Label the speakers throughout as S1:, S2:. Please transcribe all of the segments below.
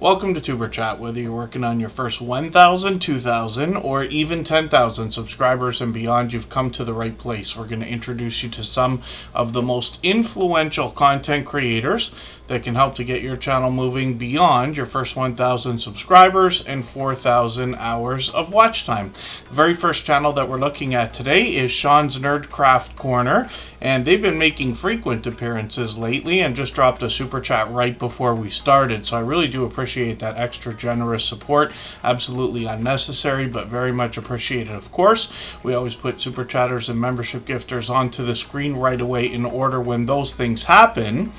S1: Welcome to Tuber Chat. Whether you're working on your first 1,000, 2,000, or even 10,000 subscribers and beyond, you've come to the right place. We're going to introduce you to some of the most influential content creators that can help to get your channel moving beyond your first 1,000 subscribers and 4,000 hours of watch time. The very first channel that we're looking at today is Sean's Nerdcraft Corner, and they've been making frequent appearances lately and just dropped a super chat right before we started. So I really do appreciate that extra generous support. Absolutely unnecessary, but very much appreciated, of course. We always put super chatters and membership gifters onto the screen right away in order when those things happen.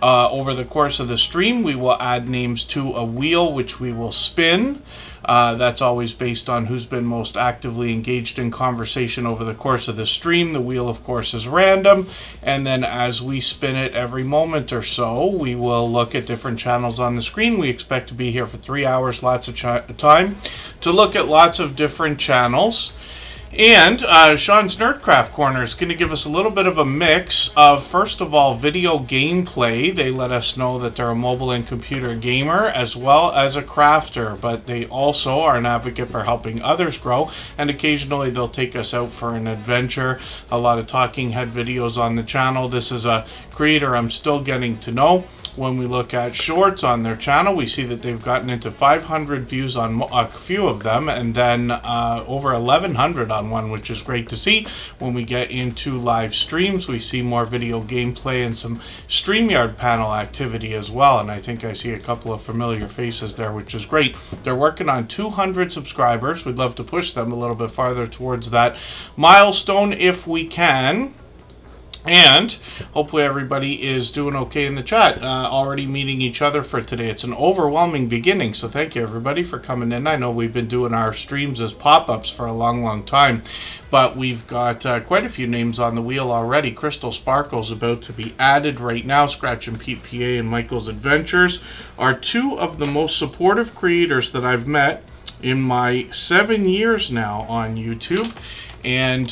S1: Over the course of the stream, we will add names to a wheel which we will spin. That's always based on who's been most actively engaged in conversation over the course of the stream. The wheel, of course, is random, and then as we spin it every moment or so, we will look at different channels on the screen. We expect to be here for 3 hours, lots of time, to look at lots of different channels. And Sean's Nerdcraft Corner is going to give us a little bit of a mix of, first of all, video gameplay. They let us know that they're a mobile and computer gamer as well as a crafter, but they also are an advocate for helping others grow, and occasionally they'll take us out for an adventure. A lot of talking head videos on the channel. This is a creator I'm still getting to know. When we look at shorts on their channel, we see that they've gotten into 500 views on a few of them, and then over 1,100 on one, which is great to see. When we get into live streams, we see more video gameplay and some StreamYard panel activity as well, and I think I see a couple of familiar faces there, which is great. They're working on 200 subscribers. We'd love to push them a little bit farther towards that milestone if we can. And hopefully everybody is doing okay in the chat. Already meeting each other for today. It's an overwhelming beginning, so thank you everybody for coming in. I know we've been doing our streams as pop-ups for a long time, but we've got quite a few names on the wheel already. Crystal Sparkle's about to be added right now. Scratch and Pete PA and Michael's Adventures are two of the most supportive creators that I've met in my 7 years now on YouTube. And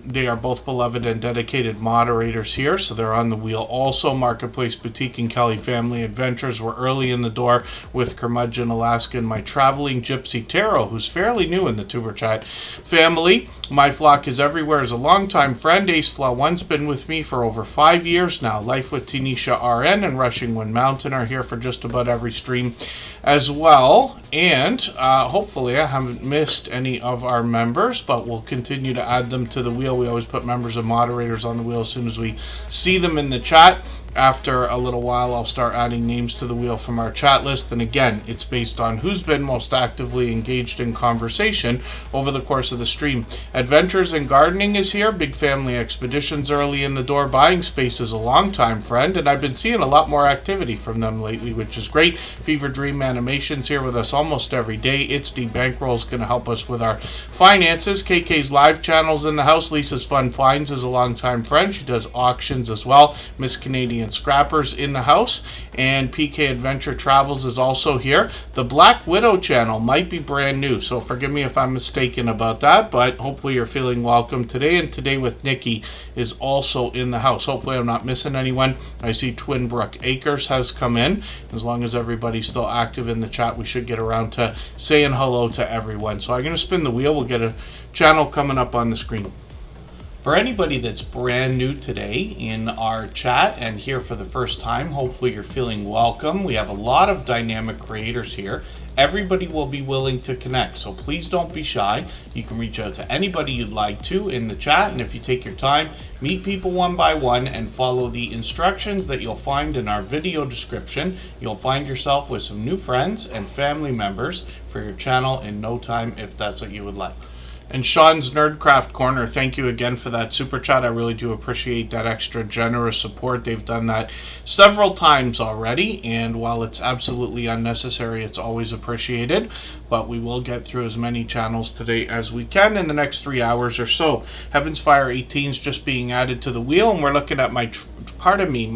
S1: they are both beloved and dedicated moderators here, so they're on the wheel also. Marketplace Boutique and Kelly Family Adventures were early in the door with Curmudgeon Alaska and My Traveling Gypsy Tarot, who's fairly new in the Tuber Chat family. My Flock is Everywhere is a longtime friend. Ace Flaw One's been with me for over 5 years now. Life with Tanisha RN and Rushing Wind Mountain are here for just about every stream as well. And hopefully I haven't missed any of our members, but we'll continue to add them to the wheel. We always put members and moderators on the wheel as soon as we see them in the chat. After a little while, I'll start adding names to the wheel from our chat list. And again, it's based on who's been most actively engaged in conversation over the course of the stream. Adventures in Gardening is here. Big Family Expeditions early in the door. Buying Space is a longtime friend, and I've been seeing a lot more activity from them lately, which is great. Fever Dream Animations here with us almost every day. It's D Bankroll is going to help us with our finances. KK's live channels in the house. Lisa's Fun Finds is a longtime friend. She does auctions as well. Miss Canadian Scrappers in the house, and PK Adventure Travels is also here. The Black Widow channel might be brand new, so forgive me if I'm mistaken about that, but hopefully you're feeling welcome today. And Today with Nikki is also in the house. Hopefully I'm not missing anyone. I see Twin Brook Acres has come in. As long as everybody's still active in the chat, we should get around to saying hello to everyone. So I'm going to spin the wheel. We'll get a channel coming up on the screen. For anybody that's brand new today in our chat and here for the first time, hopefully you're feeling welcome. We have a lot of dynamic creators here. Everybody will be willing to connect, so please don't be shy. You can reach out to anybody you'd like to in the chat, and if you take your time, meet people one by one and follow the instructions that you'll find in our video description, you'll find yourself with some new friends and family members for your channel in no time if that's what you would like. And Sean's Nerdcraft Corner, thank you again for that super chat. I really do appreciate that extra generous support. They've done that several times already, and while it's absolutely unnecessary, it's always appreciated. But we will get through as many channels today as we can in the next 3 hours or so. Heaven's Fire 18 is just being added to the wheel, and we're looking at my Traveling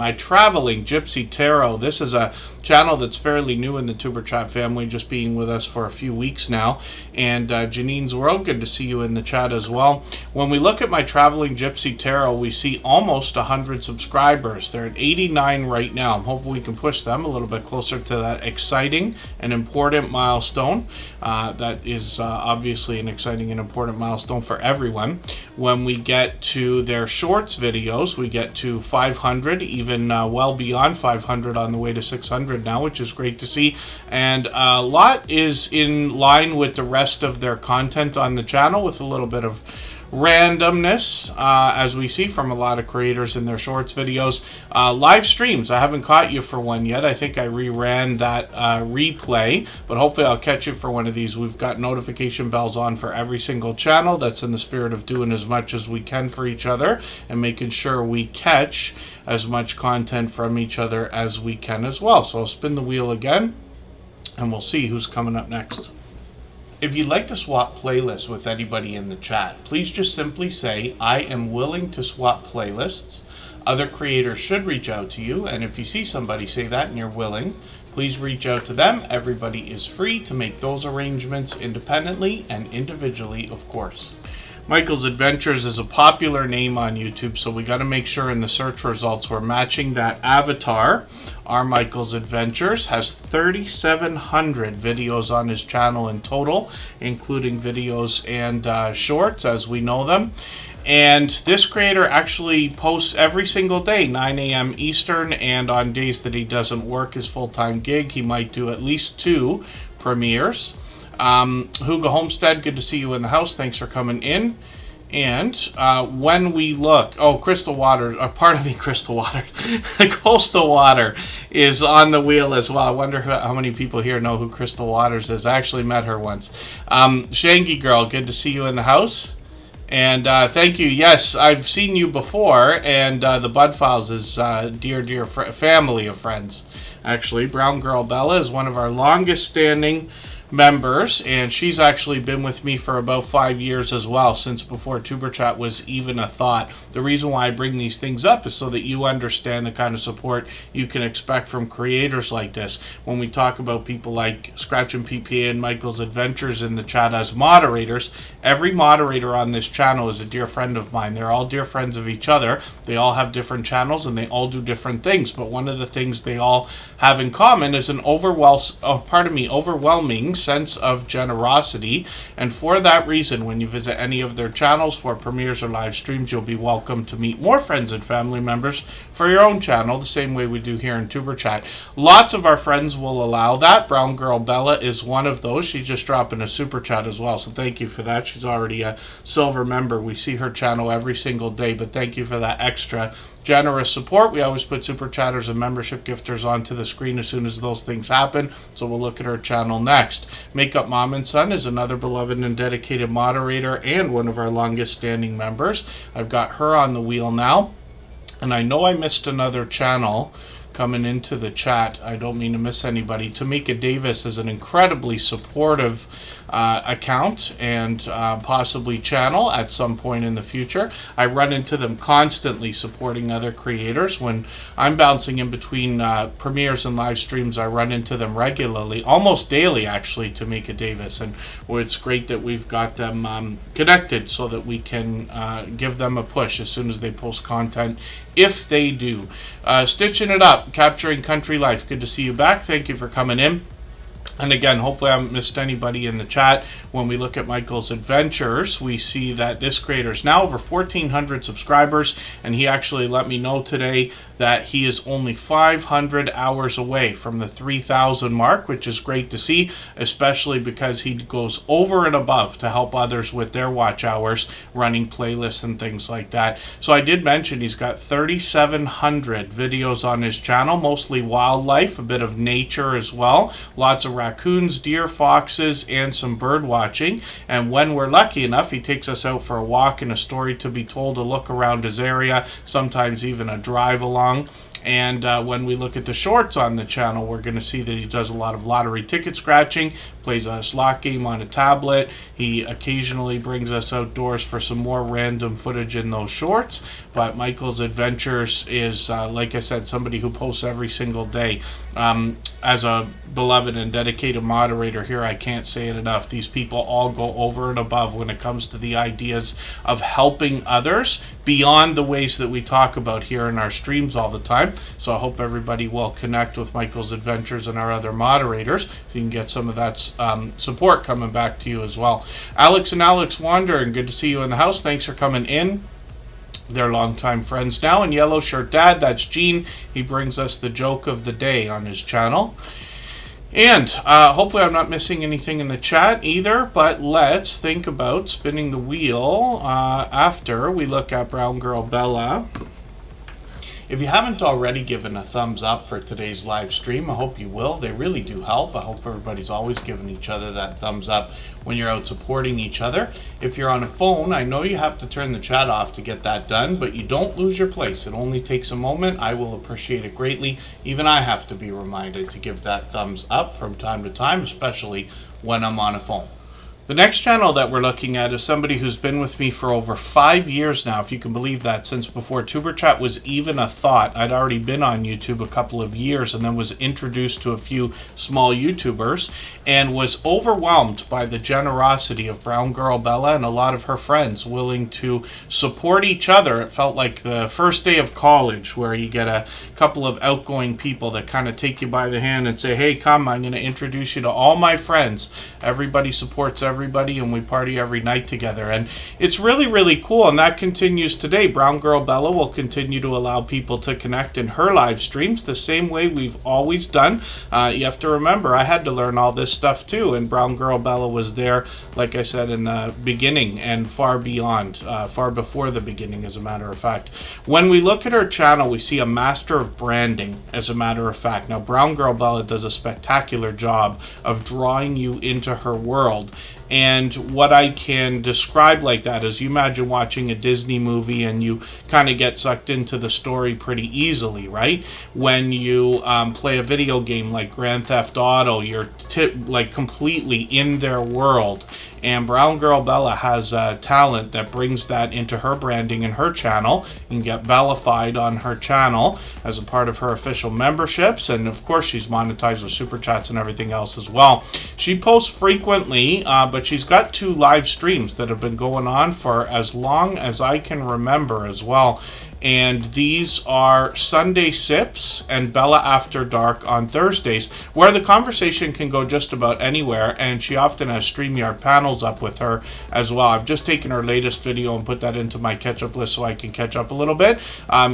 S1: Gypsy Tarot. This is a channel that's fairly new in the Superchat family, just being with us for a few weeks now. And Janine's World, good to see you in the chat as well. When we look at my Traveling Gypsy Tarot, we see almost 100 subscribers. They're at 89 right now. I'm hoping we can push them a little bit closer to that exciting and important milestone. That is obviously an exciting and important milestone for everyone. When we get to their shorts videos, we get to 500, even well beyond 500, on the way to 600 now, which is great to see. And a lot is in line with the rest of their content on the channel, with a little bit of randomness, as we see from a lot of creators in their shorts videos. Live streams, I haven't caught you for one yet. I think I reran that replay, but hopefully I'll catch you for one of these. We've got notification bells on for every single channel. That's in the spirit of doing as much as we can for each other and making sure we catch as much content from each other as we can as well. So I'll spin the wheel again and we'll see who's coming up next. If you'd like to swap playlists with anybody in the chat, please just simply say, I am willing to swap playlists. Other creators should reach out to you, and if you see somebody say that and you're willing, please reach out to them. Everybody is free to make those arrangements independently and individually, of course. Michael's Adventures is a popular name on YouTube, so we got to make sure in the search results we're matching that avatar. Our Michael's Adventures has 3,700 videos on his channel in total, including videos and shorts as we know them. And this creator actually posts every single day, 9 a.m. Eastern, and on days that he doesn't work his full-time gig, he might do at least 2 premieres. Hugo Homestead, good to see you in the house. Thanks for coming in. And when we look, Crystal Water, pardon me, Crystal Water, Coastal Water is on the wheel as well. I wonder how many people here know who Crystal Waters is. I actually met her once. Shanky Girl, good to see you in the house. And thank you. Yes, I've seen you before, and the Bud Files is dear family of friends. Actually, Brown Girl Bella is one of our longest standing members, and she's actually been with me for about 5 years as well, since before Tuberchat was even a thought. The reason why I bring these things up is so that you understand the kind of support you can expect from creators like this. When we talk about people like Scratch and PPA and Michael's Adventures in the chat as moderators, every moderator on this channel is a dear friend of mine. They're all dear friends of each other. They all have different channels and they all do different things, but one of the things they all have in common is an overwhelming sense of generosity. And for that reason, when you visit any of their channels for premieres or live streams, you'll be welcome to meet more friends and family members for your own channel, the same way we do here in Tuberchat. Lots of our friends will allow that. Brown Girl Bella is one of those. She's just dropping a super chat as well, so thank you for that. She's already a silver member. We see her channel every single day, but thank you for that extra generous support. We always put super chatters and membership gifters onto the screen as soon as those things happen, so we'll look at her channel next. Makeup Mom and Son is another beloved and dedicated moderator and one of our longest standing members. I've got her on the wheel now, and I know I missed another channel coming into the chat. I don't mean to miss anybody. Tamika Davis is an incredibly supportive account and possibly channel at some point in the future. I run into them constantly supporting other creators. When I'm bouncing in between premieres and live streams, I run into them regularly, almost daily actually, Tamika Davis, and it's great that we've got them connected so that we can give them a push as soon as they post content, if they do. Stitching It Up, Capturing Country Life, good to see you back. Thank you for coming in. And again, hopefully I haven't missed anybody in the chat. When we look at Michael's Adventures, we see that this creator is now over 1,400 subscribers, and he actually let me know today that he is only 500 hours away from the 3,000 mark, which is great to see, especially because he goes over and above to help others with their watch hours, running playlists and things like that. So I did mention he's got 3,700 videos on his channel, mostly wildlife, a bit of nature as well, lots of raccoons, deer, foxes, and some bird watching. And when we're lucky enough, he takes us out for a walk and a story to be told, a look around his area, sometimes even a drive along. And when we look at the shorts on the channel, we're going to see that he does a lot of lottery ticket scratching, plays a slot game on a tablet. He occasionally brings us outdoors for some more random footage in those shorts. But Michael's Adventures is, like I said, somebody who posts every single day. As a beloved and dedicated moderator here, I can't say it enough. These people all go over and above when it comes to the ideas of helping others beyond the ways that we talk about here in our streams all the time. So I hope everybody will connect with Michael's Adventures and our other moderators so you can get some of that support coming back to you as well. Alex and Alex Wandering, good to see you in the house. Thanks for coming in. They're longtime friends now. And Yellow Shirt Dad, that's Gene. He brings us the joke of the day on his channel. And hopefully I'm not missing anything in the chat either, but let's think about spinning the wheel after we look at Brown Girl Bella. If you haven't already given a thumbs up for today's live stream, I hope you will. They really do help. I hope everybody's always giving each other that thumbs up when you're out supporting each other. If you're on a phone, I know you have to turn the chat off to get that done, but you don't lose your place. It only takes a moment. I will appreciate it greatly. Even I have to be reminded to give that thumbs up from time to time, especially when I'm on a phone. The next channel that we're looking at is somebody who's been with me for over 5 years now, if you can believe that, since before TuberChat was even a thought. I'd already been on YouTube a couple of years and then was introduced to a few small YouTubers and was overwhelmed by the generosity of Brown Girl Bella and a lot of her friends willing to support each other. It felt like the first day of college where you get a couple of outgoing people that kind of take you by the hand and say, hey, come, I'm going to introduce you to all my friends. Everybody supports everybody and we party every night together. And it's really, really cool. And that continues today. Brown Girl Bella will continue to allow people to connect in her live streams the same way we've always done. You have to remember, I had to learn all this stuff too. And Brown Girl Bella was there, like I said, in the beginning and far beyond, far before the beginning, as a matter of fact. When we look at her channel, we see a master of branding, as a matter of fact. Now, Brown Girl Bella does a spectacular job of drawing you into her world. And what I can describe like that is, you imagine watching a Disney movie and you kind of get sucked into the story pretty easily, right? When you play a video game like Grand Theft Auto, you're like completely in their world. And Brown Girl Bella has a talent that brings that into her branding and her channel. You can get Bellafied on her channel as a part of her official memberships. And of course, she's monetized with Super Chats and everything else as well. She posts frequently, but she's got 2 live streams that have been going on for as long as I can remember as well. And these are Sunday Sips and Bella After Dark on Thursdays, where the conversation can go just about anywhere, and she often has StreamYard panels up with her as well. I've just taken her latest video and put that into my catch-up list so I can catch up a little bit.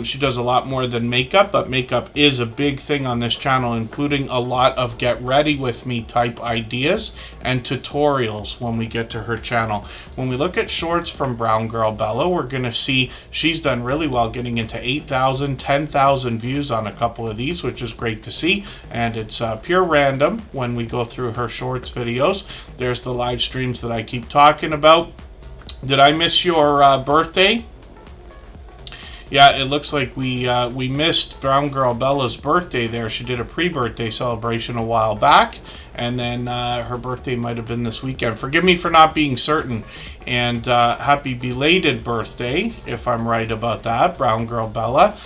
S1: She does a lot more than makeup, but makeup is a big thing on this channel, including a lot of get ready with me type ideas and tutorials when we get to her channel. When we look at shorts from Brown Girl Bella, we're going to see she's done really well getting into 8,000, 10,000 views on a couple of these, which is great to see. And it's pure random when we go through her shorts videos. There's the live streams that I keep talking about. Did I miss your birthday? Yeah, it looks like we missed Brown Girl Bella's birthday there. She did a pre-birthday celebration a while back, and then her birthday might have been this weekend. Forgive me for not being certain. And happy belated birthday, if I'm right about that, Brown Girl Bella.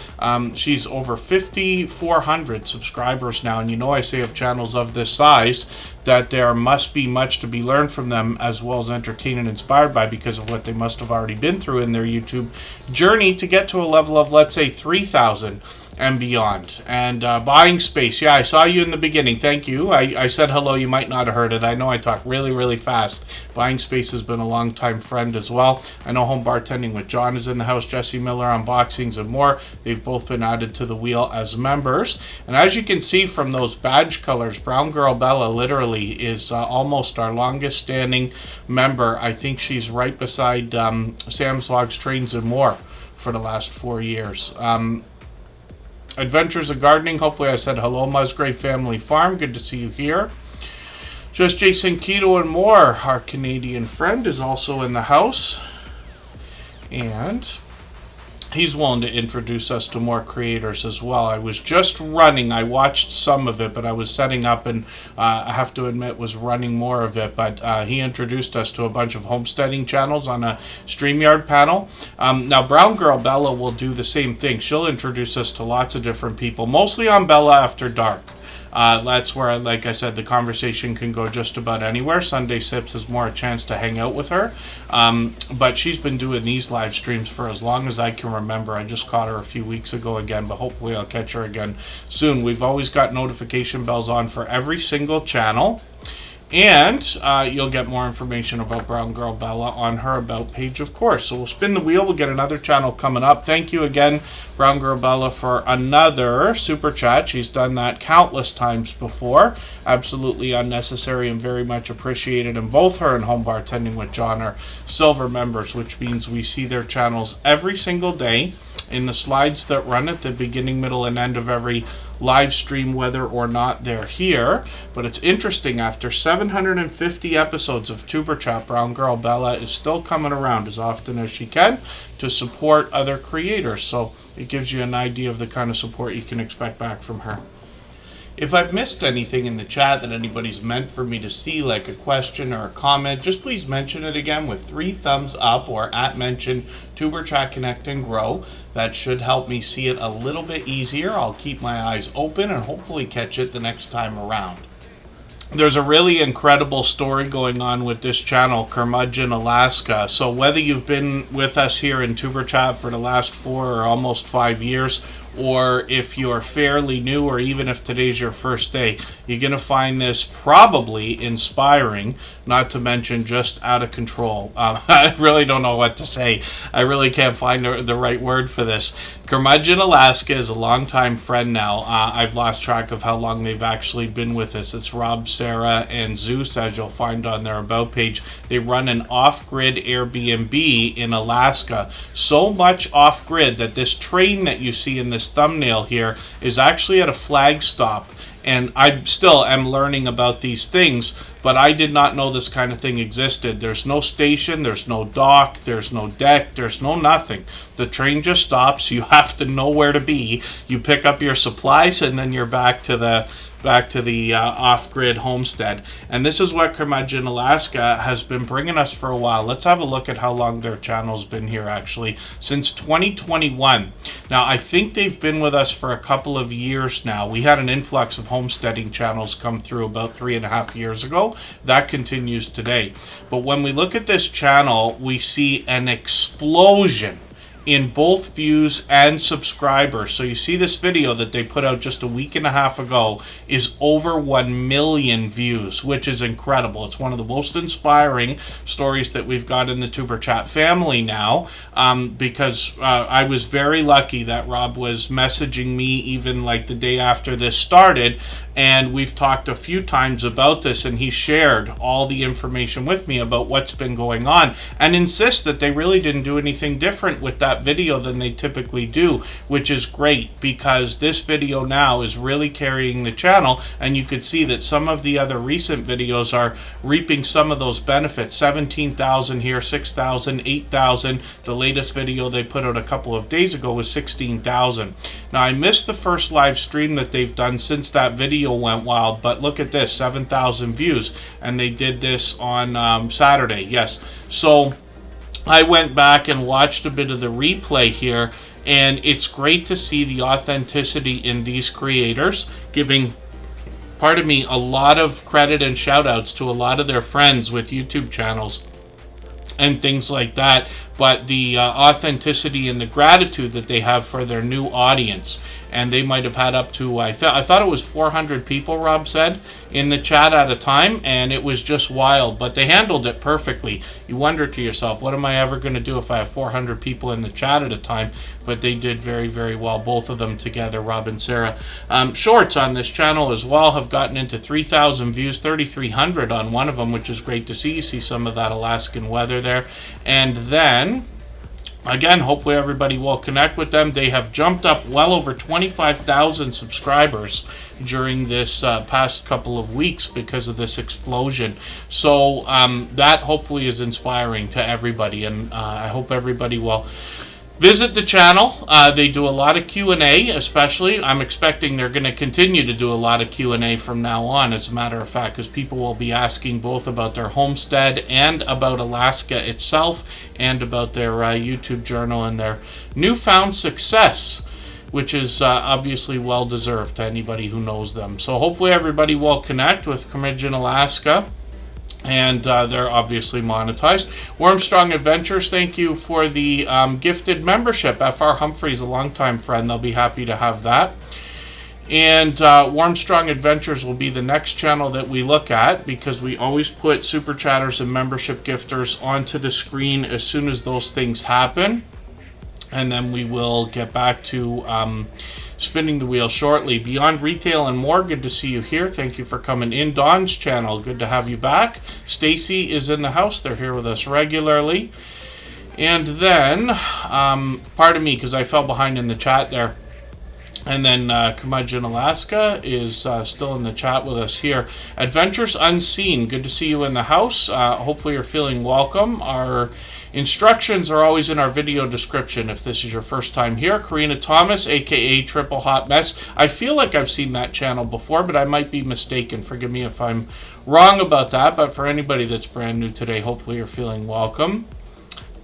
S1: She's over 5,400 subscribers now, and you know I say of channels of this size that there must be much to be learned from them, as well as entertained and inspired by, because of what they must have already been through in their YouTube journey to get to a level of, let's say, 3,000 and beyond. And buying space, yeah, I saw you in the beginning. Thank you. I said hello. You might not have heard it. I know I talk really, really fast. Buying space has been a long-time friend as well. I know Home Bartending with John is in the house. Jesse Miller, unboxings and more. They've both been added to the wheel as members. And as you can see from those badge colors, Brown Girl Bella literally is almost our longest standing member. I think she's right beside Sam's Logs, Trains and More for the last 4 years. Adventures of Gardening, hopefully I said hello. Musgrave Family Farm, good to see you here. Just Jason Keto and More, our Canadian friend, is also in the house. And he's willing to introduce us to more creators as well. I was just running. I watched some of it, but I was setting up and I have to admit was running more of it. But he introduced us to a bunch of homesteading channels on a StreamYard panel. Now, Brown Girl Bella will do the same thing. She'll introduce us to lots of different people, mostly on Bella After Dark. That's where, like I said, the conversation can go just about anywhere. Sunday Sips is more a chance to hang out with her. But she's been doing these live streams for as long as I can remember. I just caught her a few weeks ago again, but hopefully I'll catch her again soon. We've always got notification bells on for every single channel. And you'll get more information about Brown Girl Bella on her About page, of course. So we'll spin the wheel. We'll get another channel coming up. Thank you again, Brown Girl Bella, for another super chat. She's done that countless times before. Absolutely unnecessary and very much appreciated. And both her and Home Bartending with John are silver members, which means we see their channels every single day in the slides that run at the beginning, middle, and end of every live stream, whether or not they're here. But it's interesting, after 750 episodes of Tuber Chat, Brown Girl Bella is still coming around as often as she can to support other creators. So it gives you an idea of the kind of support you can expect back from her. If I've missed anything in the chat that anybody's meant for me to see, like a question or a comment, just please mention it again with 3 thumbs up or @mention Tuber Chat Connect and Grow. That should help me see it a little bit easier. I'll keep my eyes open and hopefully catch it the next time around. There's a really incredible story going on with this channel, Curmudgeon Alaska. So whether you've been with us here in Tuber Chat for the last 4 or almost 5 years, or if you're fairly new, or even if today's your first day, you're going to find this probably inspiring, not to mention just out of control. I really don't know what to say. I really can't find the right word for this. Curmudgeon Alaska is a longtime friend now. I've lost track of how long they've actually been with us. It's Rob, Sarah, and Zeus, as you'll find on their About page. They run an off-grid Airbnb in Alaska. So much off-grid that this train that you see in this thumbnail here is actually at a flag stop. And I still am learning about these things, but I did not know this kind of thing existed. There's no station, there's no dock, there's no deck, there's no nothing. The train just stops. You have to know where to be. You pick up your supplies, and then you're back to the off-grid homestead. And this is what Curmudgeon Alaska has been bringing us for a while. Let's have a look at how long their channel's been here, actually. Since 2021. Now, I think they've been with us for a couple of years now. We had an influx of homesteading channels come through about 3.5 years ago. That continues today. But when we look at this channel, we see an explosion in both views and subscribers. So you see this video that they put out just a week and a half ago is over 1 million views, which is incredible. It's one of the most inspiring stories that we've got in the Tuber Chat family now, because I was very lucky that Rob was messaging me even like the day after this started, and we've talked a few times about this, and he shared all the information with me about what's been going on, and insists that they really didn't do anything different with that video than they typically do, which is great, because this video now is really carrying the channel, and you could see that some of the other recent videos are reaping some of those benefits. 17,000 here, 6,000, 8,000. The latest video they put out a couple of days ago was 16,000. Now, I missed the first live stream that they've done since that video went wild, but look at this, 7,000 views, and they did this on Saturday. Yes, so I went back and watched a bit of the replay here, and it's great to see the authenticity in these creators, giving, pardon me, a lot of credit and shout outs to a lot of their friends with YouTube channels and things like that, but the authenticity and the gratitude that they have for their new audience. And they might have had up to, I thought it was 400 people, Rob said, in the chat at a time, and it was just wild, but they handled it perfectly. You wonder to yourself, what am I ever going to do if I have 400 people in the chat at a time? But they did very, very well, both of them together, Rob and Sarah. Shorts on this channel as well have gotten into 3,000 views, 3,300 on one of them, which is great to see. You see some of that Alaskan weather there. And then, again, hopefully everybody will connect with them. They have jumped up well over 25,000 subscribers during this past couple of weeks because of this explosion. So that hopefully is inspiring to everybody, and I hope everybody will Visit the channel. They do a lot of Q&A, especially. I'm expecting they're going to continue to do a lot of Q&A from now on, as a matter of fact, because people will be asking both about their homestead and about Alaska itself and about their YouTube journal and their newfound success, which is obviously well-deserved to anybody who knows them. So hopefully everybody will connect with Curmudgeon Alaska. And they're obviously monetized. Wormstrong Adventures, thank you for the gifted membership. F.R. Humphrey's a longtime friend. They'll be happy to have that. And Wormstrong Adventures will be the next channel that we look at, because we always put Super Chatters and membership gifters onto the screen as soon as those things happen. And then we will get back to spinning the wheel shortly. Beyond Retail and More, good to see you here. Thank you for coming in. Don's channel, good to have you back. Stacy is in the house. They're here with us regularly. And then, pardon me, because I fell behind in the chat there. And then Curmudgeon Alaska is still in the chat with us here. Adventures Unseen, good to see you in the house. Hopefully you're feeling welcome. Our instructions are always in our video description if this is your first time here. Karina Thomas, aka Triple Hot Mess. I feel like I've seen that channel before, but I might be mistaken. Forgive me if I'm wrong about that, but for anybody that's brand new today, hopefully you're feeling welcome.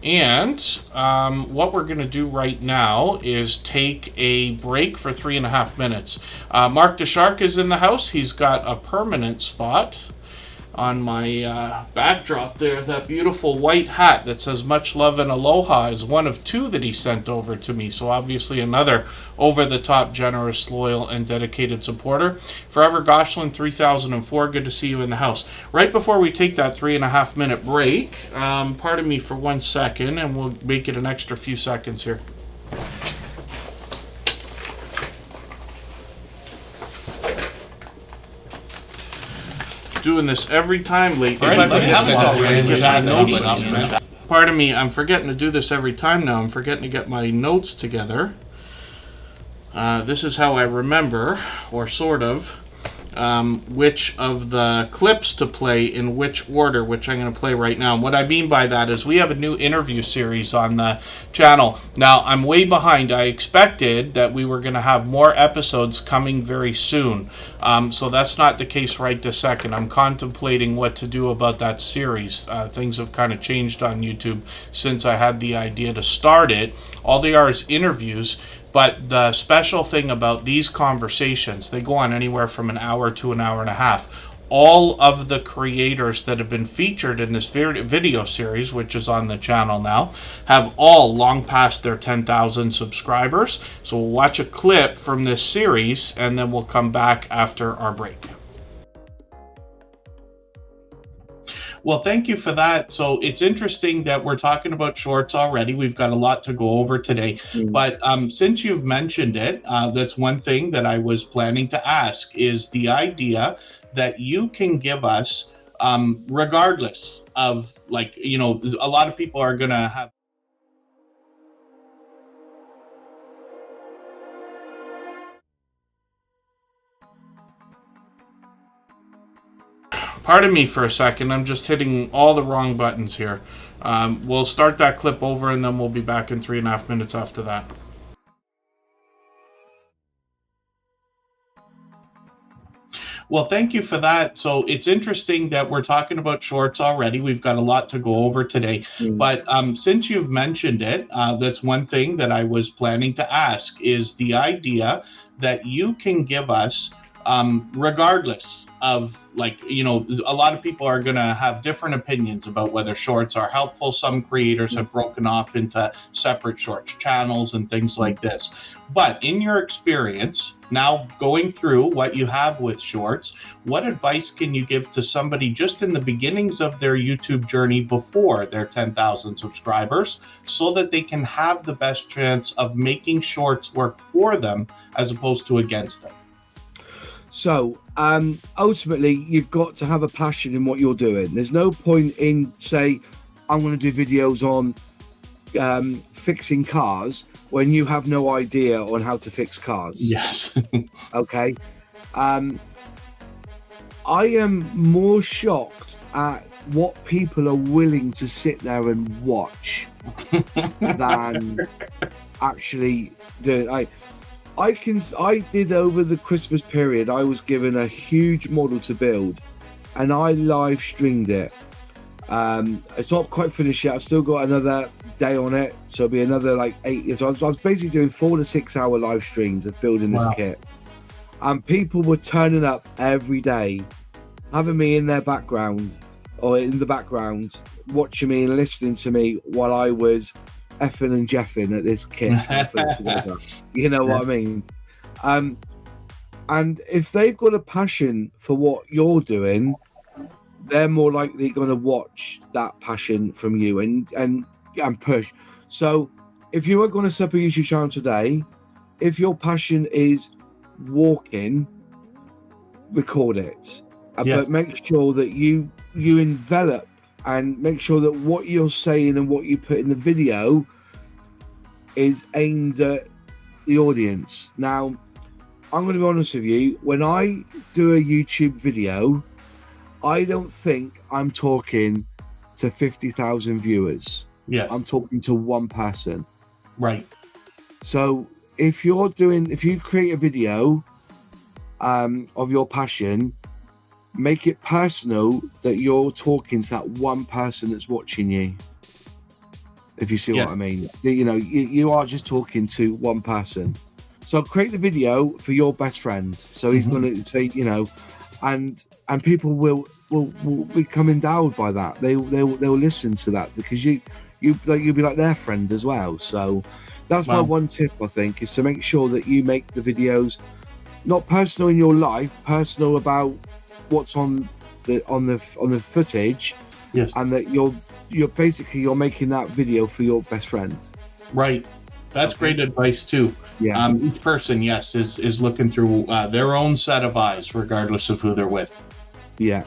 S1: And what we're going to do right now is take a break for 3.5 minutes. Mark the Shark is in the house. He's got a permanent spot on my backdrop there. That beautiful white hat that says much love and aloha is one of 2 that he sent over to me. So obviously another over-the-top, generous, loyal, and dedicated supporter. Forever Goshlin 3004, good to see you in the house. Right before we take that 3.5 minute break, pardon me for 1 second, and we'll make it an extra few seconds here. Doing this every time lately. Pardon me, I'm forgetting to do this every time now. I'm forgetting to get my notes together. This is how I remember, or sort of, which of the clips to play in which order, which I'm going to play right now. And what I mean by that is we have a new interview series on the channel. Now, I'm way behind. I expected that we were going to have more episodes coming very soon. So that's not the case right this second. I'm contemplating what to do about that series. Things have kind of changed on YouTube since I had the idea to start it. All they are is interviews. But the special thing about these conversations, they go on anywhere from an hour to an hour and a half. All of the creators that have been featured in this video series, which is on the channel now, have all long passed their 10,000 subscribers. So we'll watch a clip from this series, and then we'll come back after our break. Well, thank you for that. So it's interesting that we're talking about shorts already. We've got a lot to go over today. But since you've mentioned it, that's one thing that I was planning to ask, is the idea that you can give us, regardless of, like, you know, a lot of people are going to have pardon me for a second, I'm just hitting all the wrong buttons here. We'll start that clip over, and then we'll be back in 3.5 minutes after that. Well, thank you for that. So it's interesting that we're talking about shorts already. We've got a lot to go over today. But since you've mentioned it, that's one thing that I was planning to ask, is the idea that you can give us, regardless of, like, you know, a lot of people are going to have different opinions about whether shorts are helpful. Some creators have broken off into separate shorts channels and things like this. But in your experience, now going through what you have with shorts, what advice can you give to somebody just in the beginnings of their YouTube journey before their 10,000 subscribers, so that they can have the best chance of making shorts work for them as opposed to against them?
S2: So ultimately, you've got to have a passion in what you're doing. There's no point in, say, I'm going to do videos on fixing cars when you have no idea on how to fix cars.
S1: Yes.
S2: Okay. I am more shocked at what people are willing to sit there and watch than actually do it. I did over the Christmas period, I was given a huge model to build and I live streamed it. It's not quite finished yet. I've still got another day on it, so it'll be another like 8 years. So I was basically doing 4 to 6 hour live streams of building this kit, and people were turning up every day, having me in their background or in the background, watching me and listening to me while I was effing and jeffing at this kit. You know what I mean? And if they've got a passion for what you're doing, they're more likely going to watch that passion from you and push. So if you are going to set up a YouTube channel today, if your passion is walking, record it. But make sure that you envelop and make sure that what you're saying and what you put in the video is aimed at the audience. Now, I'm going to be honest with you, when I do a YouTube video, I don't think I'm talking to 50,000 viewers.
S1: Yes.
S2: I'm talking to one person.
S1: Right.
S2: So if you create a video of your passion, make it personal that you're talking to that one person that's watching you. If you see what I mean. You know, you are just talking to one person. So create the video for your best friend. So he's going to say, you know, and people will become endowed by that. They'll listen to that because you'll be like their friend as well. So that's my one tip, I think, is to make sure that you make the videos not personal in your life, personal about what's on the footage, and that you're basically making that video for your best friend.
S1: Right. That's great advice too. Yeah. Each person, is looking through their own set of eyes, regardless of who they're with.
S2: Yeah.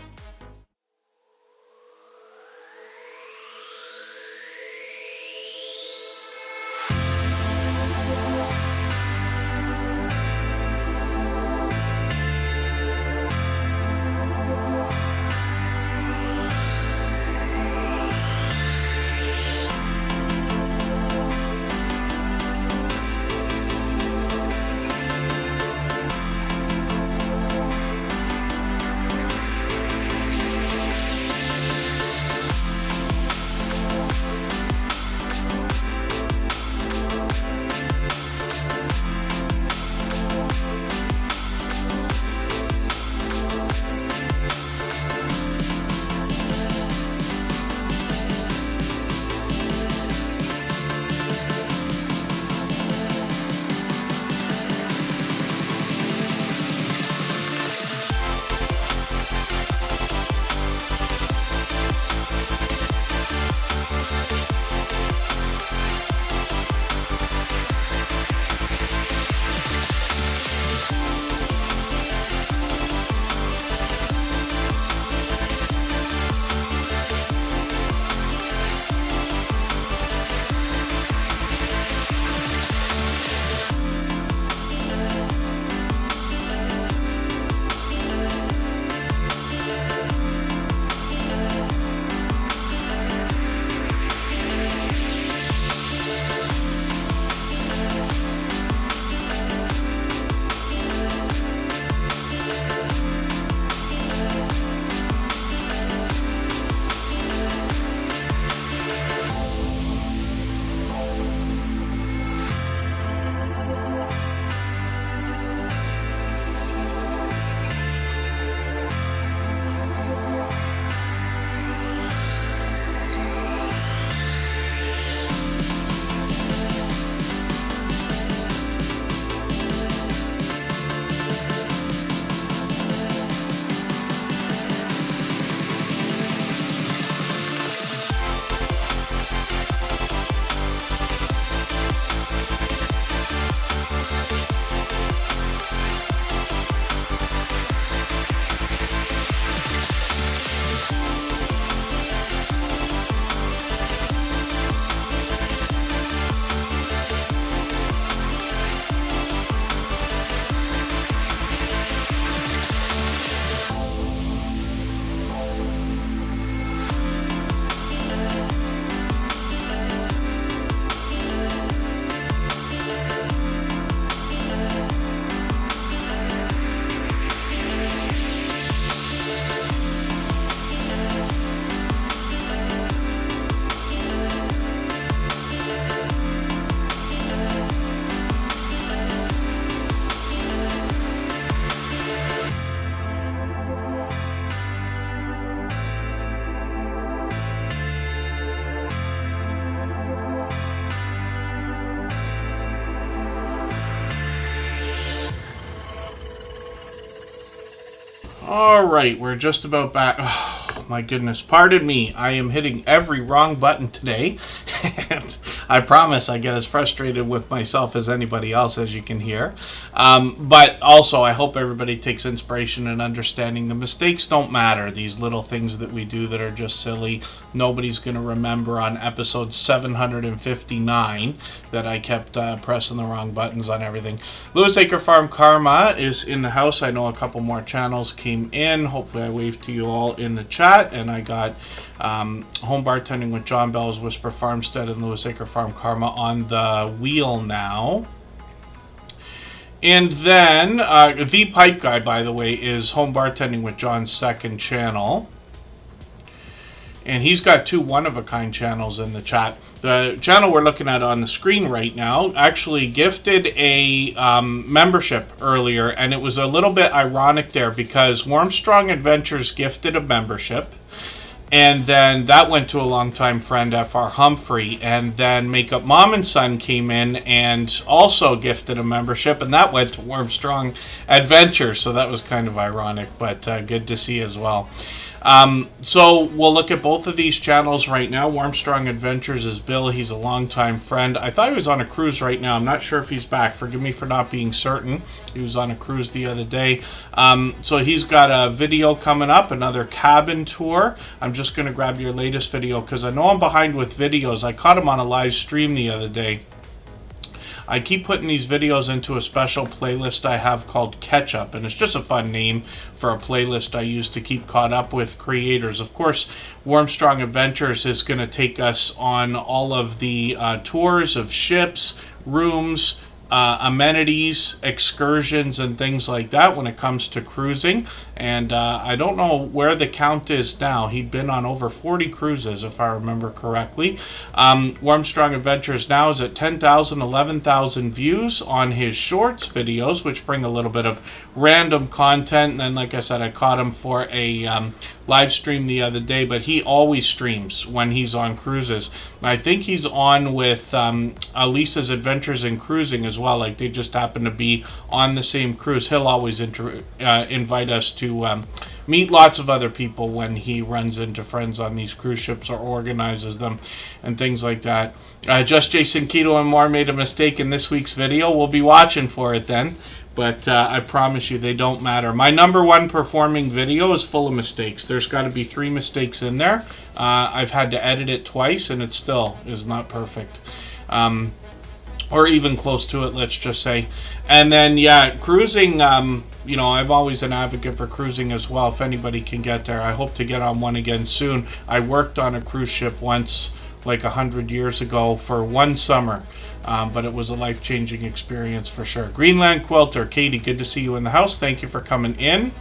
S1: All right, we're just about back. Oh, my goodness, pardon me. I am hitting every wrong button today. And I promise I get as frustrated with myself as anybody else, as you can hear. But also, I hope everybody takes inspiration in understanding the mistakes don't matter. These little things that we do that are just silly, nobody's going to remember on episode 759 that I kept pressing the wrong buttons on everything. Lewis Acre Farm Karma is in the house. I know a couple more channels came in. Hopefully I waved to you all in the chat, and I got Home Bartending with John Bell's Whisper Farmstead and Lewis Acre Farm Karma on the wheel now. And then the Pipe Guy, by the way, is Home Bartending with John's second channel. And he's got two one-of-a-kind channels in the chat. The channel we're looking at on the screen right now actually gifted a membership earlier, and it was a little bit ironic there because Warmstrong Adventures gifted a membership, and then that went to a longtime friend, F.R. Humphrey, and then Makeup Mom and Son came in and also gifted a membership, and that went to Warmstrong Adventures, so that was kind of ironic, but good to see as well. So we'll look at both of these channels right now. Warmstrong Adventures is Bill. He's a longtime friend. I thought he was on a cruise right now. I'm not sure if he's back. Forgive me for not being certain. He was on a cruise the other day. So he's got a video coming up, another cabin tour. I'm just going to grab your latest video because I know I'm behind with videos. I caught him on a live stream the other day. I keep putting these videos into a special playlist I have called Catch Up, and it's just a fun name for a playlist I use to keep caught up with creators. Of course, Warmstrong Adventures is going to take us on all of the tours of ships, rooms, amenities, excursions, and things like that when it comes to cruising. And I don't know where the count is now. He'd been on over 40 cruises, if I remember correctly. Warmstrong Adventures now is at 10,000, 11,000 views on his shorts videos, which bring a little bit of random content. And then, like I said, I caught him for a live stream the other day, but he always streams when he's on cruises. I think he's on with Lisa's Adventures in Cruising as well. Like, they just happen to be on the same cruise. He'll always invite us to meet lots of other people when he runs into friends on these cruise ships or organizes them and things like that. Just Jason Keto and more made a mistake in this week's video. We'll be watching for it then. But I promise you, they don't matter. My number one performing video is full of mistakes. There's got to be 3 mistakes in there. I've had to edit it twice, and it still is not perfect. Or even close to it, let's just say. And then, yeah, cruising, you know, I'm always an advocate for cruising as well, if anybody can get there. I hope to get on one again soon. I worked on a cruise ship once, like 100 years ago, for one summer. But it was a life-changing experience for sure. Greenland Quilter, Katie, good to see you in the house. Thank you for coming in.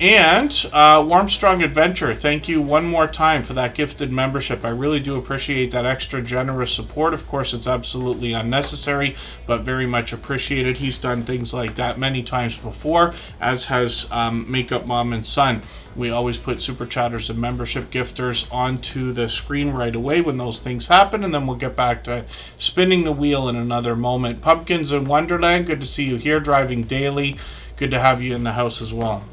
S1: And Warmstrong Adventure, thank you one more time for that gifted membership. I really do appreciate that extra generous support. Of course, it's absolutely unnecessary, but very much appreciated. He's done things like that many times before, as has Makeup Mom and Son. We always put Superchatters and membership gifters onto the screen right away when those things happen, and then we'll get back to spinning the wheel in another moment. Pumpkins in Wonderland, good to see you here, driving daily. Good to have you in the house as well.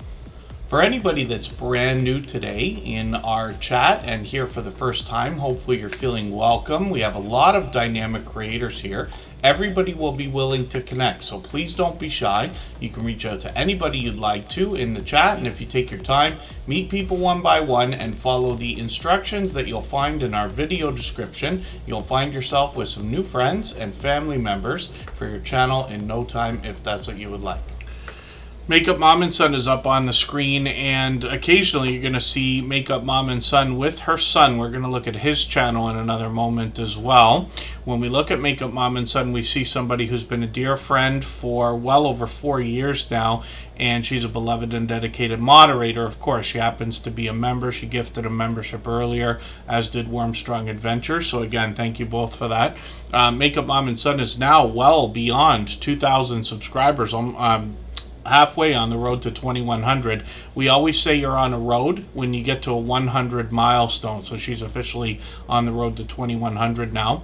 S1: For anybody that's brand new today in our chat and here for the first time, hopefully you're feeling welcome. We have a lot of dynamic creators here. Everybody will be willing to connect, so please don't be shy. You can reach out to anybody you'd like to in the chat, and if you take your time, meet people one by one and follow the instructions that you'll find in our video description. You'll find yourself with some new friends and family members for your channel in no time, if that's what you would like. Makeup Mom and Son is up on the screen, and occasionally you're going to see Makeup Mom and Son with her son. We're going to look at his channel in another moment as well. When we look at Makeup Mom and Son, we see somebody who's been a dear friend for well over 4 years now, and she's a beloved and dedicated moderator. Of course, she happens to be a member. She gifted a membership earlier, as did Warmstrong Adventure. So again, thank you both for that. Makeup Mom and Son is now well beyond 2,000 subscribers. Halfway on the road to 2,100. We always say you're on a road when you get to a 100 milestone. So she's officially on the road to 2,100 now.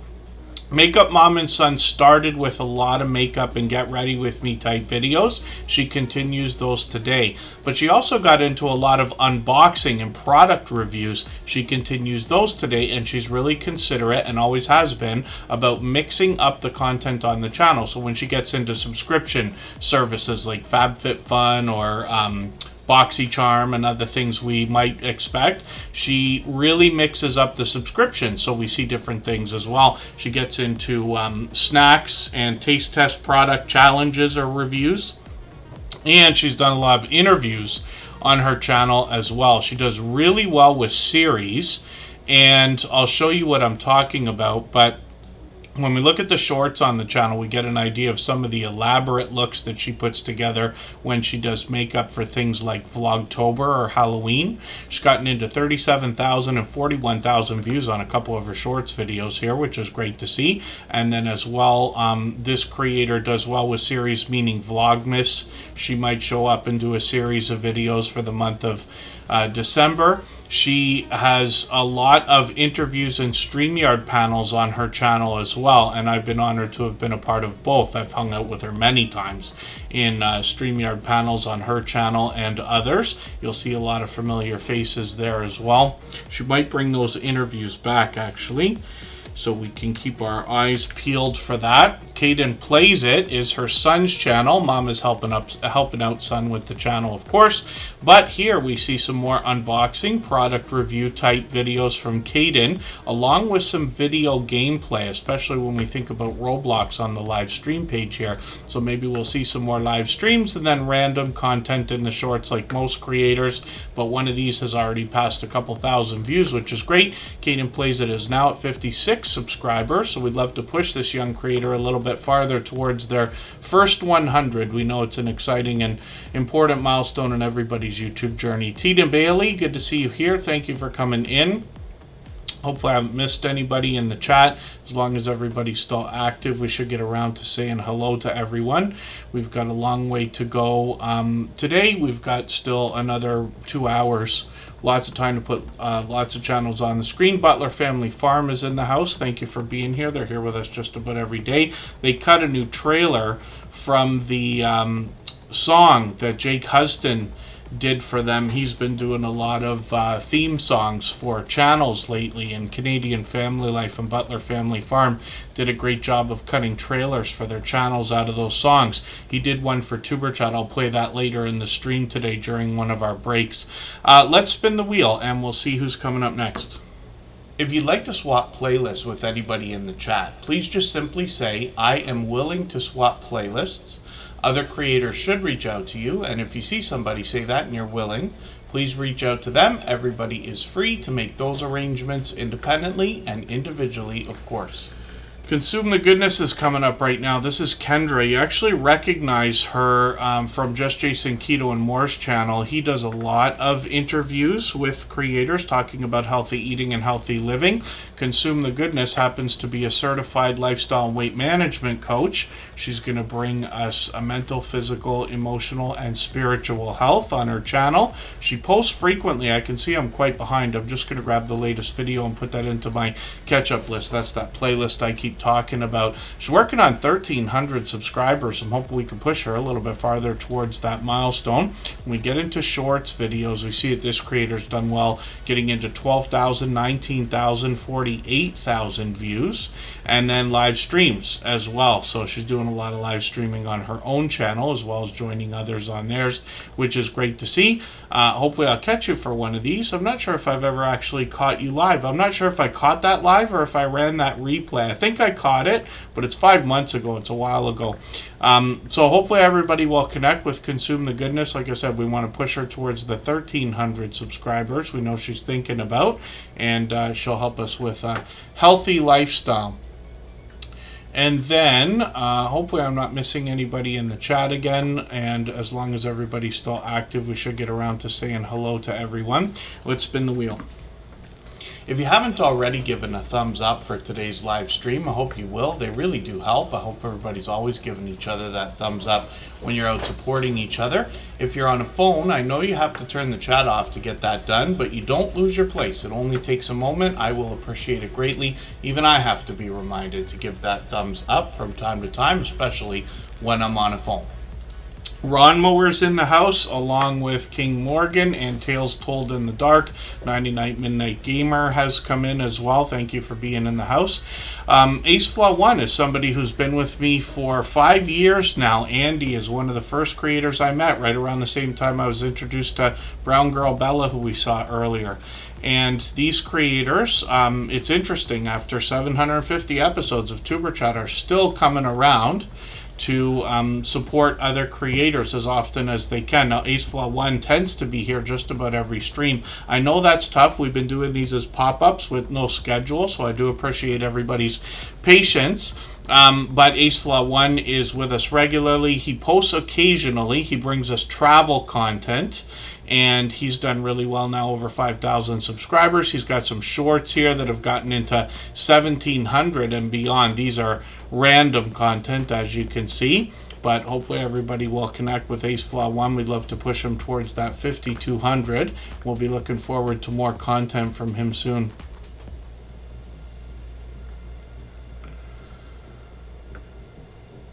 S1: Makeup Mom and Son started with a lot of makeup and get ready with me type videos. She continues those today. But she also got into a lot of unboxing and product reviews. She continues those today, and she's really considerate, and always has been, about mixing up the content on the channel. So when she gets into subscription services like FabFitFun or BoxyCharm and other things we might expect, she really mixes up the subscription, so we see different things as well. She gets into snacks and taste test product challenges or reviews, and she's done a lot of interviews on her channel as well. She does really well with series, and I'll show you what I'm talking about. But when we look at the shorts on the channel, we get an idea of some of the elaborate looks that she puts together when she does makeup for things like Vlogtober or Halloween. She's gotten into 37,000 and 41,000 views on a couple of her shorts videos here, which is great to see. And then as well, this creator does well with series, meaning Vlogmas. She might show up and do a series of videos for the month of December. She has a lot of interviews and StreamYard panels on her channel as well, and I've been honored to have been a part of both. I've hung out with her many times in StreamYard panels on her channel and others. You'll see a lot of familiar faces there as well. She might bring those interviews back, actually, so we can keep our eyes peeled for that. Caden Plays It is her son's channel. Mom is helping out son with the channel, of course. But here we see some more unboxing, product review type videos from Caden, along with some video gameplay, especially when we think about Roblox on the live stream page here. So maybe we'll see some more live streams and then random content in the shorts like most creators. But one of these has already passed a couple thousand views, which is great. Caden Plays It is now at 56 subscribers, so we'd love to push this young creator a little bit farther towards their first 100. We know it's an exciting and important milestone in everybody's YouTube journey. Tina Bailey, good to see you here. Thank you for coming in. Hopefully I haven't missed anybody in the chat. As long as everybody's still active, we should get around to saying hello to everyone. We've got a long way to go. Today we've got still another 2 hours. Lots of time to put lots of channels on the screen. Butler Family Farm is in the house. Thank you for being here. They're here with us just about every day. They cut a new trailer from the song that Jake Huston did for them. He's been doing a lot of theme songs for channels lately, and Canadian Family Life and Butler Family Farm did a great job of cutting trailers for their channels out of those songs. He did one for Superchat. I'll play that later in the stream today during one of our breaks. Let's spin the wheel and we'll see who's coming up next. If you'd like to swap playlists with anybody in the chat, please just simply say, I am willing to swap playlists. Other creators should reach out to you, and if you see somebody say that and you're willing, please reach out to them. Everybody is free to make those arrangements independently and individually, of course. Consume the Goodness is coming up right now. This is Kendra. You actually recognize her from Just Jason Keto and More's channel. He does a lot of interviews with creators talking about healthy eating and healthy living. Consume the Goodness happens to be a certified lifestyle and weight management coach. She's going to bring us a mental, physical, emotional, and spiritual health on her channel. She posts frequently. I can see I'm quite behind. I'm just going to grab the latest video and put that into my catch-up list. That's that playlist I keep talking about. She's working on 1,300 subscribers. I'm hoping we can push her a little bit farther towards that milestone. When we get into shorts videos, we see that this creator's done well, getting into 12,000, 19,000, 48,000 views, and then live streams as well. So she's doing a lot of live streaming on her own channel as well as joining others on theirs, which is great to see. Hopefully I'll catch you for one of these. I'm not sure if I've ever actually caught you live. I'm not sure if I caught that live or if I ran that replay. I think I caught it, but it's 5 months ago. It's a while ago. So hopefully everybody will connect with Consume the Goodness. Like I said, we want to push her towards the 1,300 subscribers we know she's thinking about, and she'll help us with a healthy lifestyle. And then, hopefully I'm not missing anybody in the chat again, and as long as everybody's still active, we should get around to saying hello to everyone. Let's spin the wheel. If you haven't already given a thumbs up for today's live stream, I hope you will. They really do help. I hope everybody's always giving each other that thumbs up when you're out supporting each other. If you're on a phone, I know you have to turn the chat off to get that done, but you don't lose your place. It only takes a moment. I will appreciate it greatly. Even I have to be reminded to give that thumbs up from time to time, especially when I'm on a phone. Ron Mower's in the house, along with King Morgan and Tales Told in the Dark. 99 Midnight Gamer has come in as well. Thank you for being in the house. AceFlaw1 is somebody who's been with me for 5 years now. Andy is one of the first creators I met right around the same time I was introduced to Brown Girl Bella, who we saw earlier. And these creators, it's interesting, after 750 episodes of Superchatters, still coming around to support other creators as often as they can. Now, AceFlaw1 tends to be here just about every stream. I know that's tough. We've been doing these as pop-ups with no schedule, so I do appreciate everybody's patience. But AceFlaw1 is with us regularly. He posts occasionally. He brings us travel content, and he's done really well now, over 5,000 subscribers. He's got some shorts here that have gotten into 1,700 and beyond. These are random content, as you can see, but hopefully everybody will connect with AceFlaw1. We'd love to push him towards that 5,200. We'll be looking forward to more content from him soon.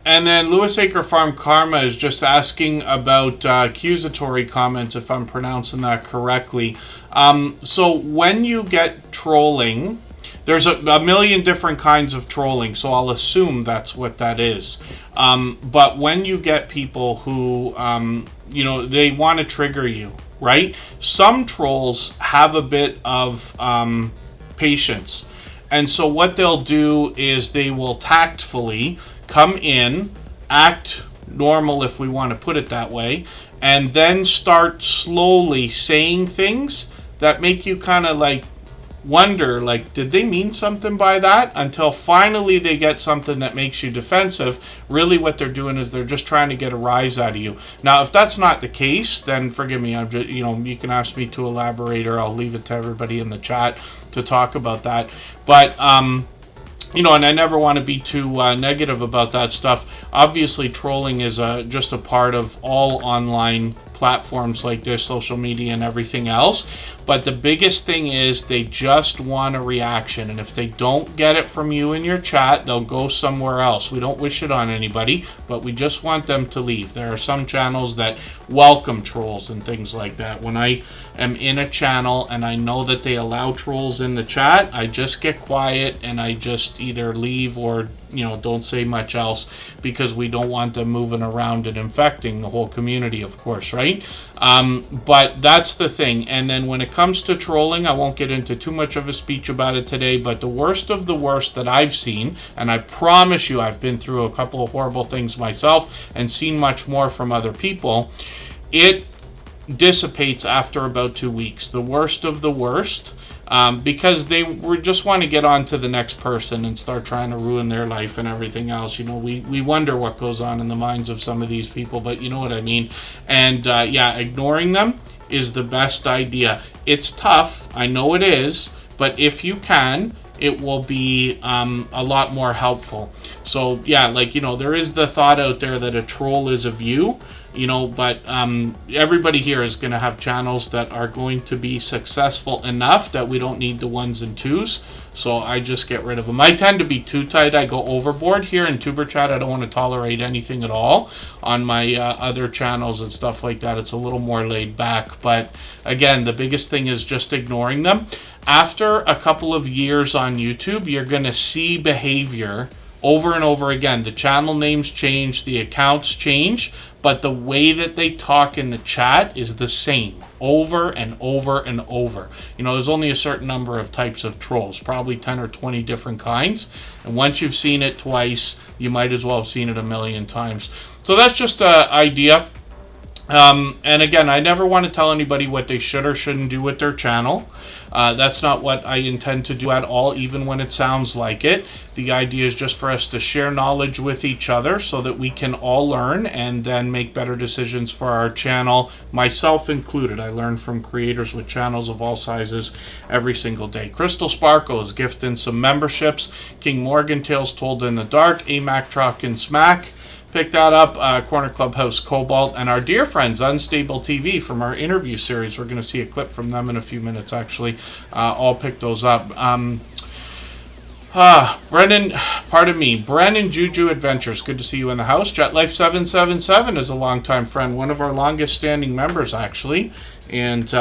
S1: And then Lewis Acre Farm Karma is just asking about accusatory comments, if I'm pronouncing that correctly. So when you get trolling, there's a million different kinds of trolling, so I'll assume that's what that is. But when you get people who, they want to trigger you, right? Some trolls have a bit of patience. And so what they'll do is they will tactfully come in, act normal, if we want to put it that way, and then start slowly saying things that make you kind of like wonder, like, did they mean something by that? Until finally they get something that makes you defensive. Really what they're doing is they're just trying to get a rise out of you. Now, if that's not the case, then forgive me. I'm just, you can ask me to elaborate, or I'll leave it to everybody in the chat to talk about that. But and I never want to be too negative about that stuff. Obviously, trolling is just a part of all online platforms like this, social media and everything else. But the biggest thing is they just want a reaction. And if they don't get it from you in your chat, they'll go somewhere else. We don't wish it on anybody, but we just want them to leave. There are some channels that welcome trolls and things like that. When I am in a channel and I know that they allow trolls in the chat, I just get quiet and I just either leave or, don't say much else, because we don't want them moving around and infecting the whole community, of course, right? But that's the thing. And then when it comes to trolling, I won't get into too much of a speech about it today, but the worst of the worst that I've seen, and I promise you I've been through a couple of horrible things myself and seen much more from other people, it dissipates after about 2 weeks. The worst of the worst. Because they just want to get on to the next person and start trying to ruin their life and everything else. We wonder what goes on in the minds of some of these people, but you know what I mean. And ignoring them is the best idea. It's tough, I know it is, but if you can, it will be a lot more helpful. So there is the thought out there that a troll is a view. But everybody here is going to have channels that are going to be successful enough that we don't need the ones and twos. So I just get rid of them. I tend to be too tight. I go overboard here in Superchat. I don't want to tolerate anything at all. On my other channels and stuff like that, it's a little more laid back. But again, the biggest thing is just ignoring them. After a couple of years on YouTube, you're going to see behavior over and over again. The channel names change, the accounts change, but the way that they talk in the chat is the same over and over and over. There's only a certain number of types of trolls, probably 10 or 20 different kinds. And once you've seen it twice, you might as well have seen it a million times. So that's just an idea. And again, I never want to tell anybody what they should or shouldn't do with their channel. That's not what I intend to do at all, even when it sounds like it. The idea is just for us to share knowledge with each other so that we can all learn and then make better decisions for our channel, myself included. I learn from creators with channels of all sizes every single day. Crystal Sparkle is gifting some memberships. King Morgan Tales Told in the Dark, AMAC Truck and Smack. Pick that up, Corner Clubhouse Cobalt, and our dear friends Unstable TV from our interview series. We're going to see a clip from them in a few minutes, actually. I'll pick those up. Brennan Juju Adventures. Good to see you in the house. JetLife777 is a longtime friend, one of our longest standing members, actually. And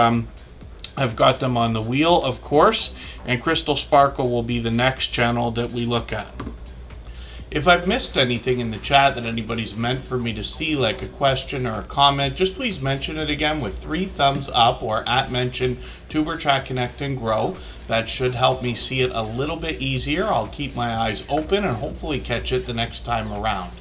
S1: I've got them on the wheel, of course. And Crystal Sparkle will be the next channel that we look at. If I've missed anything in the chat that anybody's meant for me to see, like a question or a comment, just please mention it again with 3 thumbs up or @mention Tuberchat Connect and Grow. That should help me see it a little bit easier. I'll keep my eyes open and hopefully catch it the next time around.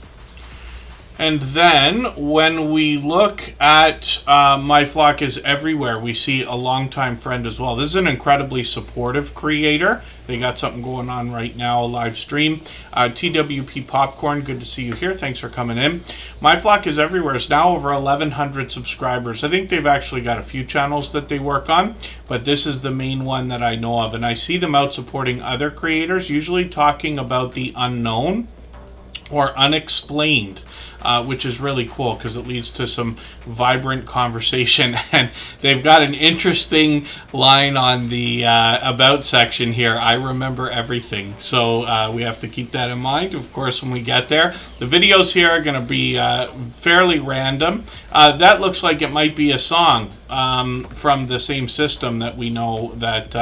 S1: And then when we look at My Flock is Everywhere, we see a longtime friend as well. This is an incredibly supportive creator. They got something going on right now, a live stream. TWP Popcorn, good to see you here. Thanks for coming in. My Flock is Everywhere is now over 1,100 subscribers. I think they've actually got a few channels that they work on, but this is the main one that I know of. And I see them out supporting other creators, usually talking about the unknown or unexplained. Which is really cool because it leads to some vibrant conversation. And they've got an interesting line on the about section here. I remember everything. So we have to keep that in mind, of course, when we get there. The videos here are going to be fairly random. That looks like it might be a song from the same system that we know that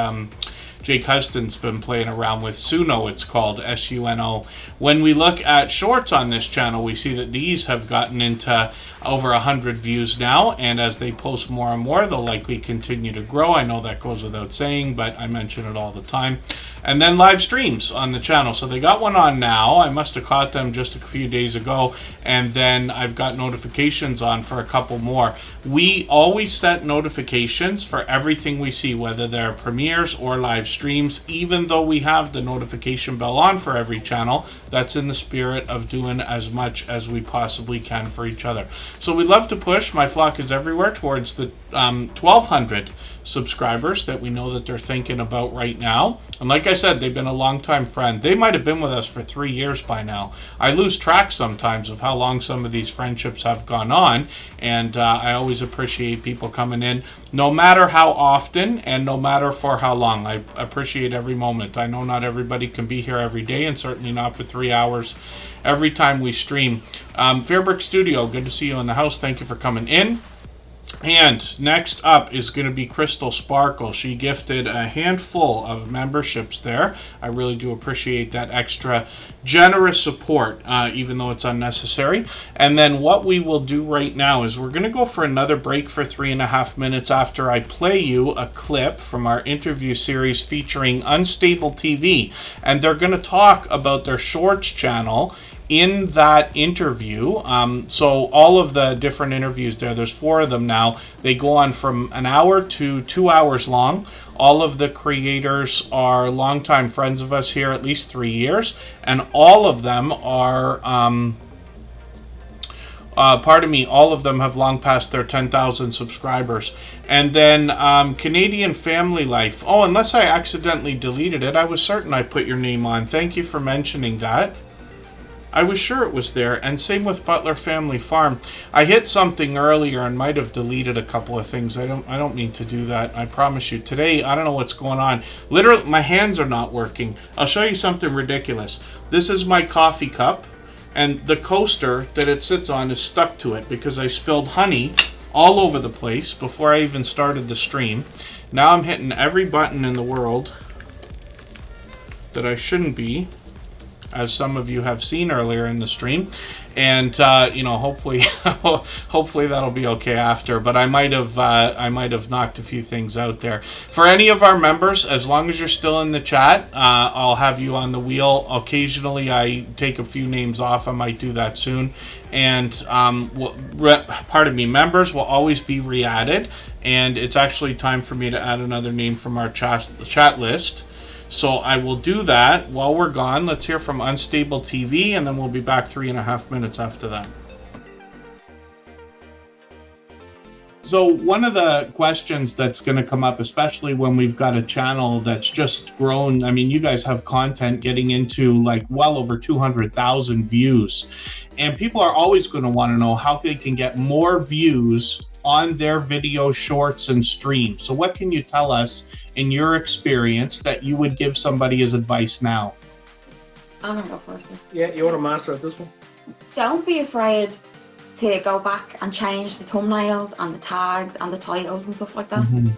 S1: Jake Huston's been playing around with. Suno, it's called, S-U-N-O. When we look at shorts on this channel, we see that these have gotten into over 100 views now, and as they post more and more, they'll likely continue to grow. I know that goes without saying, but I mention it all the time. And then live streams on the channel. So they got one on now. I must have caught them just a few days ago, and then I've got notifications on for a couple more. We always set notifications for everything we see, whether they're premieres or live streams, even though we have the notification bell on for every channel. That's in the spirit of doing as much as we possibly can for each other. So we'd love to push My Flock is Everywhere towards the 1,200 subscribers that we know that they're thinking about right now. And like I said, they've been a long-time friend. They might have been with us for 3 years by now. I lose track sometimes of how long some of these friendships have gone on, and I always appreciate people coming in, no matter how often and no matter for how long. I appreciate every moment. I know not everybody can be here every day, and certainly not for 3 hours every time we stream. Fairbrick Studio, good to see you in the house. Thank you for coming in. And next up is going to be Crystal Sparkle. She gifted a handful of memberships there. I really do appreciate that extra generous support, even though it's unnecessary. And then what we will do right now is we're going to go for another break for 3.5 minutes after I play you a clip from our interview series featuring Unstable TV. And they're going to talk about their shorts channel in that interview. So all of the different interviews there's 4 of them now. They go on from an hour to 2 hours long. All of the creators are longtime friends of us here, at least 3 years, and all of them are all of them have long passed their 10,000 subscribers. And then Canadian Family Life. Oh, unless I accidentally deleted it, I was certain I put your name on. Thank you for mentioning that. I was sure it was there, and same with Butler Family Farm. I hit something earlier and might have deleted a couple of things. I don't mean to do that. I promise you. Today, I don't know what's going on. Literally, my hands are not working. I'll show you something ridiculous. This is my coffee cup, and the coaster that it sits on is stuck to it because I spilled honey all over the place before I even started the stream. Now I'm hitting every button in the world that I shouldn't be. as some of you have seen earlier in the stream. And hopefully, hopefully that'll be okay after. But I might have knocked a few things out there. For any of our members, as long as you're still in the chat, I'll have you on the wheel. Occasionally, I take a few names off. I might do that soon. And members will always be re-added. And it's actually time for me to add another name from our chat list. So I will do that while we're gone. Let's hear from Unstable TV, and then we'll be back 3.5 minutes after that. So one of the questions that's going to come up, especially when we've got a channel that's just grown, I mean, you guys have content getting into like well over 200,000 views. And people are always going to want to know how they can get more views on their video shorts and streams. So what can you tell us in your experience that you would give somebody as advice now?
S3: I'm gonna go first.
S4: Yeah, you want to master at this one?
S3: Don't be afraid to go back and change the thumbnails and the tags and the titles and stuff like that.
S1: Mm-hmm.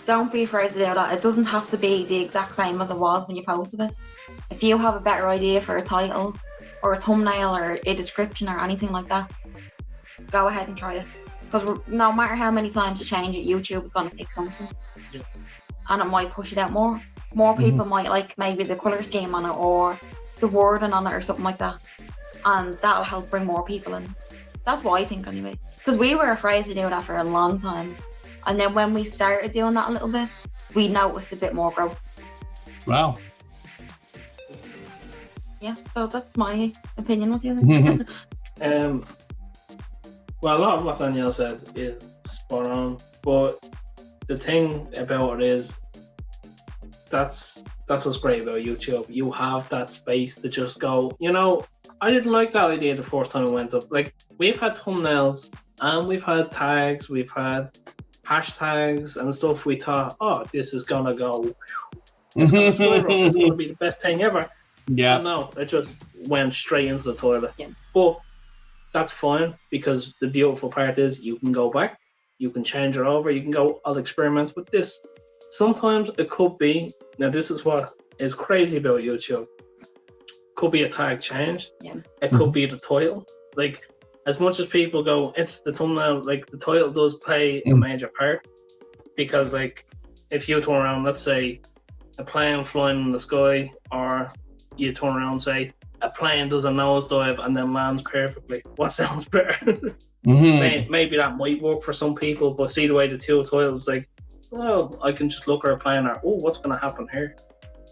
S3: Don't be afraid to do that. It doesn't have to be the exact same as it was when you posted it. If you have a better idea for a title or a thumbnail or a description or anything like that, go ahead and try it. Because no matter how many times you change it, YouTube is going to pick something.
S4: Yeah.
S3: And it might push it out more. More people might like maybe the colour scheme on it or the wording on it or something like that. And that'll help bring more people in. That's what I think anyway. Because we were afraid to do that for a long time. And then when we started doing that a little bit, we noticed a bit more growth.
S1: Wow.
S3: Yeah, so that's my opinion. What do you think?
S4: Well, a lot of what Danielle said is spot on, but the thing about it is that's what's great about YouTube. You have that space to just go, I didn't like that idea the first time it went up. Like, we've had thumbnails and we've had tags, we've had hashtags and stuff. We thought, oh, this is gonna go, it's gonna be the best thing ever.
S1: Yeah.
S4: And no, it just went straight into the toilet.
S3: Yeah.
S4: But that's fine, because the beautiful part is you can go back, you can change it over, you can go, I'll experiment with this. Sometimes it could be, now this is what is crazy about YouTube, could be a tag changed, it could be the title. Like, as much as people go, it's the thumbnail, like the title does play a major part, because like, if you turn around, let's say a plane flying in the sky, or you turn around and say, a plane does a nosedive and then lands perfectly. What sounds better? Maybe that might work for some people, but see the way the two titles, like, well, I can just look at a plane or, oh, what's going to happen here?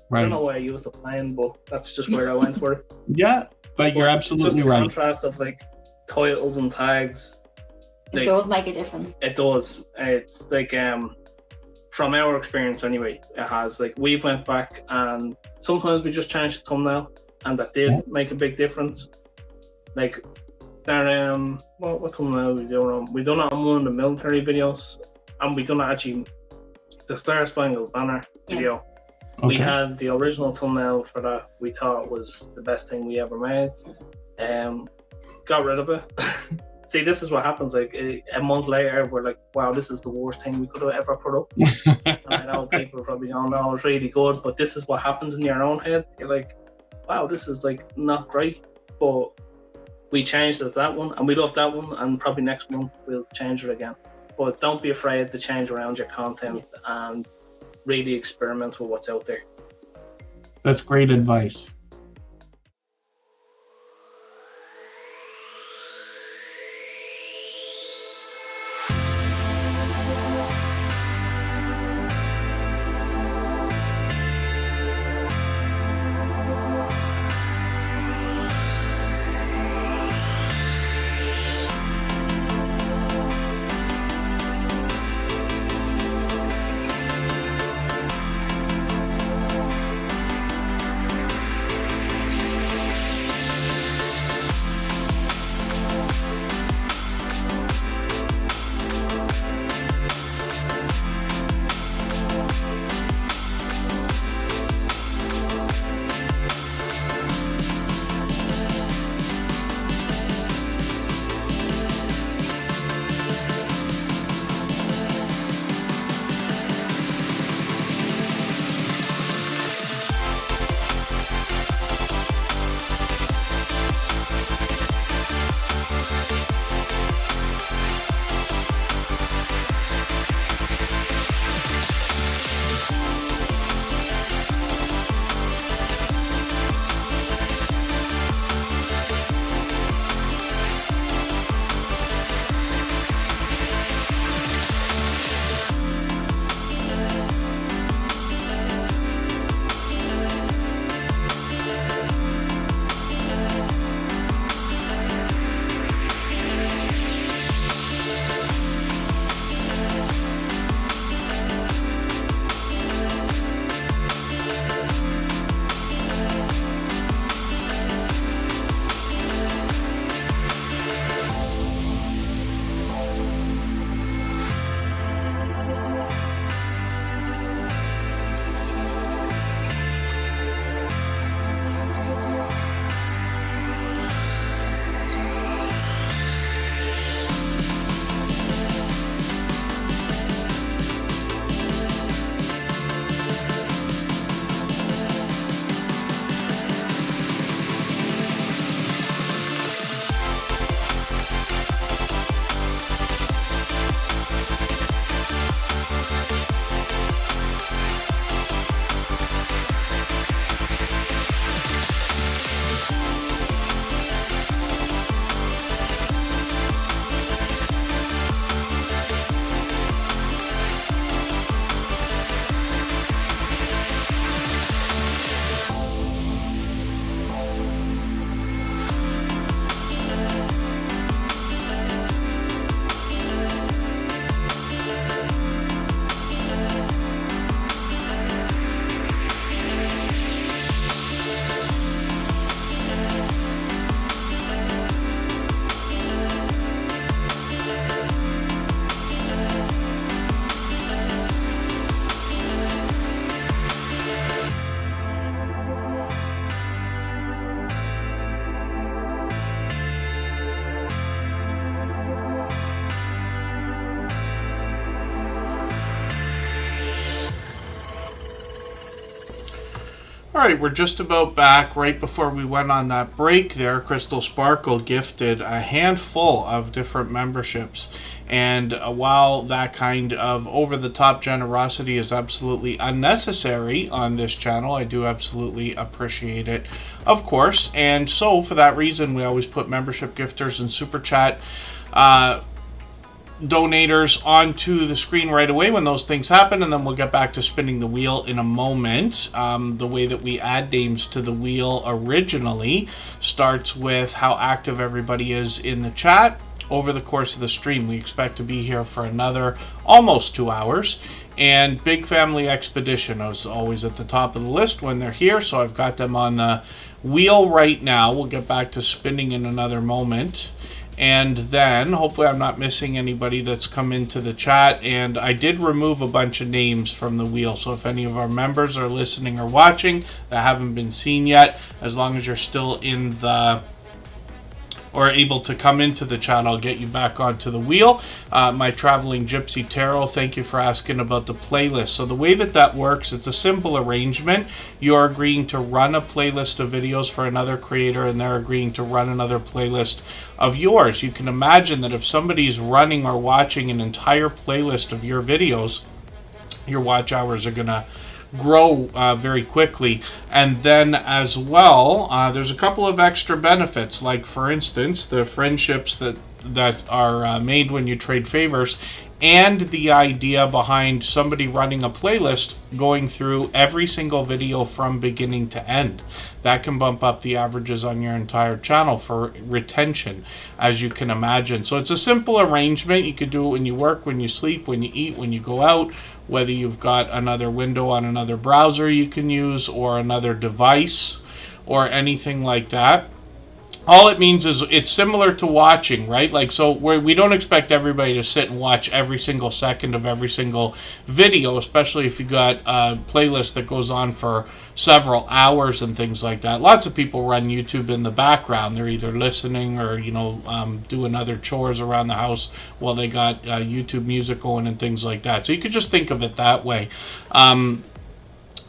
S4: Right. I don't know why I used the plane, but that's just where I went for it.
S1: Yeah, but you're absolutely right.
S4: Just the contrast of like titles and tags.
S3: It does make a difference.
S4: It does. It's like, from our experience anyway, it has. Like, we went back and sometimes we just changed the thumbnail, and that did make a big difference. Like, there, what thumbnail we doing? We done it on one of the military videos, and we done it actually the Star Spangled Banner video. Okay. We had the original thumbnail for that. We thought was the best thing we ever made. Got rid of it. See, this is what happens. Like, a month later, we're like, wow, this is the worst thing we could have ever put up. And I know people are probably going, no, it's really good, but this is what happens in your own head. You're like, wow, this is like not great. But we changed it to that one, and we love that one, and probably next month we'll change it again. But don't be afraid to change around your content and really experiment with what's out there.
S1: That's great advice. All right, we're just about back. Right before we went on that break there, Crystal Sparkle gifted a handful of different memberships. And while that kind of over-the-top generosity is absolutely unnecessary on this channel, I do absolutely appreciate it, of course. And so, for that reason, we always put membership gifters and Super Chat donators onto the screen right away when those things happen, and then we'll get back to spinning the wheel in a moment. The way that we add names to the wheel originally starts with how active everybody is in the chat over the course of the stream. We expect to be here for another almost 2 hours. And Big Family Expedition is always at the top of the list when they're here, so I've got them on the wheel right now. We'll get back to spinning in another moment. And then, hopefully I'm not missing anybody that's come into the chat. And I did remove a bunch of names from the wheel. So if any of our members are listening or watching that haven't been seen yet, as long as you're still in the... or able to come into the chat, I'll get you back onto the wheel. My Traveling Gypsy Tarot, thank you for asking about the playlist. So the way that works, it's a simple arrangement. You're agreeing to run a playlist of videos for another creator, and they're agreeing to run another playlist of yours. You can imagine that if somebody's running or watching an entire playlist of your videos, your watch hours are going to grow very quickly. And then as well, there's a couple of extra benefits, like for instance the friendships that are made when you trade favors, and the idea behind somebody running a playlist going through every single video from beginning to end. That can bump up the averages on your entire channel for retention, as you can imagine. So it's a simple arrangement. You could do it when you work, when you sleep, when you eat, when you go out, whether you've got another window on another browser you can use, or another device, or anything like that. All it means is it's similar to watching, right? Like, so we don't expect everybody to sit and watch every single second of every single video, especially if you got a playlist that goes on for several hours and things like that. Lots of people run YouTube in the background. They're either listening or, doing other chores around the house while they got YouTube music going and things like that. So you could just think of it that way.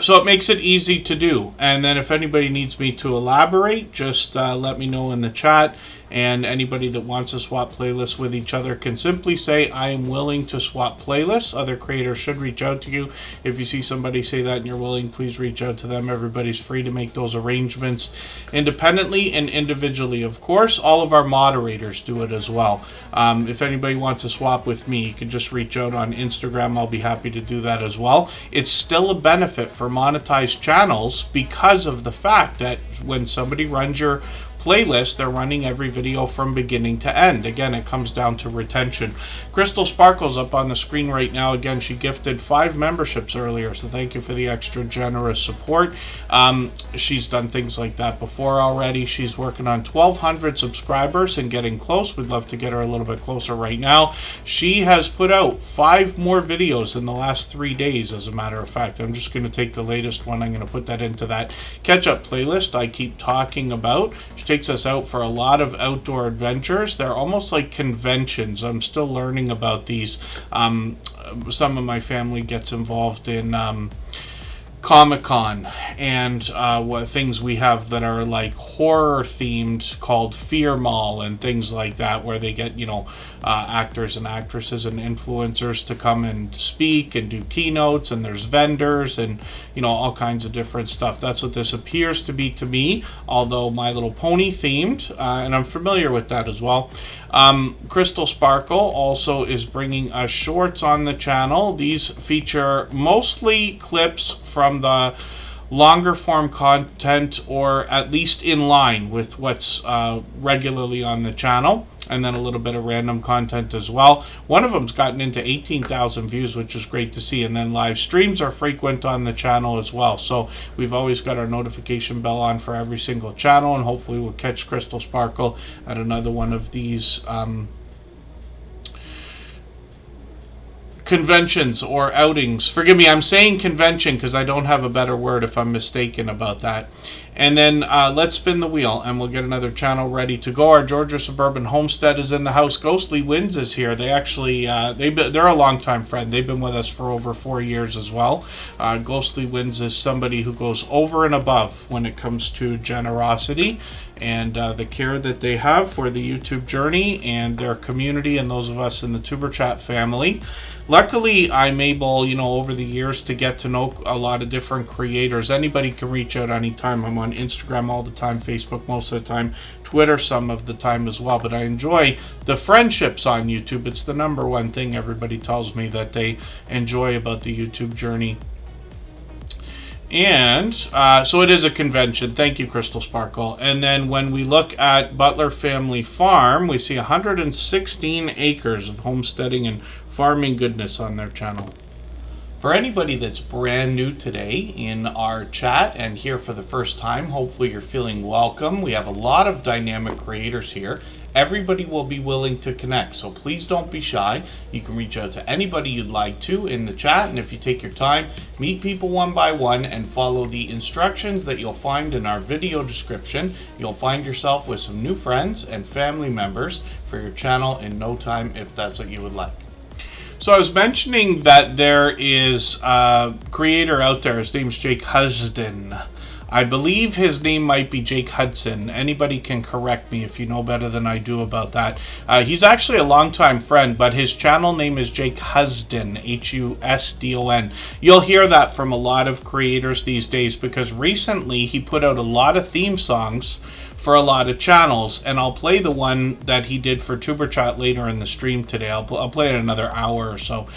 S1: So it makes it easy to do. And then if anybody needs me to elaborate, just let me know in the chat. And anybody that wants to swap playlists with each other can simply say, I am willing to swap playlists. Other creators should reach out to you. If you see somebody say that and you're willing, please reach out to them. Everybody's free to make those arrangements independently and individually. Of course, all of our moderators do it as well. If anybody wants to swap with me, you can just reach out on Instagram. I'll be happy to do that as well. It's still a benefit for monetized channels because of the fact that when somebody runs your playlist, they're running every video from beginning to end. Again, it comes down to retention. Crystal Sparkle's up on the screen right now. Again, she gifted 5 memberships earlier, so thank you for the extra generous support. She's done things like that before already. She's working on 1,200 subscribers and getting close. We'd love to get her a little bit closer right now. She has put out 5 more videos in the last 3 days, as a matter of fact. I'm just going to take the latest one. I'm going to put that into that catch-up playlist I keep talking about. She takes us out for a lot of outdoor adventures. They're almost like conventions. I'm still learning about these. Some of my family gets involved in Comic-Con and what things we have that are like horror themed, called Fear Mall and things like that, where they get actors and actresses and influencers to come and speak and do keynotes, and there's vendors and all kinds of different stuff. That's what this appears to be to me, although My Little Pony themed, and I'm familiar with that as well. Crystal Sparkle also is bringing us shorts on the channel. These feature mostly clips from the longer form content, or at least in line with what's regularly on the channel, and then a little bit of random content as well. One of them's gotten into 18,000 views, which is great to see. And then live streams are frequent on the channel as well. So we've always got our notification bell on for every single channel, and hopefully we'll catch Crystal Sparkle at another one of these conventions or outings. Forgive me, I'm saying convention because I don't have a better word if I'm mistaken about that. And then let's spin the wheel, and we'll get another channel ready to go. Our Georgia Suburban Homestead is in the house. Ghostly Winds is here. They actually, they're a longtime friend. They've been with us for over 4 years as well. Ghostly Winds is somebody who goes over and above when it comes to generosity and the care that they have for the YouTube journey and their community and those of us in the Tuber Chat family. Luckily, I'm able, over the years to get to know a lot of different creators. Anybody can reach out anytime. I'm on Instagram all the time, Facebook most of the time, Twitter some of the time as well. But I enjoy the friendships on YouTube. It's the number one thing everybody tells me that they enjoy about the YouTube journey. And so it is a convention. Thank you, Crystal Sparkle. And then when we look at Butler Family Farm, we see 116 acres of homesteading and farming goodness on their channel. For anybody that's brand new today in our chat and here for the first time, hopefully you're feeling welcome. We have a lot of dynamic creators here. Everybody will be willing to connect, so please don't be shy. You can reach out to anybody you'd like to in the chat, and if you take your time, meet people one by one and follow the instructions that you'll find in our video description. You'll find yourself with some new friends and family members for your channel in no time if that's what you would like. So I was mentioning that there is a creator out there. His name's Jake Husden. I believe his name might be Jake Hudson. Anybody can correct me if you know better than I do about that. He's actually a longtime friend, but his channel name is Jake Husden, Husdon. You'll hear that from a lot of creators these days because recently he put out a lot of theme songs for a lot of channels, and I'll play the one that he did for Tuber Chat later in the stream today. I'll play it another hour or so.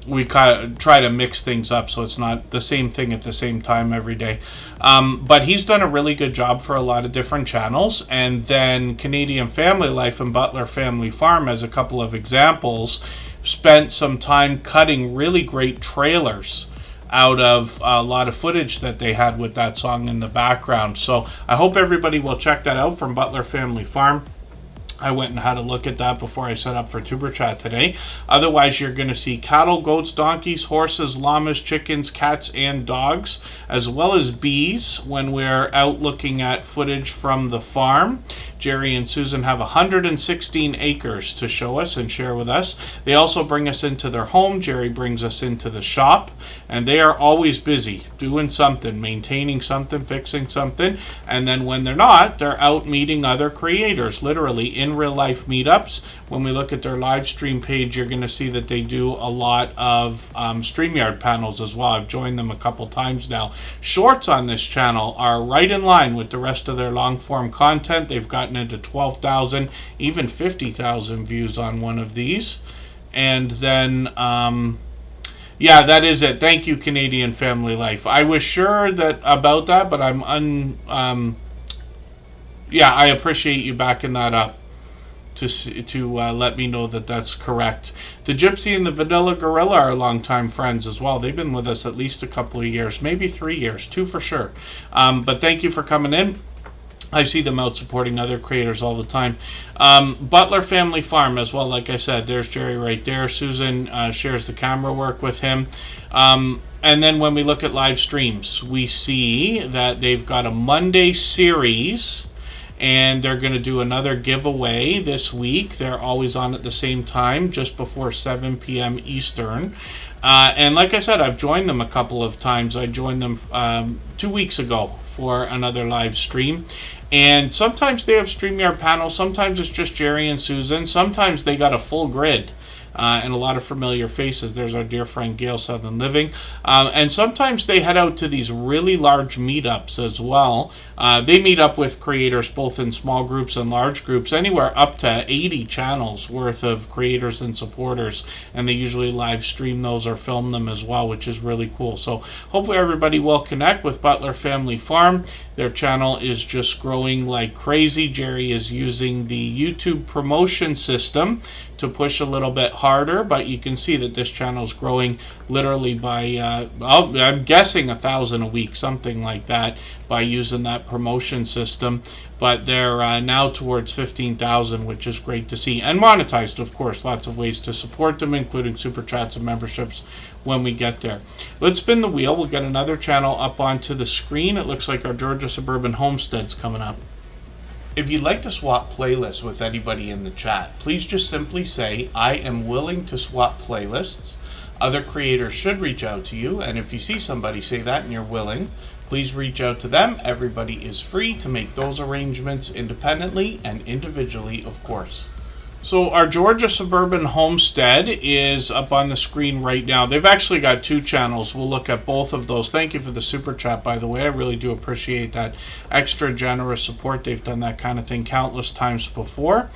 S1: We kind of try to mix things up so it's not the same thing at the same time every day. But he's done a really good job for a lot of different channels. And then Canadian Family Life and Butler Family Farm, as a couple of examples, spent some time cutting really great trailers out of a lot of footage that they had with that song in the background. So I hope everybody will check that out from Butler Family Farm. I went and had a look at that before I set up for Tuber Chat today. Otherwise, you're going to see cattle, goats, donkeys, horses, llamas, chickens, cats, and dogs, as well as bees when we're out looking at footage from the farm. Jerry and Susan have 116 acres to show us and share with us. They also bring us into their home. Jerry brings us into the shop, and they are always busy doing something, maintaining something, fixing something. And then when they're not, they're out meeting other creators, literally in real life meetups. When we look at their live stream page, you're going to see that they do a lot of StreamYard panels as well. I've joined them a couple times now. Shorts on this channel are right in line with the rest of their long form content. They've gotten into 12,000, even 50,000 views on one of these. And then, yeah, that is it. Thank you, Canadian Family Life. I was sure that about that, but yeah, I appreciate you backing that up to let me know that that's correct. The Gypsy and the Vanilla Gorilla are longtime friends as well. They've been with us at least a couple of years, maybe 3 years, 2 for sure. But thank you for coming in. I see them out supporting other creators all the time. Butler Family Farm as well, like I said, there's Jerry right there. Susan shares the camera work with him. And then when we look at live streams, we see that they've got a Monday series, and they're going to do another giveaway this week. They're always on at the same time, just before 7 p.m. Eastern. And like I said, I've joined them a couple of times. I joined them 2 weeks ago for another live stream. And sometimes they have StreamYard panels. Sometimes it's just Jerry and Susan. Sometimes they got a full grid. And a lot of familiar faces. There's our dear friend Gail Southern Living. And sometimes they head out to these really large meetups as well. They meet up with creators both in small groups and large groups, anywhere up to 80 channels worth of creators and supporters. And they usually live stream those or film them as well, which is really cool. So hopefully everybody will connect with Butler Family Farm. Their channel is just growing like crazy. Jerry is using the YouTube promotion system to push a little bit harder, but you can see that this channel is growing literally by, I'm guessing 1,000 a week, something like that, by using that promotion system. But they're now towards 15,000, which is great to see. And monetized, of course. Lots of ways to support them, including super chats and memberships when we get there. Let's spin the wheel. We'll get another channel up onto the screen. It looks like our Georgia Suburban Homestead's coming up. If you'd like to swap playlists with anybody in the chat, please just simply say, I am willing to swap playlists. Other creators should reach out to you, and if you see somebody say that and you're willing, please reach out to them. Everybody is free to make those arrangements independently and individually, of course. So our Georgia Suburban Homestead is up on the screen right now. They've actually got 2 channels. We'll look at both of those. Thank you for the super chat, by the way. I really do appreciate that extra generous support. They've done that kind of thing countless times before.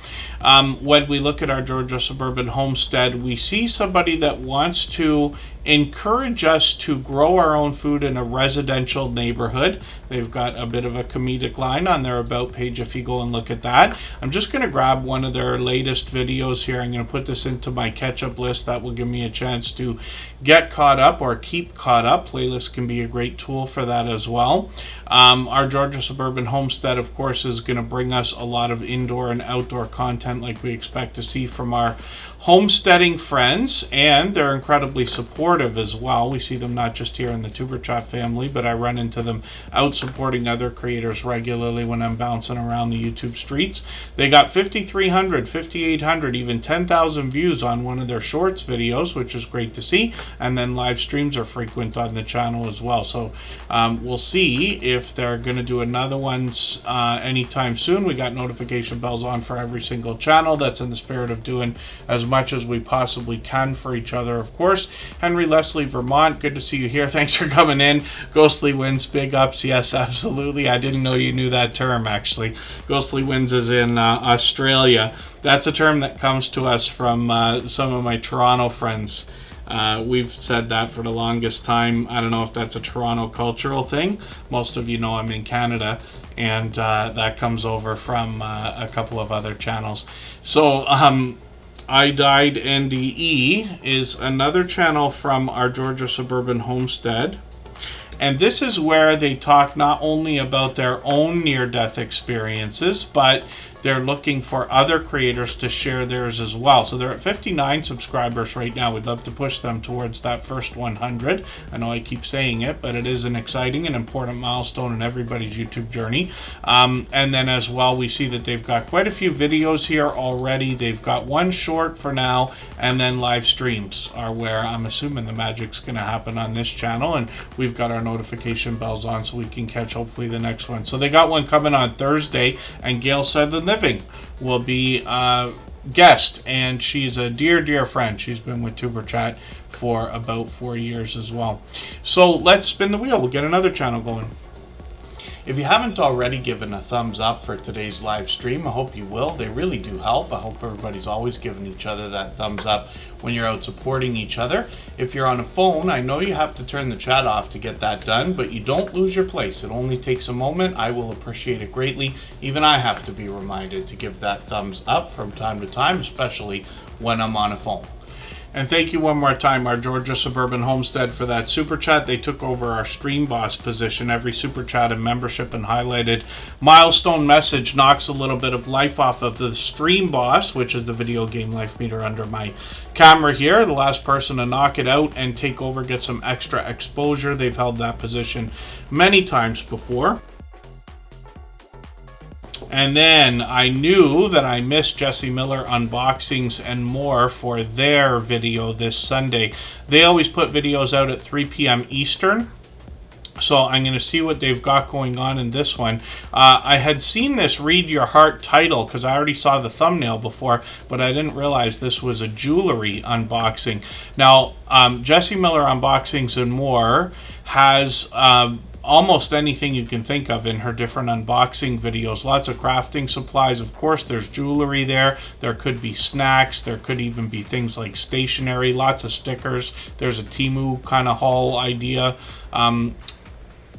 S1: When we look at our Georgia Suburban Homestead, we see somebody that wants to encourage us to grow our own food in a residential neighborhood. They've got a bit of a comedic line on their about page if you go and look at that. I'm just going to grab one of their latest videos here. I'm going to put this into my catch-up list. That will give me a chance to get caught up or keep caught up. Playlists can be a great tool for that as well. Our Georgia Suburban Homestead, of course, is going to bring us a lot of indoor and outdoor content like we expect to see from our homesteading friends, and they're incredibly supportive as well. We see them not just here in the Tuber Chat family, but I run into them out supporting other creators regularly when I'm bouncing around the YouTube streets. They got 5,300, 5,800, even 10,000 views on one of their shorts videos, which is great to see, and then live streams are frequent on the channel as well. So we'll see if they're going to do another one anytime soon. We got notification bells on for every single channel. That's in the spirit of doing as much as we possibly can for each other, of course. Henry Leslie, Vermont, good to see you here. Thanks for coming in. Ghostly Winds, big ups. Yes, absolutely. I didn't know you knew that term, actually. Ghostly Winds is in Australia. That's a term that comes to us from some of my Toronto friends. We've said that for the longest time. I don't know if that's a Toronto cultural thing. Most of you know I'm in Canada, and that comes over from a couple of other channels. So, I Died NDE is another channel from our Georgia Suburban Homestead. And this is where they talk not only about their own near-death experiences, but they're looking for other creators to share theirs as well. So they're at 59 subscribers right now. We'd love to push them towards that first 100. I know I keep saying it, but it is an exciting and important milestone in everybody's YouTube journey. And then as well, we see that they've got quite a few videos here already. They've got one short for now, and then live streams are where I'm assuming the magic's going to happen on this channel. And we've got our notification bells on so we can catch hopefully the next one. So they got one coming on Thursday, and Gail said the Living will be a guest, and she's a dear friend. She's been with Tuber Chat for about 4 years as well. So let's spin the wheel. We'll get another channel going. If you haven't already given a thumbs up for today's live stream, I hope you will. They really do help. I hope everybody's always giving each other that thumbs up when you're out supporting each other. If you're on a phone, I know you have to turn the chat off to get that done, but you don't lose your place. It only takes a moment. I will appreciate it greatly. Even I have to be reminded to give that thumbs up from time to time, especially when I'm on a phone. And thank you one more time, our Georgia Suburban Homestead, for that super chat. They took over our stream boss position. Every super chat and membership and highlighted milestone message knocks a little bit of life off of the stream boss, which is the video game life meter under my camera here. The last person to knock it out and take over gets some extra exposure. They've held that position many times before. And then I knew that I missed Jesse Miller Unboxings and More for their video this Sunday. They always put videos out at 3 p.m. Eastern. So I'm going to see what they've got going on in this one. I had seen this Read Your Heart title because I already saw the thumbnail before, but I didn't realize this was a jewelry unboxing. Now, Jesse Miller Unboxings and More has almost anything you can think of in her different unboxing videos. Lots of crafting supplies. Of course, there's jewelry there. There could be snacks. There could even be things like stationery. Lots of stickers. There's a Temu kind of haul idea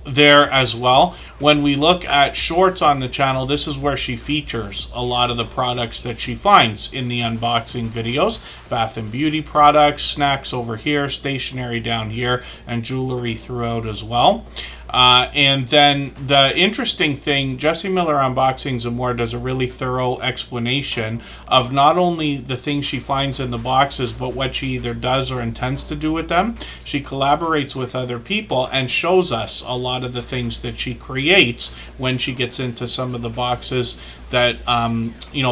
S1: there as well. When we look at shorts on the channel, this is where she features a lot of the products that she finds in the unboxing videos. Bath and beauty products, snacks over here, stationery down here, and jewelry throughout as well. And then the interesting thing, Jessie Miller Unboxings and More does a really thorough explanation of not only the things she finds in the boxes, but what she either does or intends to do with them. She collaborates with other people and shows us a lot of the things that she creates when she gets into some of the boxes that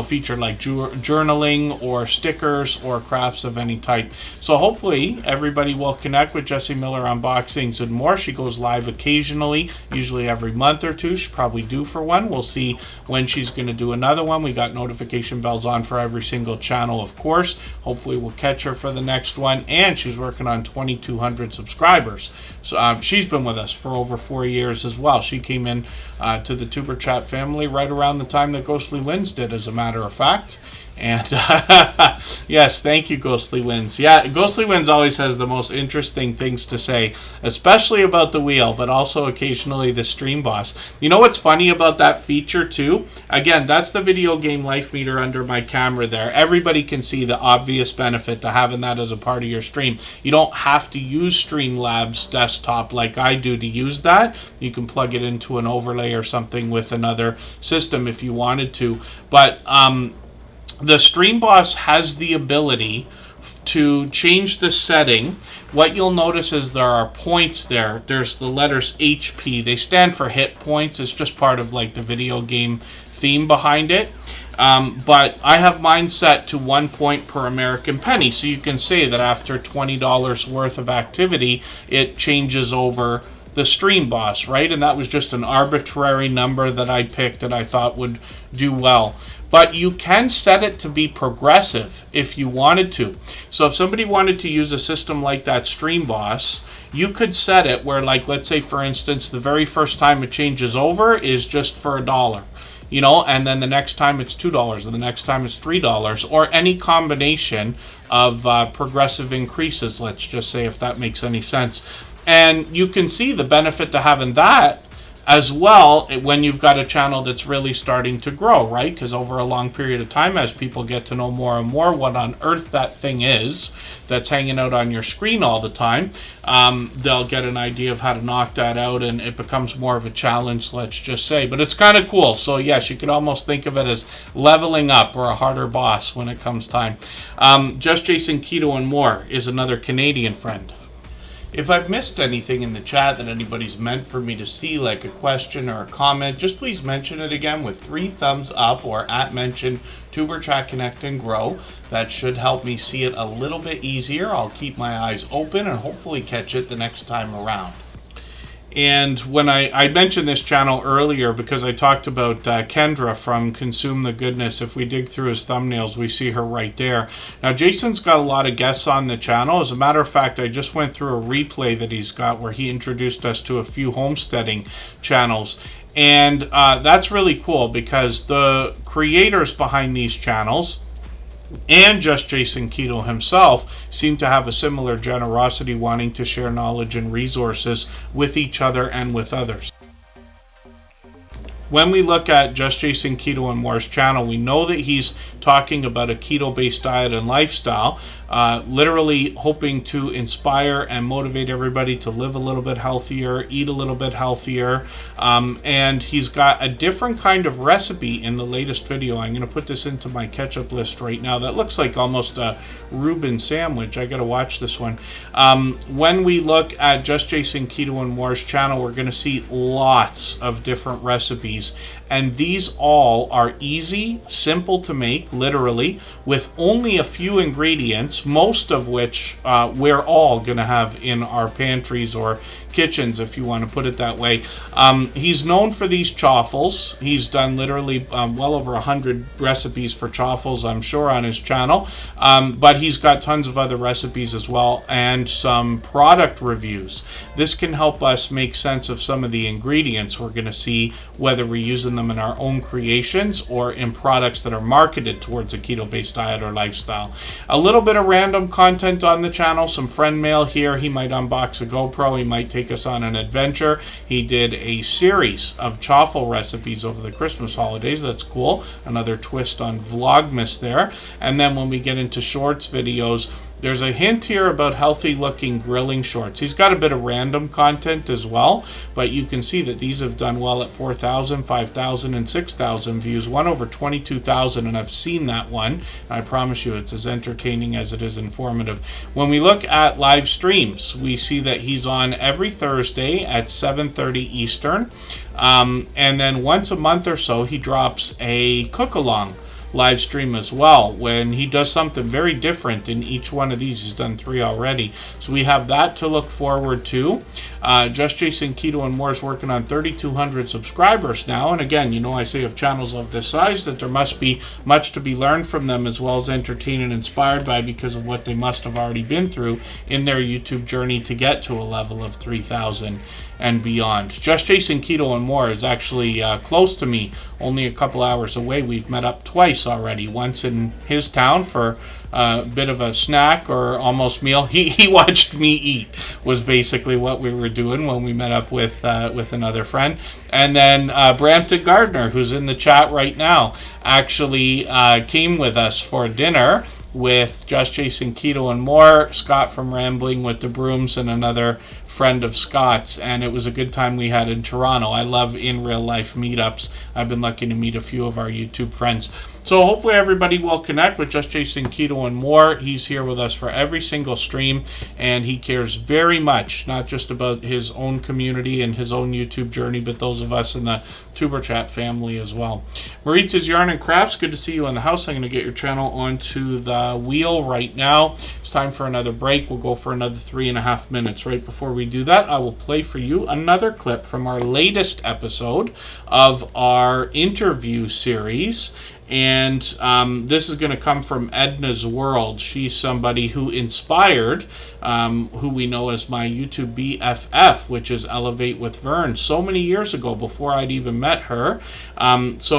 S1: feature like journaling or stickers or crafts of any type. So hopefully everybody will connect with Jessie Miller Unboxings and More. She goes live occasionally, usually every month or two. She's probably due for one. We'll see when she's going to do another one. We got notification bells on for every single channel, of course. Hopefully we'll catch her for the next one. And she's working on 2,200 subscribers. So she's been with us for over 4 years as well. She came in to the Superchat family right around the time that Ghostly Winds did, as a matter of fact. And yes, thank you, Ghostly Winds. Yeah, Ghostly Winds always has the most interesting things to say, especially about the wheel, but also occasionally the stream boss. You know what's funny about that feature too? Again, that's the video game life meter under my camera there. Everybody can see the obvious benefit to having that as a part of your stream. You don't have to use Streamlabs desktop like I do to use that. You can plug it into an overlay or something with another system if you wanted to. But the Stream Boss has the ability to change the setting. What you'll notice is there are points there. There's the letters HP. They stand for hit points. It's just part of like the video game theme behind it. But I have mine set to 1 point per American penny. So you can say that after $20 worth of activity, it changes over the Stream Boss, right? And that was just an arbitrary number that I picked that I thought would do well. But you can set it to be progressive if you wanted to. So if somebody wanted to use a system like that Stream Boss, you could set it where, like, let's say for instance, the very first time it changes over is just for $1, and then the next time it's $2, and the next time it's $3, or any combination of progressive increases, let's just say, if that makes any sense. And you can see the benefit to having that as well when you've got a channel that's really starting to grow, right? Because over a long period of time, as people get to know more and more what on earth that thing is that's hanging out on your screen all the time, they'll get an idea of how to knock that out, and it becomes more of a challenge, let's just say. But it's kind of cool. So yes, you could almost think of it as leveling up or a harder boss when it comes time. Just Jason Keto and More is another Canadian friend. If I've missed anything in the chat that anybody's meant for me to see, like a question or a comment, just please mention it again with 3 thumbs up or @mention Tuberchat Connect and Grow. That should help me see it a little bit easier. I'll keep my eyes open and hopefully catch it the next time around. And when I mentioned this channel earlier because I talked about Kendra from Consume the Goodness. If we dig through his thumbnails, we see her right there. Now, Jason's got a lot of guests on the channel. As a matter of fact, I just went through a replay that he's got where he introduced us to a few homesteading channels. And that's really cool because the creators behind these channels and just Jason Keto himself seem to have a similar generosity, wanting to share knowledge and resources with each other and with others. When we look at Just Jason Keto and More's channel, we know that he's talking about a keto-based diet and lifestyle, literally hoping to inspire and motivate everybody to live a little bit healthier, eat a little bit healthier, and he's got a different kind of recipe in the latest video. I'm going to put this into my ketchup list right now. That looks like almost a Reuben sandwich. I got to watch this one. When we look at Just Jason Keto and More's channel, we're going to see lots of different recipes. And these all are easy, simple to make, literally, with only a few ingredients, most of which we're all going to have in our pantries or kitchens, if you want to put it that way. He's known for these chaffles. He's done literally well over 100 recipes for chaffles, I'm sure, on his channel. But he's got tons of other recipes as well, and some product reviews. This can help us make sense of some of the ingredients we're going to see, whether we're using them in our own creations or in products that are marketed towards a keto-based diet or lifestyle. A little bit of random content on the channel, some friend mail here. He might unbox a GoPro, he might take take us on an adventure. He did a series of chaffle recipes over the Christmas holidays. That's cool. Another twist on Vlogmas there. And then when we get into shorts videos, there's a hint here about healthy looking grilling shorts. He's got a bit of random content as well, but you can see that these have done well at 4,000, 5,000, and 6,000 views. One over 22,000, and I've seen that one. I promise you it's as entertaining as it is informative. When we look at live streams, we see that he's on every Thursday at 7:30 Eastern. And then once a month or so, he drops a cook-along live stream as well, when he does something very different in each one of these. He's done 3 already, so we have that to look forward to. Just Chasing Keto and More is working on 3,200 subscribers now, and again, you know, I say of channels of this size that there must be much to be learned from them, as well as entertained and inspired by, because of what they must have already been through in their YouTube journey to get to a level of 3,000 and beyond. Just Chasing Keto and More is actually close to me, only a couple hours away. We've met up twice already, once in his town for a bit of a snack or almost meal. He watched me eat, was basically what we were doing when we met up with another friend. And then Brampton Gardner, who's in the chat right now, actually came with us for dinner with Just Chasing Keto and More, Scott from Rambling with the Brooms, and another friend of Scott's, and it was a good time we had in Toronto. I love in real life meetups. I've been lucky to meet a few of our YouTube friends. So hopefully everybody will connect with Just Chasing Keto and More. He's here with us for every single stream, and he cares very much, not just about his own community and his own YouTube journey, but those of us in the Superchat family as well. Maritza's Yarn and Crafts, good to see you in the house. I'm going to get your channel onto the wheel right now. It's time for another break. We'll go for another 3.5 minutes. Right before we do that, I will play for you another clip from our latest episode of our interview series. And this is going to come from Edna's World. She's somebody who inspired who we know as my YouTube BFF, which is Elevate with Vern, so many years ago before I'd even met her. Edna's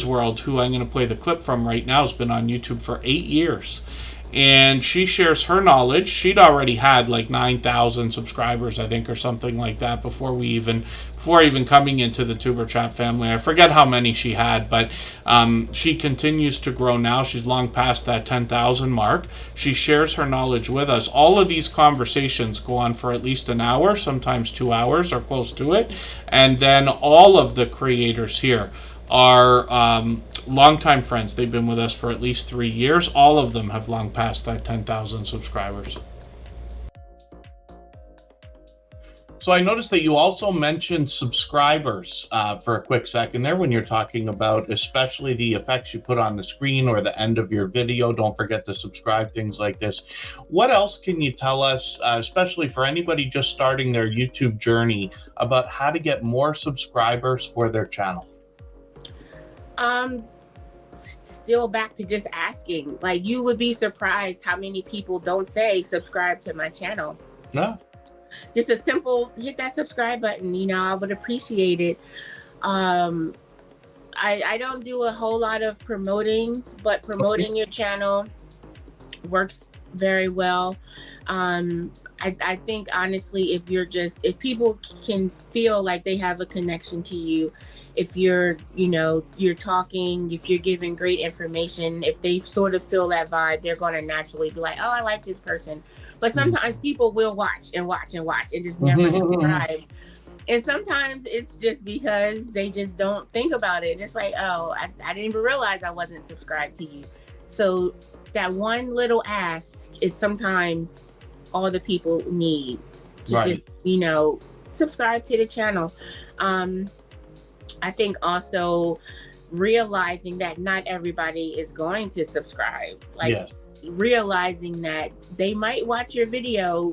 S1: World, who I'm going to play the clip from right now, has been on YouTube for 8 years. And she shares her knowledge. She'd already had like 9,000 subscribers, I think, or something like that before even coming into the Tuber Chat family. I forget how many she had, but she continues to grow now. She's long past that 10,000 mark. She shares her knowledge with us. All of these conversations go on for at least an hour, sometimes 2 hours or close to it. And then all of the creators here are longtime friends. They've been with us for at least 3 years. All of them have long passed that 10,000 subscribers. So I noticed that you also mentioned subscribers for a quick second there when you're talking about especially the effects you put on the screen or the end of your video. Don't forget to subscribe, things like this. What else can you tell us, especially for anybody just starting their YouTube journey, about how to get more subscribers for their channel?
S5: Still back to just asking. Like, you would be surprised how many people don't say subscribe to my channel.
S1: No.
S5: Just a simple hit that subscribe button, you know, I would appreciate it. I don't do a whole lot of promoting, but promoting your channel works very well. I think honestly, if people can feel like they have a connection to you, if you're talking, if you're giving great information, if they sort of feel that vibe, they're going to naturally be like, oh, I like this person. But sometimes people will watch and just never subscribe. And sometimes it's just because they just don't think about it. It's like, oh, I didn't even realize I wasn't subscribed to you. So that one little ask is sometimes all the people need to just, subscribe to the channel. I think also realizing that not everybody is going to subscribe. Realizing that they might watch your video,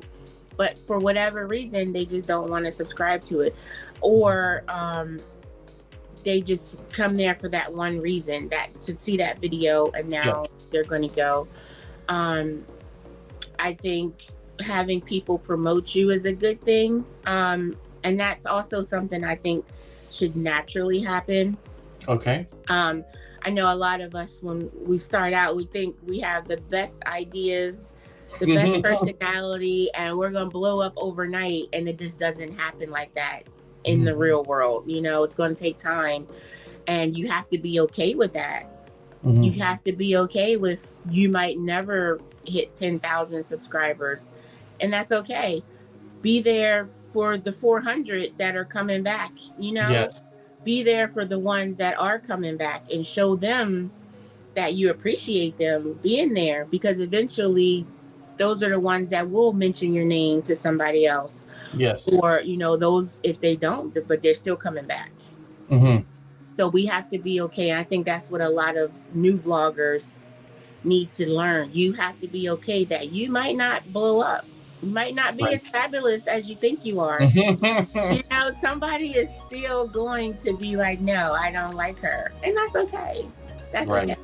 S5: but for whatever reason, they just don't want to subscribe to it. Or they just come there for that one reason, that to see that video, and now they're going to go. I think having people promote you is a good thing. And that's also something I think should naturally happen.
S1: Okay.
S5: I know a lot of us, when we start out, we think we have the best ideas the best personality and we're going to blow up overnight. And it just doesn't happen like that in the real world. You know, it's going to take time, and you have to be okay with that. You have to be okay with, you might never hit 10,000 subscribers, and that's okay. Be there for the 400 that are coming back, you know?
S1: Yes.
S5: Be there for the ones that are coming back and show them that you appreciate them being there, because eventually those are the ones that will mention your name to somebody else.
S1: Yes.
S5: Or, you know, those, if they don't, but they're still coming back. So we have to be okay. I think that's what a lot of new vloggers need to learn. You have to be okay that you might not blow up. You might not be as fabulous as you think you are. You know, somebody is still going to be like, no, I don't like her. And that's okay. That's okay.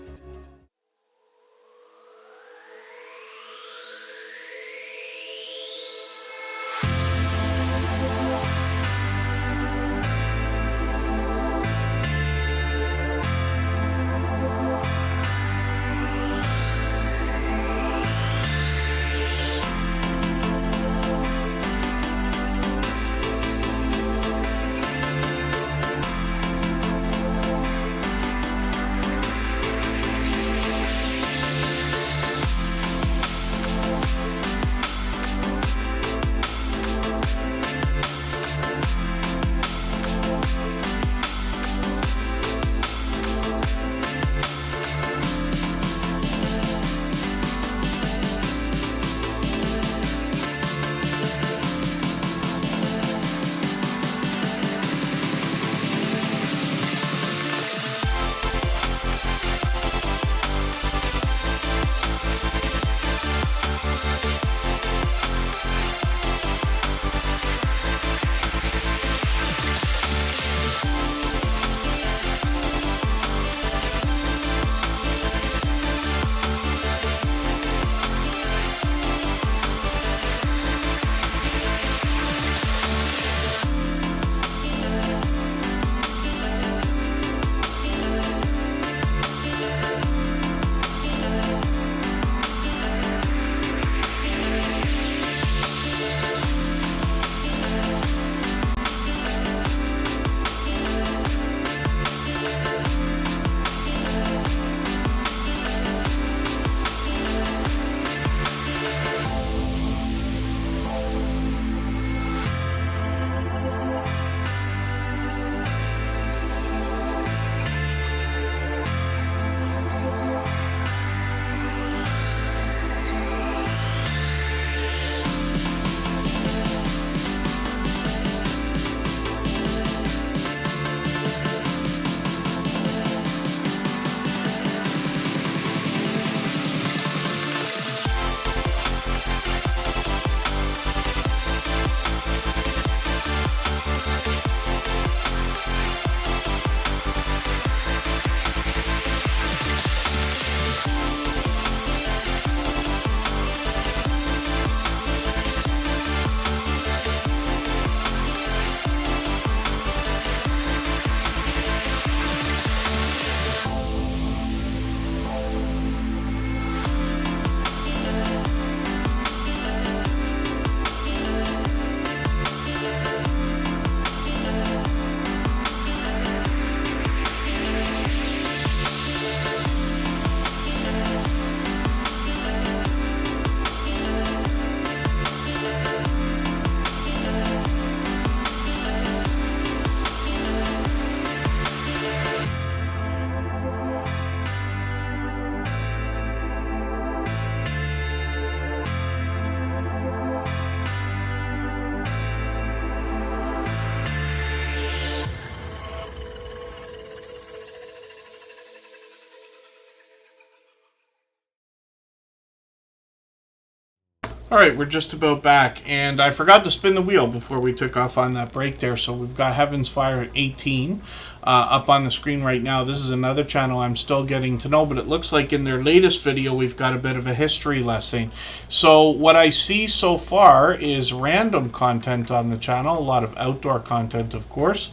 S1: All right, we're just about back, and I forgot to spin the wheel before we took off on that break there, so we've got Heaven's Fire at 18 up on the screen right now. This is another channel I'm still getting to know, but it looks like in their latest video we've got a bit of a history lesson. So what I see so far is random content on the channel, a lot of outdoor content, of course.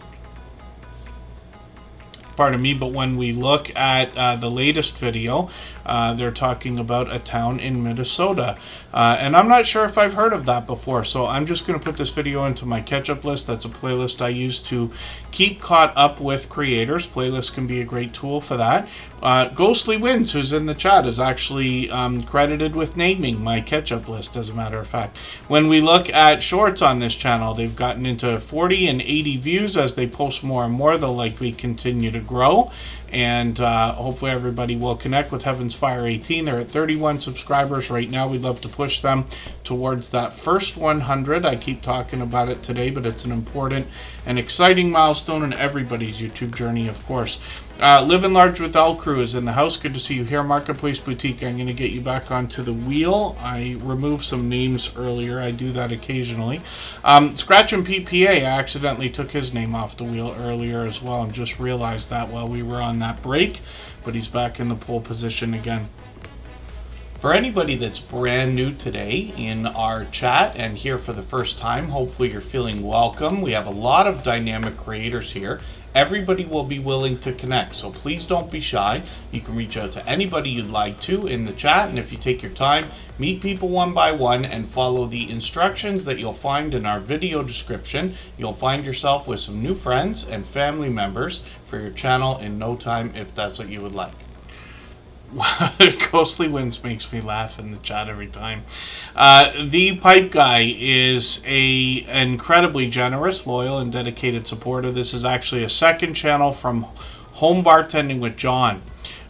S1: Pardon me, but when we look at the latest video, they're talking about a town in Minnesota. And I'm not sure if I've heard of that before, so I'm just going to put this video into my catch-up list. That's a playlist I use to keep caught up with creators. Playlists can be a great tool for that. Ghostly Wins, who's in the chat, is actually credited with naming my catch-up list, as a matter of fact. When we look at shorts on this channel, they've gotten into 40 and 80 views. As they post more and more, they'll likely continue to grow. And hopefully everybody will connect with Heaven's Fire 18. They're at 31 subscribers right now. We'd love to push them towards that first 100. I keep talking about it today, but it's an important and exciting milestone in everybody's YouTube journey, of course. Living Large with L Crew is in the house. Good to see you here. Marketplace Boutique, I'm going to get you back onto the wheel. I removed some names earlier. I do that occasionally. Scratch and PPA, I accidentally took his name off the wheel earlier as well, and just realized that while we were on that break, but he's back in the pole position again. For anybody that's brand new today in our chat and here for the first time, hopefully you're feeling welcome. We have a lot of dynamic creators here. Everybody will be willing to connect, so please don't be shy. You can reach out to anybody you'd like to in the chat, and if you take your time, meet people one by one and follow the instructions that you'll find in our video description, you'll find yourself with some new friends and family members for your channel in no time, if that's what you would like. Ghostly Wins makes me laugh in the chat every time. The Pipe Guy is an incredibly generous, loyal, and dedicated supporter. This is actually a second channel from Home Bartending with John,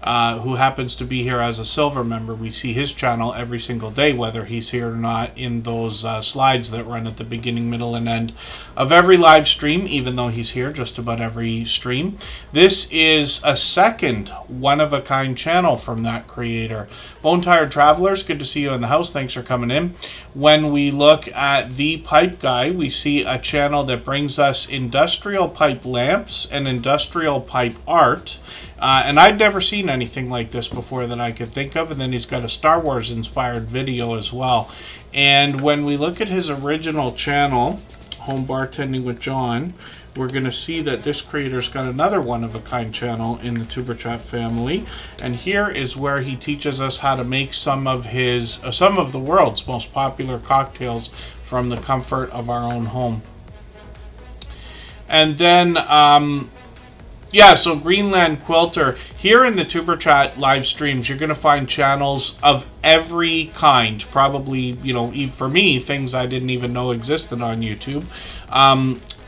S1: who happens to be here as a silver member. We see his channel every single day, whether he's here or not, in those slides that run at the beginning, middle, and end of every live stream, even though he's here just about every stream. This is a second one-of-a-kind channel from that creator. Bone Tired Travelers, good to see you in the house. Thanks for coming in. When we look at The Pipe Guy, we see a channel that brings us industrial pipe lamps and industrial pipe art. And I'd never seen anything like this before that I could think of. And then he's got a Star Wars inspired video as well. And when we look at his original channel, Home Bartending with John, we're going to see that this creator's got another one-of-a-kind channel in the Superchat family. And here is where he teaches us how to make some of the world's most popular cocktails from the comfort of our own home. And then yeah, so Greenland Quilter. Here in the Tuber Chat live streams, you're going to find channels of every kind. Probably, you know, for me, things I didn't even know existed on YouTube.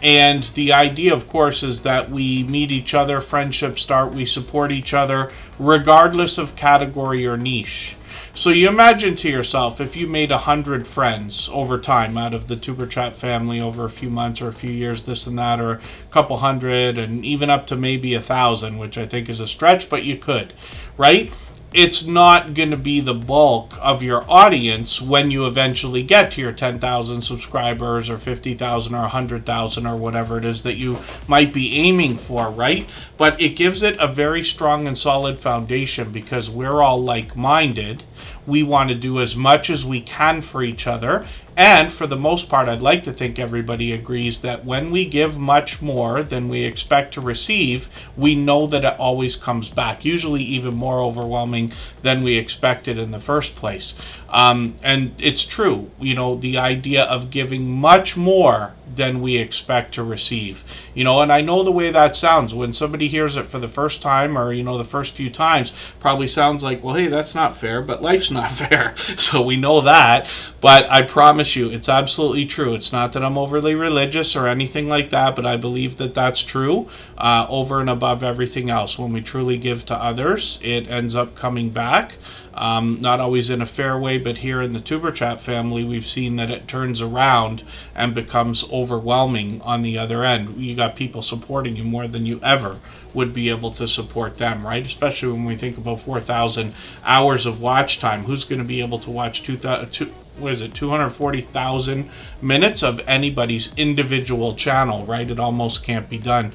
S1: And the idea, of course, is that we meet each other, friendships start, we support each other, regardless of category or niche. So you imagine to yourself, if you made 100 friends over time out of the Tuber Chat family over a few months or a few years, this and that, or a couple hundred, and even up to maybe 1,000, which I think is a stretch, but you could, right? It's not going to be the bulk of your audience when you eventually get to your 10,000 subscribers or 50,000 or 100,000 or whatever it is that you might be aiming for, right? But it gives it a very strong and solid foundation because we're all like-minded. We want to do as much as we can for each other. And for the most part, I'd like to think everybody agrees that when we give much more than we expect to receive, we know that it always comes back, usually even more overwhelming than we expected in the first place. And it's true, you know, the idea of giving much more than we expect to receive, you know, and I know the way that sounds when somebody hears it for the first time, or, you know, the first few times, probably sounds like, well, hey, that's not fair, but life's not fair. So we know that, but I promise you, it's absolutely true. It's not that I'm overly religious or anything like that, but I believe that that's true over and above everything else. When we truly give to others, it ends up coming back. Not always in a fair way, but here in the Tuber Chat family, we've seen that it turns around and becomes overwhelming on the other end. You got people supporting you more than you ever would be able to support them, right? Especially when we think about 4,000 hours of watch time. Who's going to be able to watch 240,000 minutes of anybody's individual channel, right? It almost can't be done.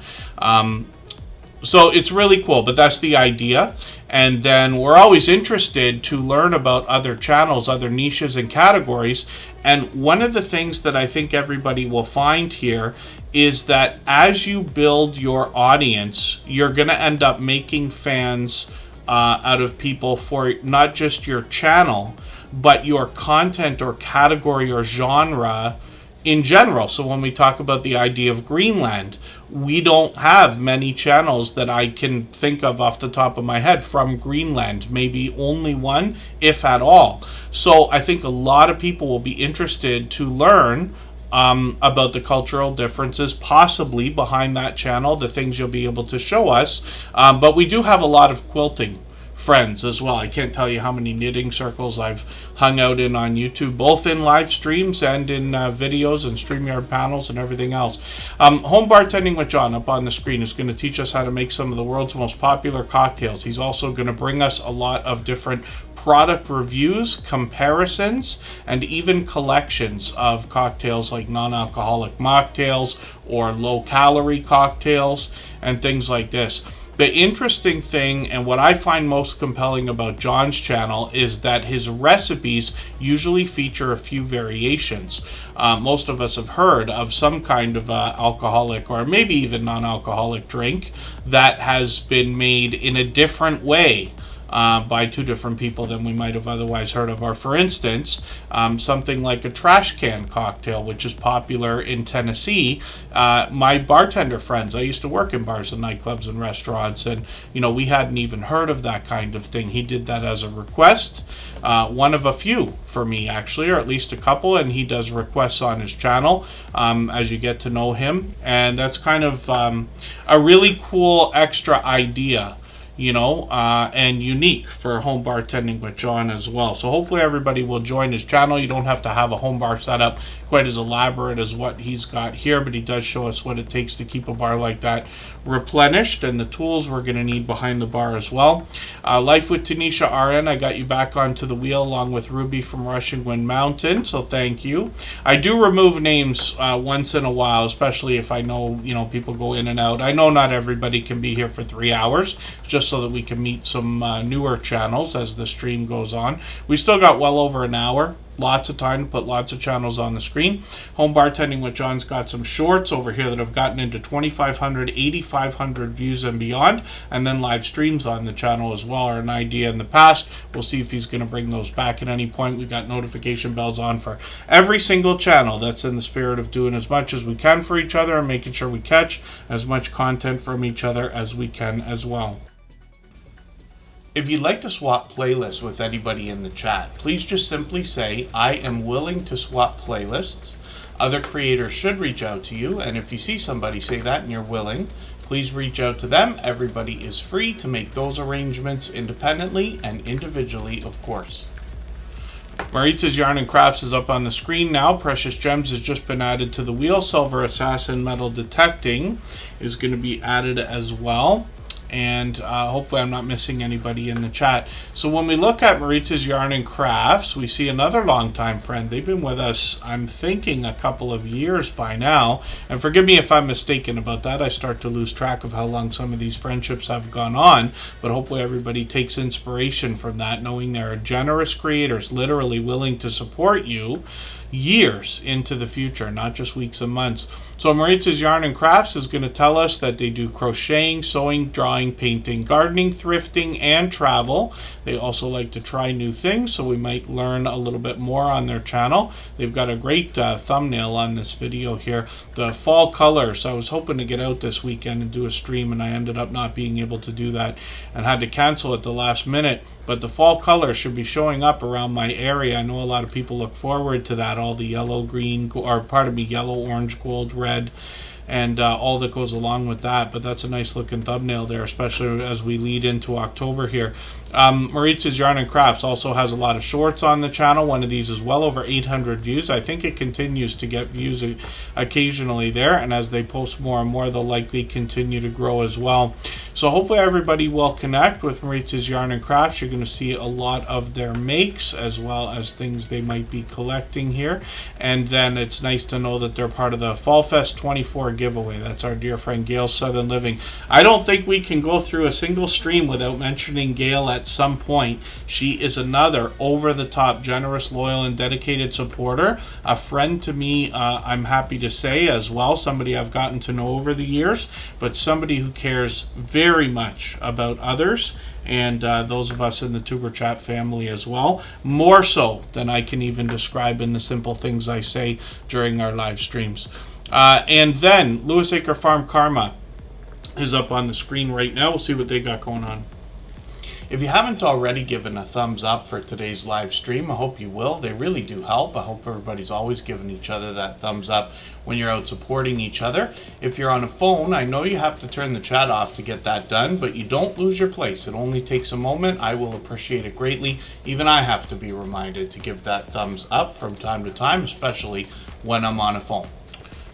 S1: So it's really cool, but that's the idea. And then we're always interested to learn about other channels, other niches and categories. And one of the things that I think everybody will find here is that as you build your audience, you're going to end up making fans out of people for not just your channel, but your content or category or genre in general. So when we talk about the idea of Greenland, we don't have many channels that I can think of off the top of my head from Greenland, maybe only one, if at all. So I think a lot of people will be interested to learn about the cultural differences possibly behind that channel, the things you'll be able to show us. But we do have a lot of quilting friends as well. I can't tell you how many knitting circles I've hung out in on YouTube, both in live streams and in videos and StreamYard panels and everything else. Home Bartending with John up on the screen is going to teach us how to make some of the world's most popular cocktails. He's also going to bring us a lot of different product reviews, comparisons, and even collections of cocktails like non-alcoholic mocktails or low-calorie cocktails and things like this. The interesting thing, and what I find most compelling about John's channel, is that his recipes usually feature a few variations. Most of us have heard of some kind of alcoholic or maybe even non-alcoholic drink that has been made in a different way by two different people than we might have otherwise heard of. Or for instance, something like a trash can cocktail, which is popular in Tennessee. My bartender friends, I used to work in bars and nightclubs and restaurants, and we hadn't even heard of that kind of thing. He did that as a request, one of a few for me actually, or at least a couple, and he does requests on his channel as you get to know him, and that's kind of a really cool extra idea, and unique for Home Bartending with John as well. So hopefully everybody will join his channel. You don't have to have a home bar setup quite as elaborate as what he's got here, but he does show us what it takes to keep a bar like that replenished and the tools we're going to need behind the bar as well. Life with Tanisha RN, I got you back onto the wheel along with Ruby from Rushing Wind Mountain, so thank you. I do remove names once in a while, especially if I know, people go in and out. I know not everybody can be here for 3 hours, just so that we can meet some newer channels as the stream goes on. We still got well over an hour. Lots of time to put lots of channels on the screen. Home Bartending with John's got some shorts over here that have gotten into 2,500, 8,500 views and beyond, and then live streams on the channel as well are an idea in the past. We'll see if he's going to bring those back at any point. We've got notification bells on for every single channel. That's in the spirit of doing as much as we can for each other and making sure we catch as much content from each other as we can as well. If you'd like to swap playlists with anybody in the chat, please just simply say, I am willing to swap playlists. Other creators should reach out to you, and if you see somebody say that and you're willing, please reach out to them. Everybody is free to make those arrangements independently and individually, of course. Maritza's Yarn and Crafts is up on the screen now. Precious Gems has just been added to the wheel. Silver Assassin Metal Detecting is going to be added as well. And hopefully I'm not missing anybody in the chat. So when we look at Maritza's Yarn and Crafts, we see another longtime friend. They've been with us, I'm thinking, a couple of years by now. And forgive me if I'm mistaken about that. I start to lose track of how long some of these friendships have gone on. But hopefully everybody takes inspiration from that, knowing there are generous creators literally willing to support you years into the future, not just weeks and months. So Maritza's Yarn and Crafts is going to tell us that they do crocheting, sewing, drawing, painting, gardening, thrifting, and travel. They also like to try new things, so we might learn a little bit more on their channel. They've got a great thumbnail on this video here. The fall colors, I was hoping to get out this weekend and do a stream, and I ended up not being able to do that and had to cancel at the last minute. But the fall colors should be showing up around my area. I know a lot of people look forward to that. All the yellow, green, or pardon me, yellow, orange, gold, red, and all that goes along with that. But that's a nice looking thumbnail there, especially as we lead into October here. Maritza's Yarn and Crafts also has a lot of shorts on the channel. One of these is well over 800 views. I think it continues to get views occasionally there, and as they post more and more, they'll likely continue to grow as well. So hopefully everybody will connect with Maritza's Yarn and Crafts. You're going to see a lot of their makes as well as things they might be collecting here. And then it's nice to know that they're part of the Fall Fest 24 giveaway. That's our dear friend Gail Southern Living. I don't think we can go through a single stream without mentioning Gail at some point. She is another over-the-top, generous, loyal, and dedicated supporter. A friend to me, I'm happy to say as well. Somebody I've gotten to know over the years, but somebody who cares very very much about others and those of us in the Tuber Chat family as well, more so than I can even describe in the simple things I say during our live streams. And then Lewis Acre Farm Karma is up on the screen right now. We'll see what they got going on. If you haven't already given a thumbs up for today's live stream, I hope you will. They really do help. I hope everybody's always giving each other that thumbs up when you're out supporting each other. If you're on a phone, I know you have to turn the chat off to get that done, but you don't lose your place. It only takes a moment. I will appreciate it greatly. Even I have to be reminded to give that thumbs up from time to time, especially when I'm on a phone.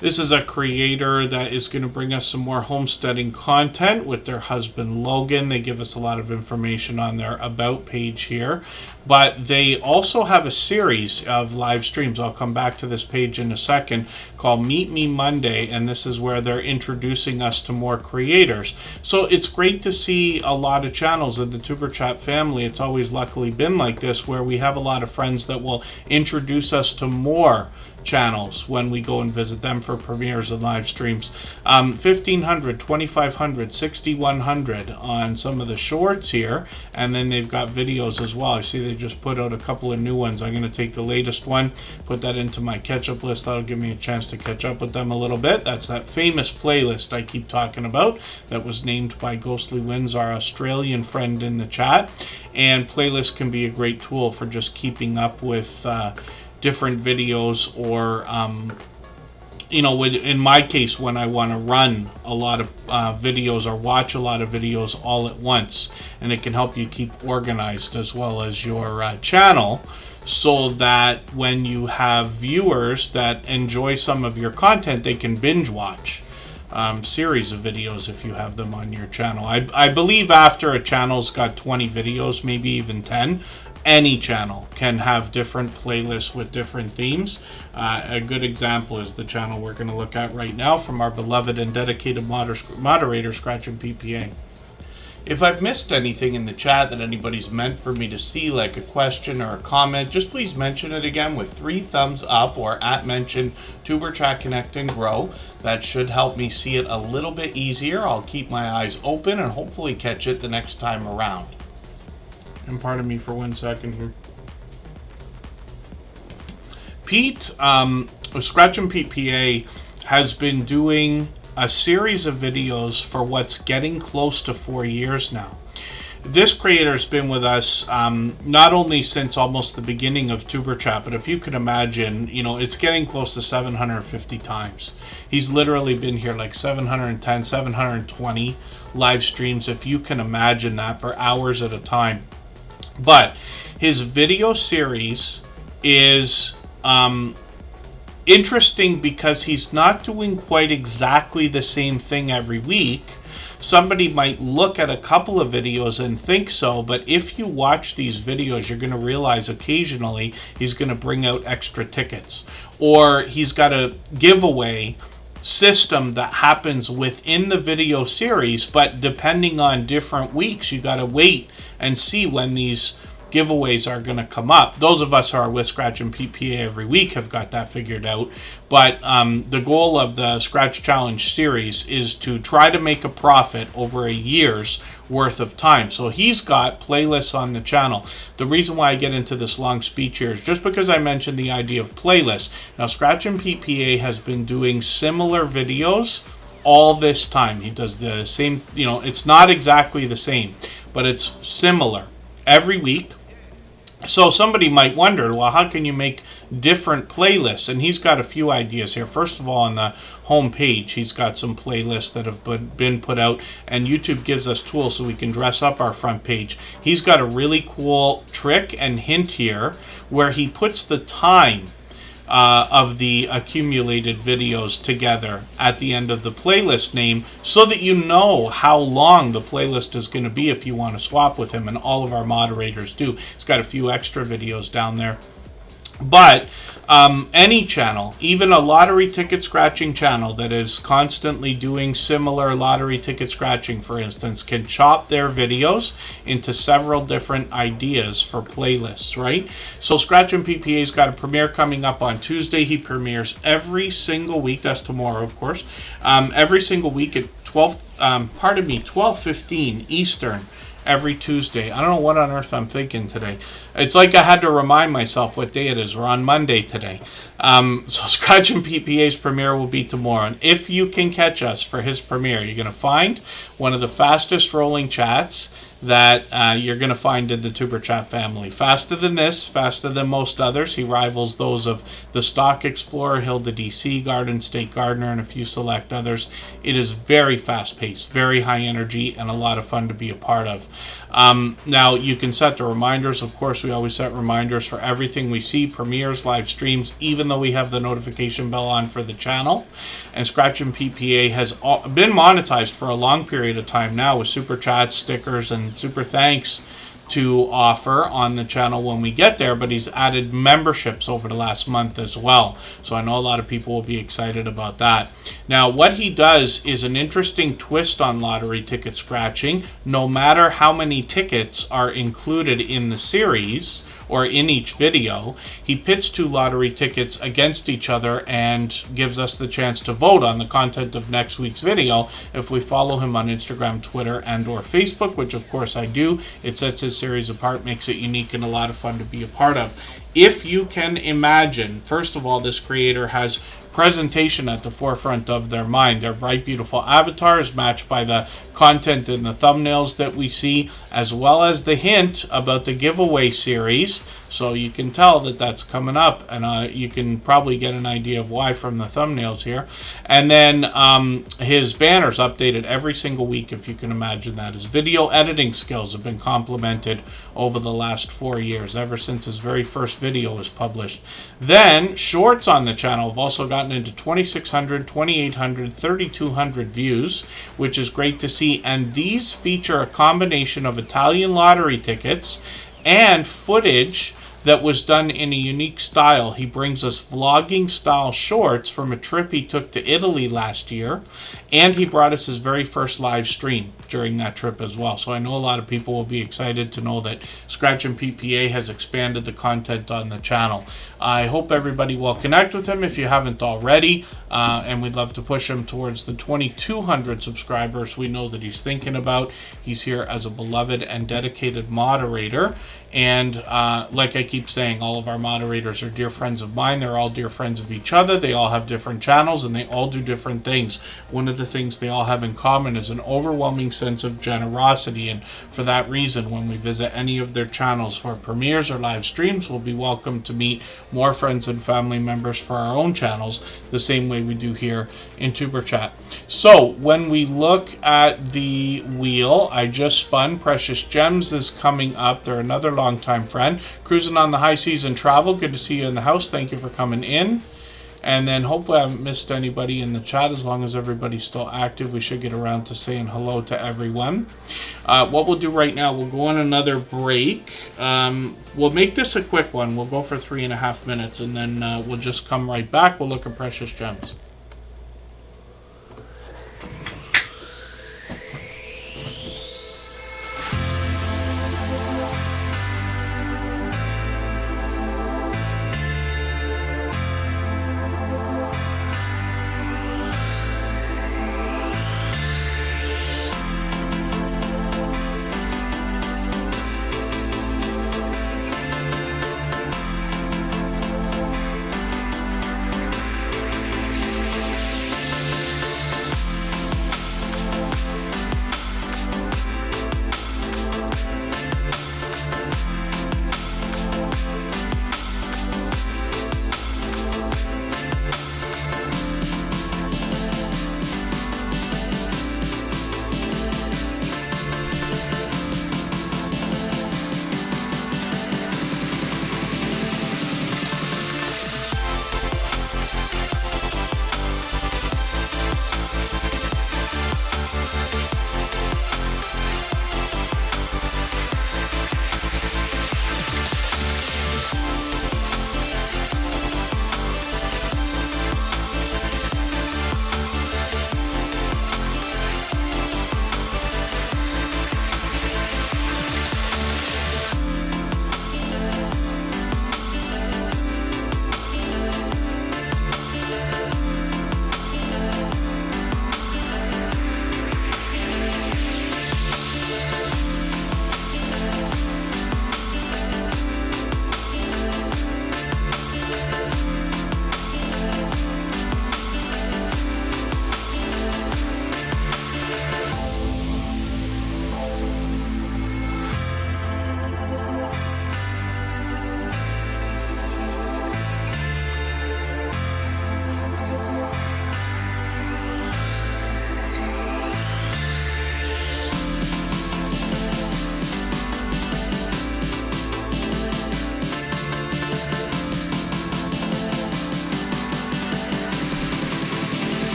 S1: This is a creator that is going to bring us some more homesteading content with their husband Logan. They give us a lot of information on their About page here. But they also have a series of live streams. I'll come back to this page in a second, called Meet Me Monday. And this is where they're introducing us to more creators. So it's great to see a lot of channels in the Tuber Chat family. It's always luckily been like this, where we have a lot of friends that will introduce us to more channels when we go and visit them for premieres and live streams. 1500, 2500, 6100 on some of the shorts here, and then they've got videos as well. I see they just put out a couple of new ones. I'm going to take the latest one, put that into my catch-up list. That'll give me a chance to catch up with them a little bit. That's that famous playlist I keep talking about that was named by Ghostly Winds, our Australian friend in the chat. And playlists can be a great tool for just keeping up with different videos, or in my case, when I want to run a lot of videos or watch a lot of videos all at once, and it can help you keep organized as well as your channel, so that when you have viewers that enjoy some of your content, they can binge watch series of videos if you have them on your channel. I believe after a channel's got 20 videos, maybe even 10, any channel can have different playlists with different themes. A good example is the channel we're going to look at right now from our beloved and dedicated moderator, Scratch and PPA. If I've missed anything in the chat that anybody's meant for me to see, like a question or a comment, just please mention it again with 3 thumbs up, or @mention Tuber Chat Connect and Grow. That should help me see it a little bit easier. I'll keep my eyes open and hopefully catch it the next time around. And pardon me for 1 second here. Pete, Scratch and PPA, has been doing a series of videos for what's getting close to 4 years now. This creator's been with us not only since almost the beginning of Tuber Chat, but if you can imagine, it's getting close to 750 times. He's literally been here like 710, 720 live streams, if you can imagine that, for hours at a time. But his video series is interesting because he's not doing quite exactly the same thing every week. Somebody might look at a couple of videos and think so, but if you watch these videos, you're going to realize occasionally he's going to bring out extra tickets, or he's got a giveaway system that happens within the video series, but depending on different weeks, you got to wait and see when these giveaways are going to come up. Those of us who are with Scratch and PPA every week have got that figured out, but the goal of the Scratch Challenge series is to try to make a profit over a year's worth of time. So he's got playlists on the channel. The reason why I get into this long speech here is just because I mentioned the idea of playlists. Now, Scratch and PPA has been doing similar videos all this time. He does the same, it's not exactly the same, but it's similar every week. So somebody might wonder, well, how can you make different playlists? And he's got a few ideas here. First of all, on the home page, he's got some playlists that have been put out, and YouTube gives us tools so we can dress up our front page. He's got a really cool trick and hint here where he puts the time of the accumulated videos together at the end of the playlist name, so that you know how long the playlist is going to be if you want to swap with him, and all of our moderators do. He's got a few extra videos down there. But any channel, even a lottery ticket scratching channel that is constantly doing similar lottery ticket scratching, for instance, can chop their videos into several different ideas for playlists, right? So Scratch and PPA's got a premiere coming up on Tuesday. He premieres every single week. That's tomorrow, of course. Every single week at 12:15 Eastern every Tuesday. I don't know what on earth I'm thinking today. It's like I had to remind myself what day it is. We're on Monday today. So Scratch and PPA's premiere will be tomorrow. And if you can catch us for his premiere, you're going to find one of the fastest rolling chats that you're going to find in the Tuber Chat family. Faster than this, faster than most others. He rivals those of the Stock Explorer, Hilda DC, Garden State Gardener, and a few select others. It is very fast-paced, very high energy, and a lot of fun to be a part of. Now, you can set the reminders. Of course, we always set reminders for everything we see, premieres, live streams, even though we have the notification bell on for the channel. And Scratch and PPA has been monetized for a long period of time now with super chats, stickers, and super thanks to offer on the channel when we get there, but he's added memberships over the last month as well. So I know a lot of people will be excited about that. Now, what he does is an interesting twist on lottery ticket scratching. No matter how many tickets are included in the series or in each video, he pits two lottery tickets against each other and gives us the chance to vote on the content of next week's video. If we follow him on Instagram, Twitter, and or Facebook, which of course I do, it sets his series apart, makes it unique and a lot of fun to be a part of. If you can imagine, first of all, this creator has presentation at the forefront of their mind. Their bright, beautiful avatars matched by the content in the thumbnails that we see, as well as the hint about the giveaway series. So you can tell that that's coming up, and you can probably get an idea of why from the thumbnails here. And then his banners updated every single week, if you can imagine that. His video editing skills have been complemented over the last 4 years, ever since his very first video was published. Then shorts on the channel have also gotten into 2,600, 2,800, 3,200 views, which is great to see. And these feature a combination of Italian lottery tickets and footage that was done in a unique style. He brings us vlogging style shorts from a trip he took to Italy last year, and he brought us his very first live stream during that trip as well. So I know a lot of people will be excited to know that Scratch and PPA has expanded the content on the channel. I hope everybody will connect with him if you haven't already, and we'd love to push him towards the 2,200 subscribers we know that he's thinking about. He's here as a beloved and dedicated moderator, and like I keep saying, all of our moderators are dear friends of mine. They're all dear friends of each other. They all have different channels, and they all do different things. One of the things they all have in common is an overwhelming sense of generosity, and for that reason, when we visit any of their channels for premieres or live streams, we'll be welcome to meet more friends and family members for our own channels, the same way we do here in Tuber Chat. So when we look at the wheel, I just spun. Precious Gems is coming up. They're another longtime friend. Cruising on the High Seas and Travel. Good to see you in the house. Thank you for coming in. And then hopefully I haven't missed anybody in the chat. As long as everybody's still active, we should get around to saying hello to everyone. What we'll do right now, we'll go on another break. We'll make this a quick one. We'll go for 3.5 minutes, and then we'll just come right back. We'll look at Precious Gems.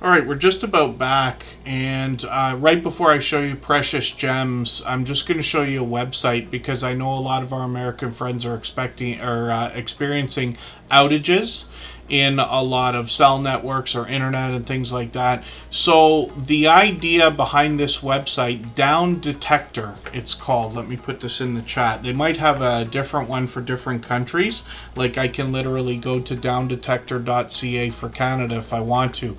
S1: All right, we're just about back, and right before I show you Precious Gems, I'm just going to show you a website because I know a lot of our American friends are experiencing outages in a lot of cell networks or internet and things like that. So the idea behind this website, Down Detector, it's called. Let me put this in the chat. They might have a different one for different countries. Like I can literally go to downdetector.ca for Canada if I want to.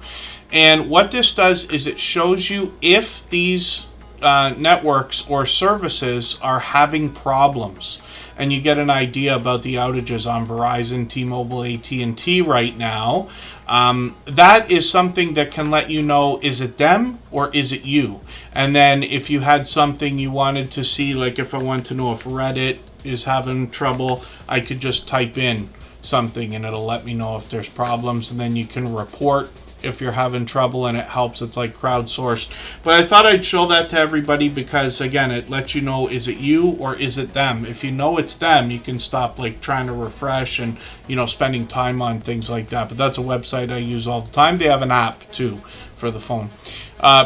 S1: And what this does is it shows you if these networks or services are having problems. And you get an idea about the outages on Verizon, T-Mobile, AT&T right now. That is something that can let you know, is it them or is it you? And then if you had something you wanted to see, like if I want to know if Reddit is having trouble, I could just type in something and it'll let me know if there's problems, and then you can report if you're having trouble, and it helps. It's like crowdsourced. But I thought I'd show that to everybody because, again, it lets you know, is it you or is it them? If you know it's them, you can stop like trying to refresh and, you know, spending time on things like that. But that's a website I use all the time. They have an app too for the phone.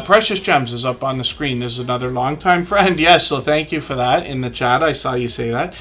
S1: Precious Gems is up on the screen. This is another longtime friend. Yes, so thank you for that in the chat. I saw you say that.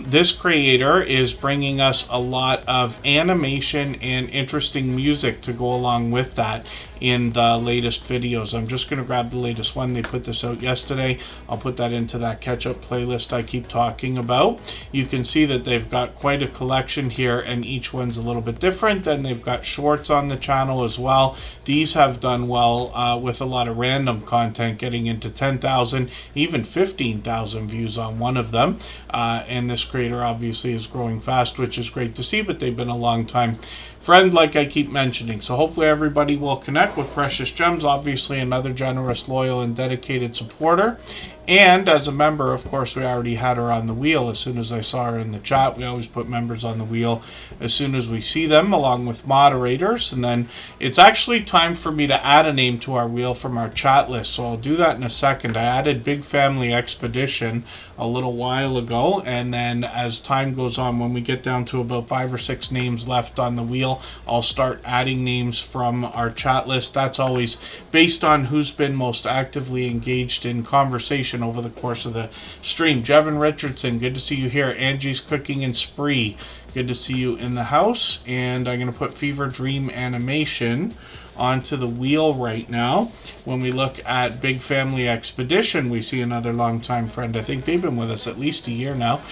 S1: This creator is bringing us a lot of animation and interesting music to go along with that in the latest videos. I'm just going to grab the latest one. They put this out yesterday. I'll put that into that catch-up playlist I keep talking about. You can see that they've got quite a collection here, and each one's a little bit different. Then they've got shorts on the channel as well. These have done well with a lot of random content, getting into 10,000, even 15,000 views on one of them. And this creator obviously is growing fast, which is great to see, but they've been a long time friend, like I keep mentioning. So hopefully everybody will connect with Precious Gems. Obviously another generous, loyal, and dedicated supporter. And as a member, of course, we already had her on the wheel as soon as I saw her in the chat. We always put members on the wheel as soon as we see them, along with moderators. And then it's actually time for me to add a name to our wheel from our chat list. So I'll do that in a second. I added Big Family Expedition a little while ago, and then as time goes on, when we get down to about 5 or 6 names left on the wheel, I'll start adding names from our chat list. That's always based on who's been most actively engaged in conversation over the course of the stream. Jevin Richardson, good to see you here. Angie's Cooking and Spree, good to see you in the house. And I'm going to put Fever Dream Animation onto the wheel right now. When we look at Big Family Expedition, we see another longtime friend. I think they've been with us at least a year now.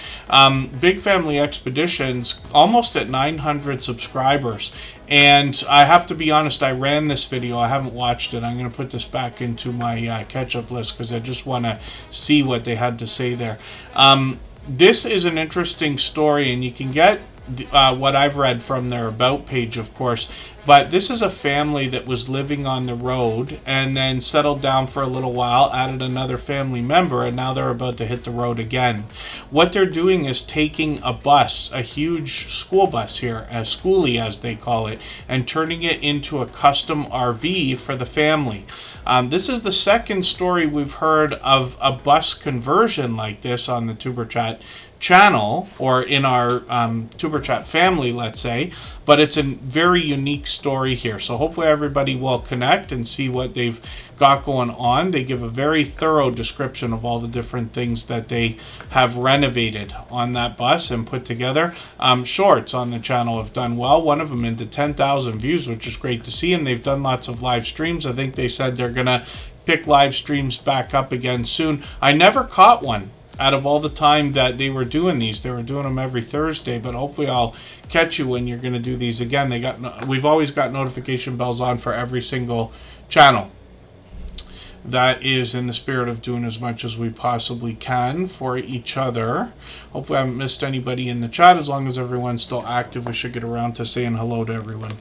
S1: Big Family Expedition's almost at 900 subscribers. And I have to be honest, I ran this video. I haven't watched it. I'm going to put this back into my catch-up list because I just want to see what they had to say there. This is an interesting story, and you can get what I've read from their About page, of course. But this is a family that was living on the road and then settled down for a little while, added another family member, and now they're about to hit the road again. What they're doing is taking a bus, a huge school bus here, a schoolie as they call it, and turning it into a custom RV for the family. This is the second story we've heard of a bus conversion like this on the Superchat channel, or in our Superchat family, let's say, but it's a very unique story here. So hopefully everybody will connect and see what they've got going on. They give a very thorough description of all the different things that they have renovated on that bus and put together. Shorts on the channel have done well. One of them into 10,000 views, which is great to see, and they've done lots of live streams. I think they said they're gonna pick live streams back up again soon. I never caught one out of all the time that they were doing these. They were doing them every Thursday, but hopefully I'll catch you when you're going to do these again. We've always got notification bells on for every single channel. That is in the spirit of doing as much as we possibly can for each other. Hopefully I haven't missed anybody in the chat. As long as everyone's still active, we should get around to saying hello to everyone.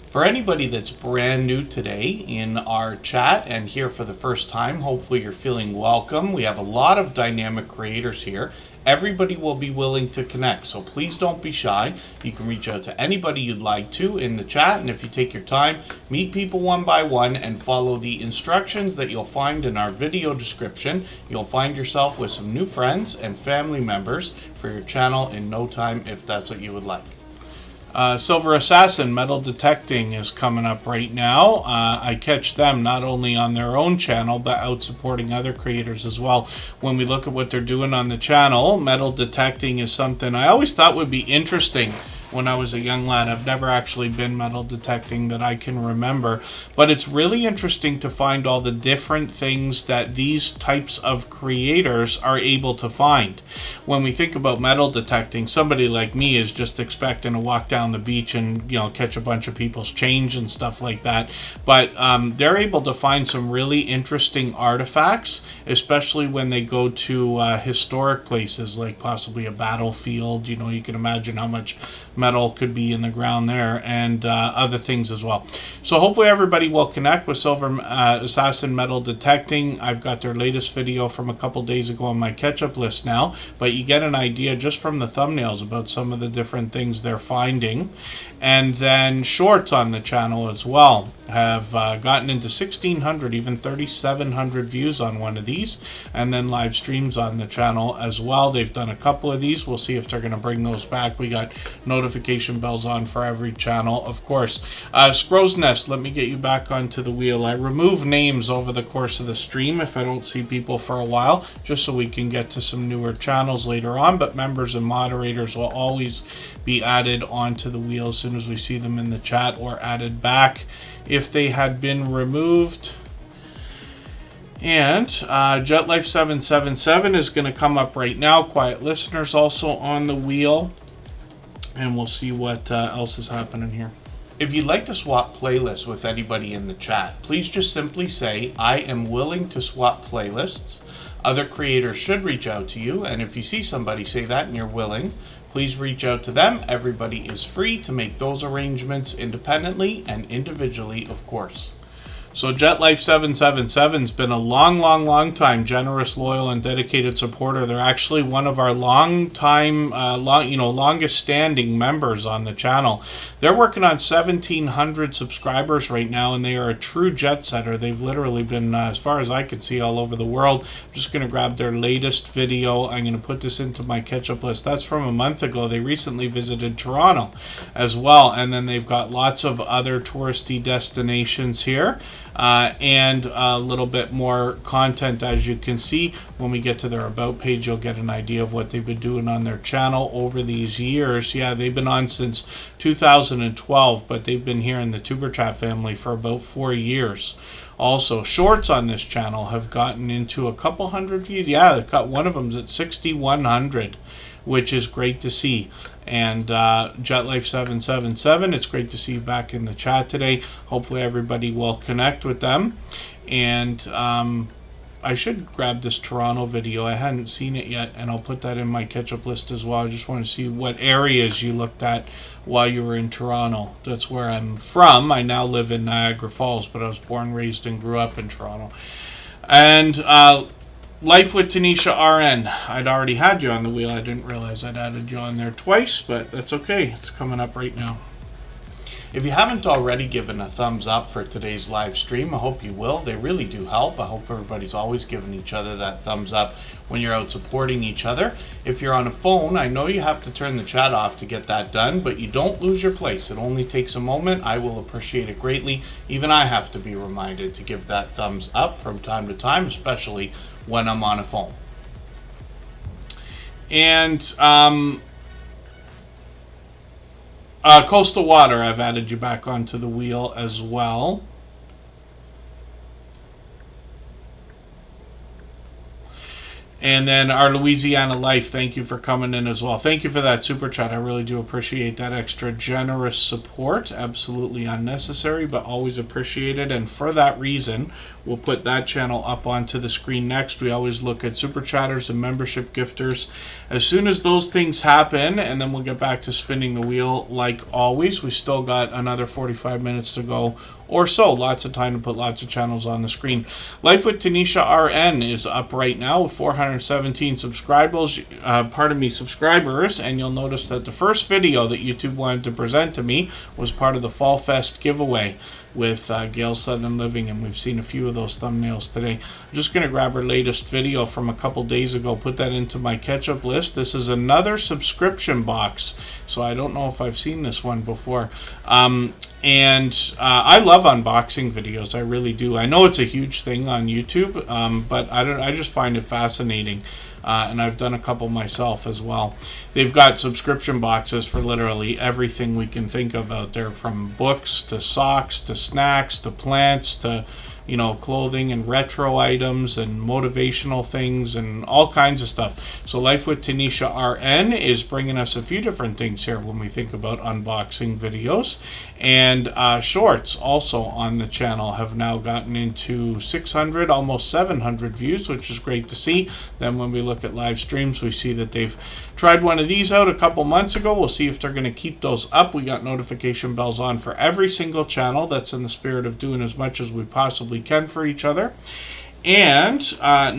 S1: For anybody that's brand new today in our chat and here for the first time, hopefully you're feeling welcome. We have a lot of dynamic creators here. Everybody will be willing to connect, so please don't be shy. You can reach out to anybody you'd like to in the chat, and if you take your time, meet people one by one and follow the instructions that you'll find in our video description. You'll find yourself with some new friends and family members for your channel in no time if that's what you would like. Silver Assassin Metal Detecting is coming up right now. I catch them not only on their own channel, but out supporting other creators as well. When we look at what they're doing on the channel, metal detecting is something I always thought would be interesting when I was a young lad. I've never actually been metal detecting that I can remember, but it's really interesting to find all the different things that these types of creators are able to find. When we think about metal detecting, somebody like me is just expecting to walk down the beach and, you know, catch a bunch of people's change and stuff like that, but they're able to find some really interesting artifacts, especially when they go to historic places like possibly a battlefield. You know, you can imagine how much metal could be in the ground there, and other things as well. So hopefully everybody will connect with Silver Assassin Metal Detecting. I've got their latest video from a couple days ago on my catch-up list now, but you get an idea just from the thumbnails about some of the different things they're finding. And then shorts on the channel as well have gotten into 1,600, even 3,700 views on one of these, and then live streams on the channel as well. They've done a couple of these. We'll see if they're going to bring those back. We got notification bells on for every channel, of course. Scrow's Nest, let me get you back onto the wheel. I remove names over the course of the stream if I don't see people for a while, just so we can get to some newer channels later on, but members and moderators will always be added onto the wheel as soon as we see them in the chat, or added back if they had been removed. And JetLife777 is going to come up right now. Quiet Listeners also on the wheel, and we'll see what else is happening here. If you'd like to swap playlists with anybody in the chat, please just simply say, I am willing to swap playlists. Other creators should reach out to you, and if you see somebody say that and you're willing, please reach out to them. Everybody is free to make those arrangements independently and individually, of course. So JetLife777's been a long time generous, loyal, and dedicated supporter. They're actually one of our longest standing members on the channel. They're working on 1,700 subscribers right now, and they are a true jet setter. They've literally been, as far as I can see, all over the world. I'm just going to grab their latest video. I'm going to put this into my catch-up list. That's from a month ago. They recently visited Toronto as well, and then they've got lots of other touristy destinations here. And a little bit more content, as you can see. When we get to their About page, you'll get an idea of what they've been doing on their channel over these years. Yeah, they've been on since 2012, but they've been here in the Superchat family for about 4 years. Also, shorts on this channel have gotten into a couple hundred views. Yeah, they've got one of them's at 6,100, which is great to see. And JetLife777, it's great to see you back in the chat today. Hopefully everybody will connect with them. And I should grab this Toronto video. I hadn't seen it yet, and I'll put that in my catch-up list as well. I just want to see what areas you looked at while you were in Toronto. That's where I'm from. I now live in Niagara Falls, but I was born, raised, and grew up in Toronto. And Life with Tanisha RN. I'd already had you on the wheel. I didn't realize I'd added you on there twice, but that's okay. It's coming up right now. If you haven't already given a thumbs up for today's live stream, I hope you will. They really do help. I hope everybody's always giving each other that thumbs up when you're out supporting each other. If you're on a phone, I know you have to turn the chat off to get that done, but you don't lose your place. It only takes a moment. I will appreciate it greatly. Even I have to be reminded to give that thumbs up from time to time, especially when I'm on a phone. And Coastal Water, I've added you back onto the wheel as well. And then our Louisiana Life, thank you for coming in as well. Thank you for that super chat. I really do appreciate that extra generous support. Absolutely unnecessary, but always appreciated. And for that reason, we'll put that channel up onto the screen next. We always look at super chatters and membership gifters as soon as those things happen, and then we'll get back to spinning the wheel like always. We still got another 45 minutes to go or so. Lots of time to put lots of channels on the screen. Life with Tanisha RN is up right now with 417 subscribers, and you'll notice that the first video that YouTube wanted to present to me was part of the Fall Fest giveaway with Gail Southern Living, and we've seen a few of those thumbnails today. I'm just going to grab her latest video from a couple days ago, put that into my catch-up list. This is another subscription box, so I don't know if I've seen this one before. I love unboxing videos, I really do. I know it's a huge thing on YouTube, but I just find it fascinating. And I've done a couple myself as well. They've got subscription boxes for literally everything we can think of out there, from books to socks to snacks to plants to, you know, clothing and retro items and motivational things and all kinds of stuff. So Life with Tanisha RN is bringing us a few different things here when we think about unboxing videos. And shorts also on the channel have now gotten into 600, almost 700 views, which is great to see. Then when we look at live streams, we see that they've tried one of these out a couple months ago. We'll see if they're going to keep those up. We got notification bells on for every single channel. That's in the spirit of doing as much as we possibly can for each other. And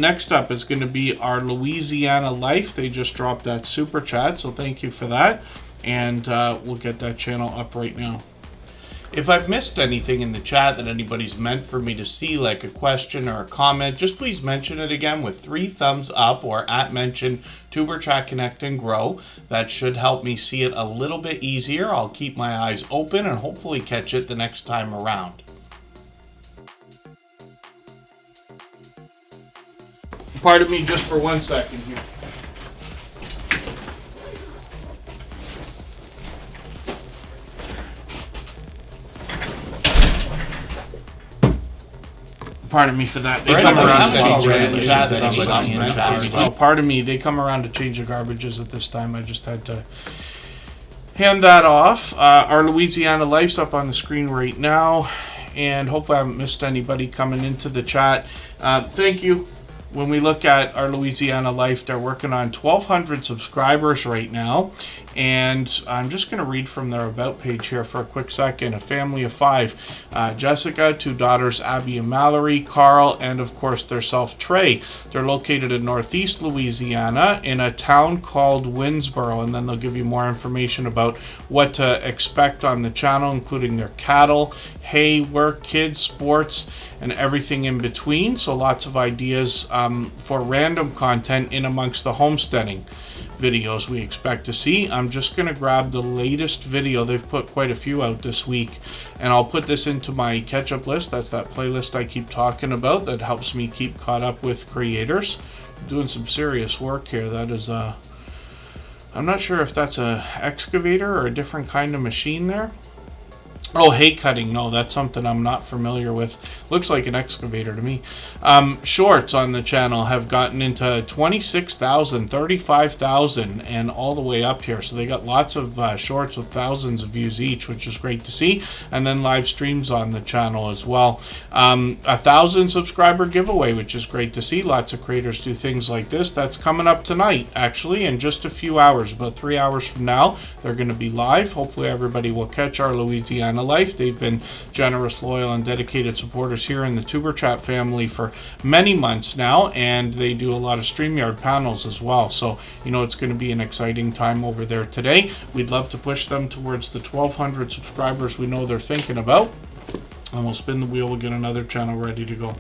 S1: next up is going to be our Louisiana Life. They just dropped that super chat, so thank you for that. And we'll get that channel up right now. If I've missed anything in the chat that anybody's meant for me to see, like a question or a comment, just please mention it again with 3 thumbs up or @mention Superchat Connect and Grow. That should help me see it a little bit easier. I'll keep my eyes open and hopefully catch it the next time around. Pardon me just for 1 second here. Pardon me for that. They come around to change the pardon me, they come around to change the garbages at this time. I just had to hand that off. Our Louisiana Life's up on the screen right now, and hopefully I haven't missed anybody coming into the chat. Thank you. When we look at our Louisiana Life, they're working on 1,200 subscribers right now. And I'm just going to read from their About page here for a quick second. A family of 5. Jessica, 2 daughters, Abby and Mallory, Carl, and of course their self, Trey. They're located in Northeast Louisiana in a town called Winsboro. And then they'll give you more information about what to expect on the channel, including their cattle, hay, work, kids, sports, and everything in between. So lots of ideas for random content in amongst the homesteading videos we expect to see. I'm just going to grab the latest video. They've put quite a few out this week, and I'll put this into my catch-up list. That's that playlist I keep talking about that helps me keep caught up with creators. Doing some serious work here. That is I'm not sure if that's a excavator or a different kind of machine there. Oh, hay cutting. No, that's something I'm not familiar with. Looks like an excavator to me. Shorts on the channel have gotten into 26,000, 35,000, and all the way up here. So they got lots of shorts with thousands of views each, which is great to see. And then live streams on the channel as well. 1,000 subscriber giveaway, which is great to see. Lots of creators do things like this. That's coming up tonight, actually, in just a few hours. About 3 hours from now, they're going to be live. Hopefully everybody will catch our Louisiana Life. They've been generous, loyal, and dedicated supporters here in the Tuberchat family for many months now, and they do a lot of StreamYard panels as well. So, you know, it's going to be an exciting time over there today. We'd love to push them towards the 1,200 subscribers we know they're thinking about, and we'll spin the wheel. We'll get another channel ready to go.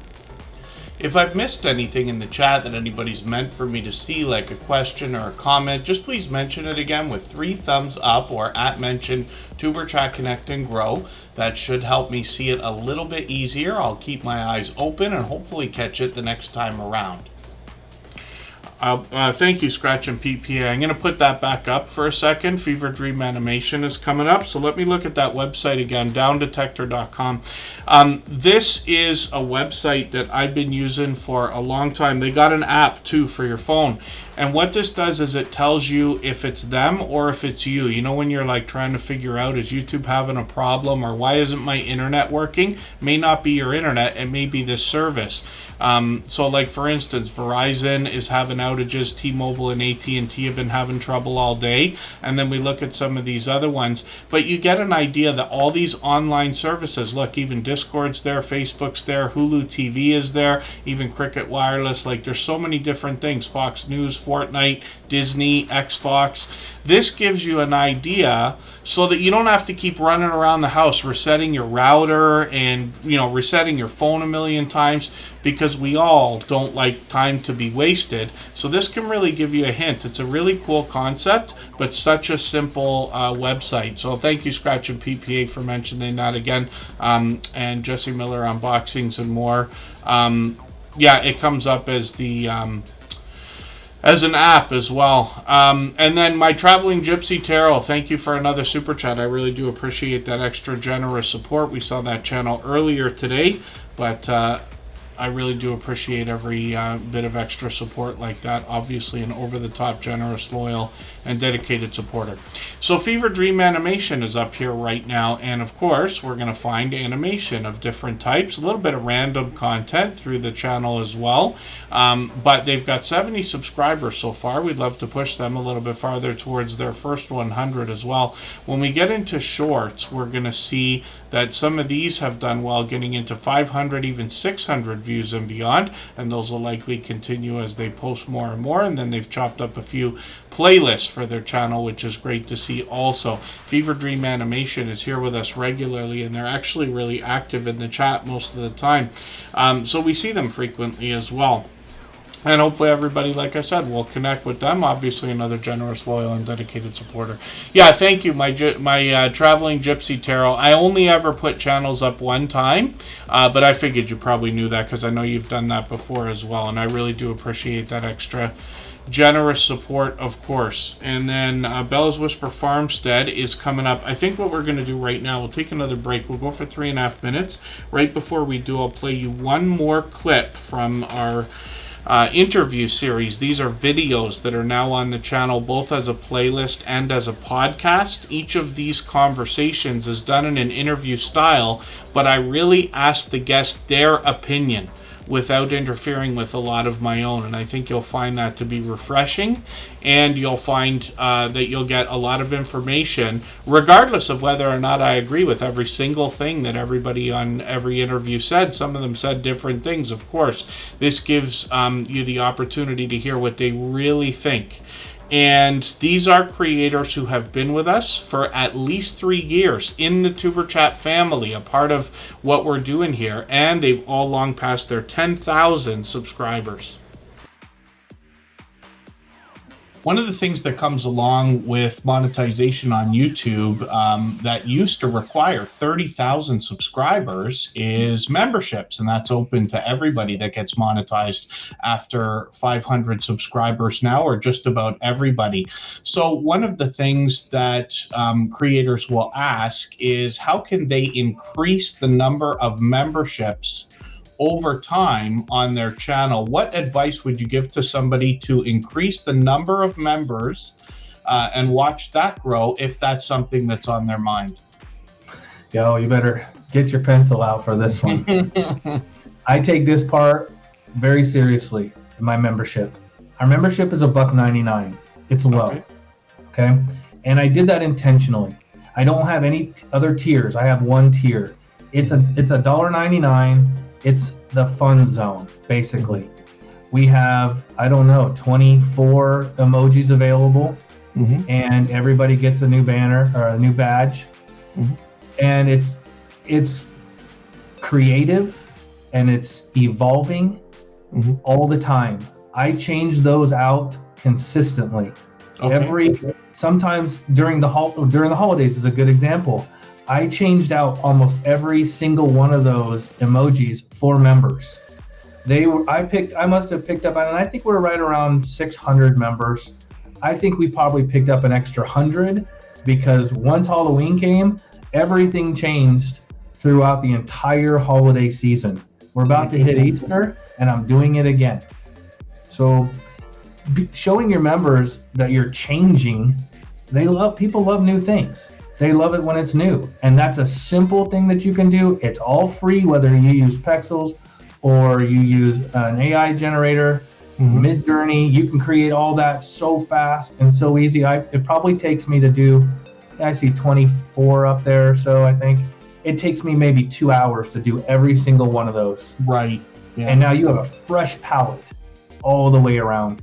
S1: If I've missed anything in the chat that anybody's meant for me to see, like a question or a comment, just please mention it again with 3 thumbs up or @mention Tuberchat Connect and Grow. That should help me see it a little bit easier. I'll keep my eyes open and hopefully catch it the next time around. Thank you, Scratch and PPA. I'm going to put that back up for a second. Fever Dream Animation is coming up. So let me look at that website again, downdetector.com. This is a website that I've been using for a long time. They got an app, too, for your phone. And what this does is it tells you if it's them or if it's you. You know, when you're like trying to figure out, is YouTube having a problem, or why isn't my internet working? It may not be your internet, it may be this service. So like for instance, Verizon is having outages, T-Mobile and AT&T have been having trouble all day, and then we look at some of these other ones, but you get an idea that all these online services, look, even Discord's there, Facebook's there, Hulu TV is there, even Cricket Wireless, like there's so many different things, Fox News, Fortnite, Disney, Xbox. This gives you an idea so that you don't have to keep running around the house resetting your router and, you know, resetting your phone a million times, because we all don't like time to be wasted. So this can really give you a hint. It's a really cool concept, but such a simple website. So thank you, Scratch and PPA, for mentioning that again, and Jesse Miller Unboxings and more. Yeah, it comes up as the as an app as well. And then my Traveling Gypsy Tarot, thank you for another super chat. I really do appreciate that extra generous support. We saw that channel earlier today, but I really do appreciate every bit of extra support like that. Obviously an over-the-top, generous, loyal, and dedicated supporter. So Fever Dream Animation is up here right now, and of course we're going to find animation of different types, a little bit of random content through the channel as well, but they've got 70 subscribers so far. We'd love to push them a little bit farther towards their first 100 as well. When we get into shorts, we're going to see that some of these have done well, getting into 500, even 600 views and beyond, and those will likely continue as they post more and more. And then they've chopped up a few playlists for their channel, which is great to see also. Fever Dream Animation is here with us regularly, and they're actually really active in the chat most of the time. So we see them frequently as well. And hopefully everybody, like I said, will connect with them. Obviously another generous, loyal, and dedicated supporter. Yeah, thank you, my Traveling Gypsy Tarot. I only ever put channels up one time, but I figured you probably knew that because I know you've done that before as well, and I really do appreciate that extra generous support, of course. And then Bella's Whisper Farmstead is coming up. I think what we're going to do right now, we'll take another break. We'll go for 3.5 minutes. Right before we do, I'll play you one more clip from our interview series. These are videos that are now on the channel, both as a playlist and as a podcast. Each of these conversations is done in an interview style, but I really ask the guest their opinion without interfering with a lot of my own, and I think you'll find that to be refreshing, and you'll find that you'll get a lot of information regardless of whether or not I agree with every single thing that everybody on every interview said. Some of them said different things, of course. This gives you the opportunity to hear what they really think. And these are creators who have been with us for at least 3 years in the Tuber Chat family, a part of what we're doing here, and they've all long passed their 10,000 subscribers. One of the things that comes along with monetization on YouTube that used to require 30,000 subscribers is memberships, and that's open to everybody that gets monetized after 500 subscribers now, or just about everybody. So one of the things that creators will ask is how can they increase the number of memberships over time on their channel? What advice would you give to somebody to increase the number of members and watch that grow if that's something that's on their mind?
S6: Yo, you better get your pencil out for this one. I take this part very seriously in my membership. Our membership is $1.99. It's low. Okay. And I did that intentionally. I don't have any other tiers. I have one tier. It's $1.99. It's the fun zone, basically. We have, I don't know, 24 emojis available, and everybody gets a new banner or a new badge. And it's creative and it's evolving all the time. I change those out consistently. Sometimes during the holidays is a good example. I changed out almost every single one of those emojis for members. I must have picked up, and I think we're right around 600 members. I think we probably picked up an extra 100 because once Halloween came, everything changed throughout the entire holiday season. We're about to hit Easter, and I'm doing it again. So showing your members that you're changing. People love new things. They love it when it's new. And that's a simple thing that you can do. It's all free, whether you use Pexels or you use an AI generator, Midjourney. You can create all that so fast and so easy. It probably takes me to do, I see 24 up there, so I think it takes me maybe 2 hours to do every single one of those.
S1: Right. Yeah.
S6: And now you have a fresh palette all the way around.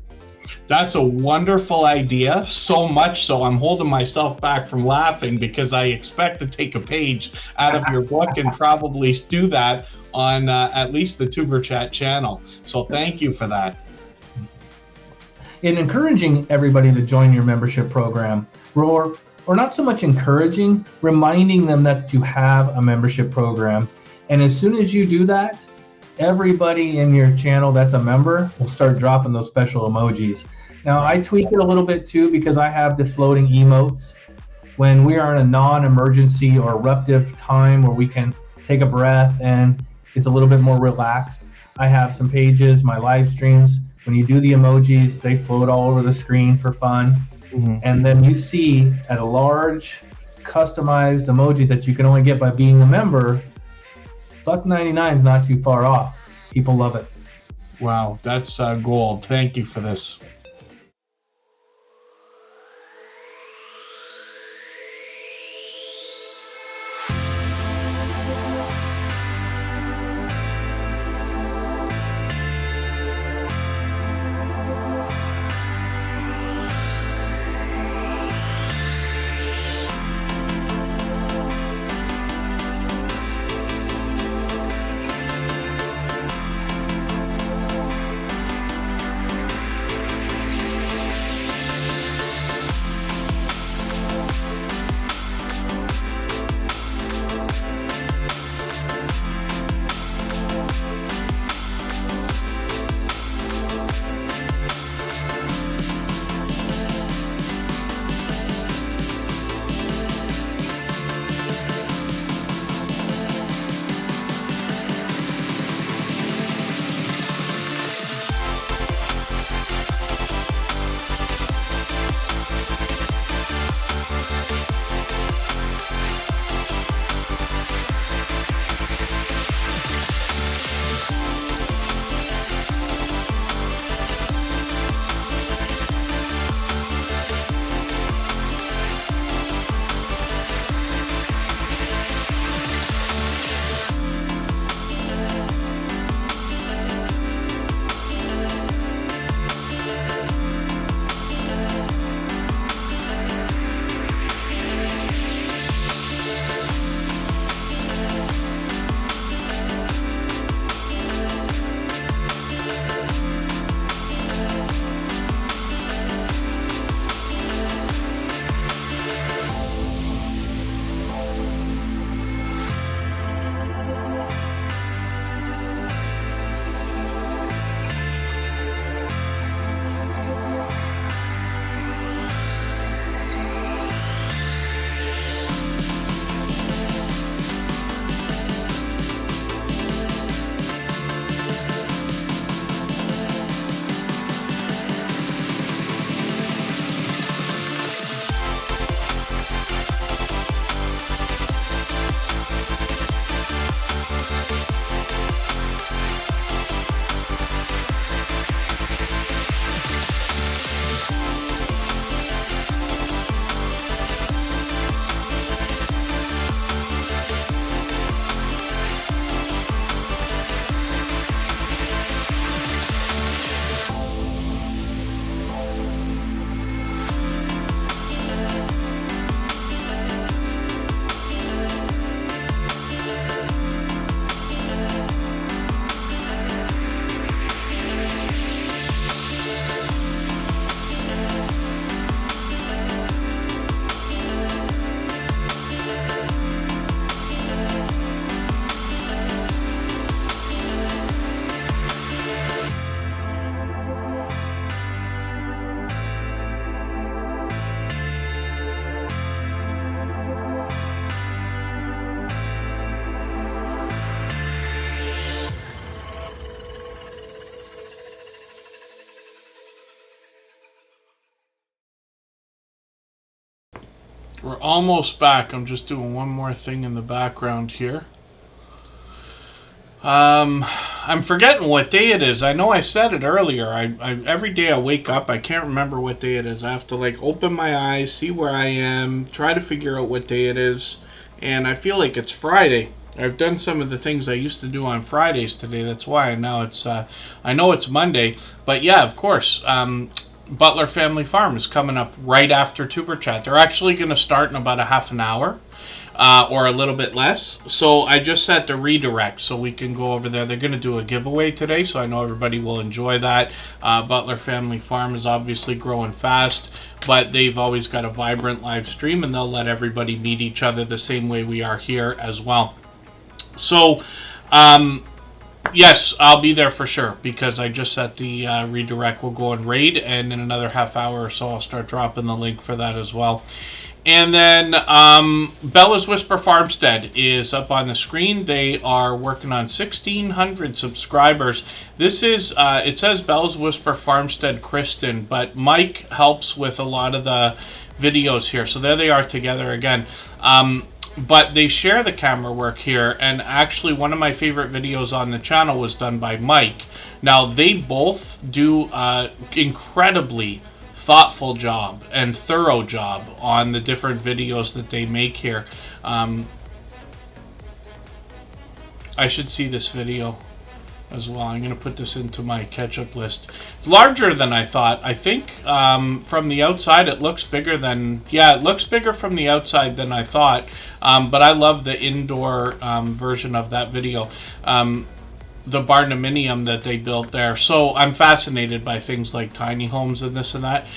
S1: That's a wonderful idea, so much so I'm holding myself back from laughing because I expect to take a page out of your book and probably do that on at least the Tuberchat channel. So thank you for that.
S6: In encouraging everybody to join your membership program, or not so much encouraging, reminding them that you have a membership program. And as soon as you do that, everybody in your channel that's a member will start dropping those special emojis. Now, I tweak it a little bit too because I have the floating emotes. When we are in a non-emergency or eruptive time where we can take a breath and it's a little bit more relaxed, I have some pages, my live streams. When you do the emojis, they float all over the screen for fun. And then you see at a large customized emoji that you can only get by being a member, $1.99 is not too far off. People love it.
S1: Wow, that's gold. Thank you for this. We're almost back. I'm just doing one more thing in the background here. I'm forgetting what day it is. I know I said it earlier. I every day I wake up, I can't remember what day it is. I have to like open my eyes, see where I am, try to figure out what day it is, and I feel like it's Friday. I've done some of the things I used to do on Fridays today. That's why now it's I know it's Monday, but yeah, of course. Butler Family Farm is coming up right after Tuber Chat. They're actually going to start in about a half an hour. Or a little bit less. So I just set the redirect so we can go over there. They're going to do a giveaway today, so I know everybody will enjoy that. Butler Family Farm is obviously growing fast, but they've always got a vibrant live stream, and they'll let everybody meet each other the same way we are here as well. So, yes, I'll be there for sure, because I just set the redirect. We'll go and raid, and in another half hour or so I'll start dropping the link for that as well. And then Bella's Whisper Farmstead is up on the screen. They are working on 1,600 subscribers. This is, it says Bella's Whisper Farmstead Kristen, but Mike helps with a lot of the videos here. So there they are together again. But they share the camera work here, and actually one of my favorite videos on the channel was done by Mike. Now, they both do incredibly thoughtful job and thorough job on the different videos that they make here. I should see this video as well. I'm going to put this into my catch-up list. It's larger than I thought. I think from the outside it looks bigger than... Yeah, it looks bigger from the outside than I thought. But I love the indoor version of that video. The barndominium that they built there. So I'm fascinated by things like tiny homes and this and that.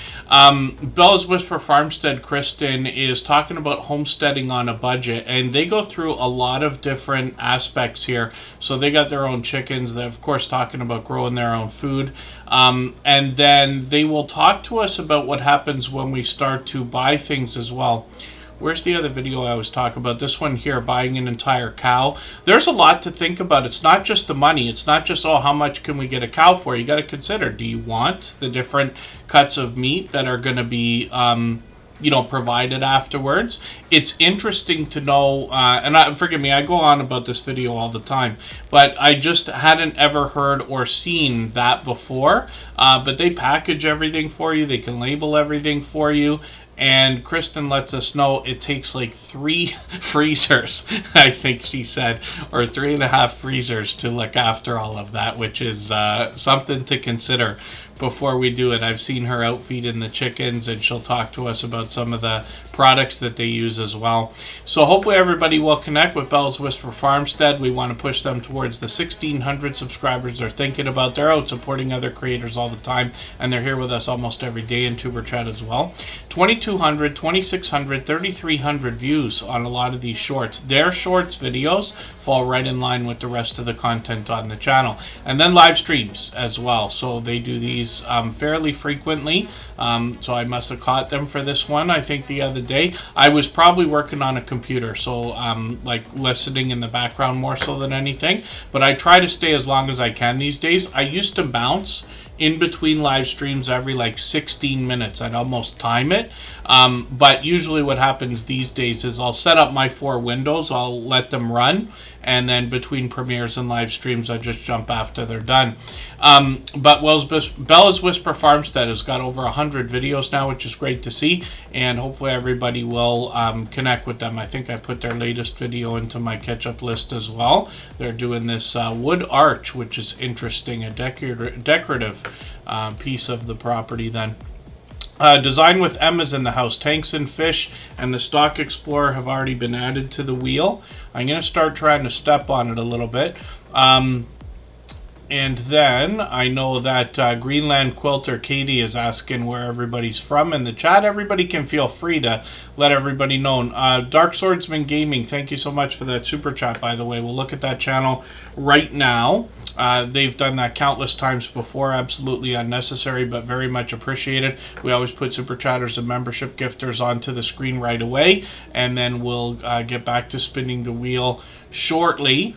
S1: Bella's Whisper Farmstead Kristen is talking about homesteading on a budget, and they go through a lot of different aspects here. So they got their own chickens. They're of course talking about growing their own food. And then they will talk to us about what happens when we start to buy things as well. Where's the other video I was talking about? This one here, buying an entire cow. There's a lot to think about. It's not just the money. It's not just, oh, how much can we get a cow for? You got to consider, do you want the different cuts of meat that are going to be, you know, provided afterwards? It's interesting to know, and forgive me, I go on about this video all the time, but I just hadn't ever heard or seen that before. But they package everything for you. They can label everything for you. And Kristen lets us know it takes like 3 freezers, I think she said, or 3.5 freezers to look after all of that, which is something to consider before we do it. I've seen her out feeding the chickens, and she'll talk to us about some of the products that they use as well. So hopefully everybody will connect with Bella's Whisper Farmstead. We want to push them towards the 1,600 subscribers they're thinking about. They're out supporting other creators all the time, and they're here with us almost every day in Tuber Chat as well. 2,200, 2,600, 3,300 views on a lot of these shorts. Their shorts videos fall right in line with the rest of the content on the channel. And then live streams as well. So they do these fairly frequently. So I must have caught them for this one, I think, the other day. I was probably working on a computer, so like listening in the background more so than anything. But I try to stay as long as I can these days. I used to bounce in between live streams every like 16 minutes. I'd almost time it. But usually what happens these days is I'll set up my 4 windows, I'll let them run, and then between premieres and live streams I just jump after they're done. But Bella's Whisper Farmstead has got over 100 videos now, which is great to see, and hopefully everybody will connect with them. I think I put their latest video into my catch-up list as well. They're doing this wood arch, which is interesting, a decorative piece of the property then. Design with Emma's in the house. Tanks and Fish and the Stock Explorer have already been added to the wheel. I'm going to start trying to step on it a little bit. And then I know that Greenland Quilter Katie is asking where everybody's from in the chat. Everybody can feel free to let everybody know. Dark Swordsman Gaming, thank you so much for that super chat, by the way. We'll look at that channel right now. They've done that countless times before. Absolutely unnecessary, but very much appreciated. We always put super chatters and membership gifters onto the screen right away, and then we'll get back to spinning the wheel shortly.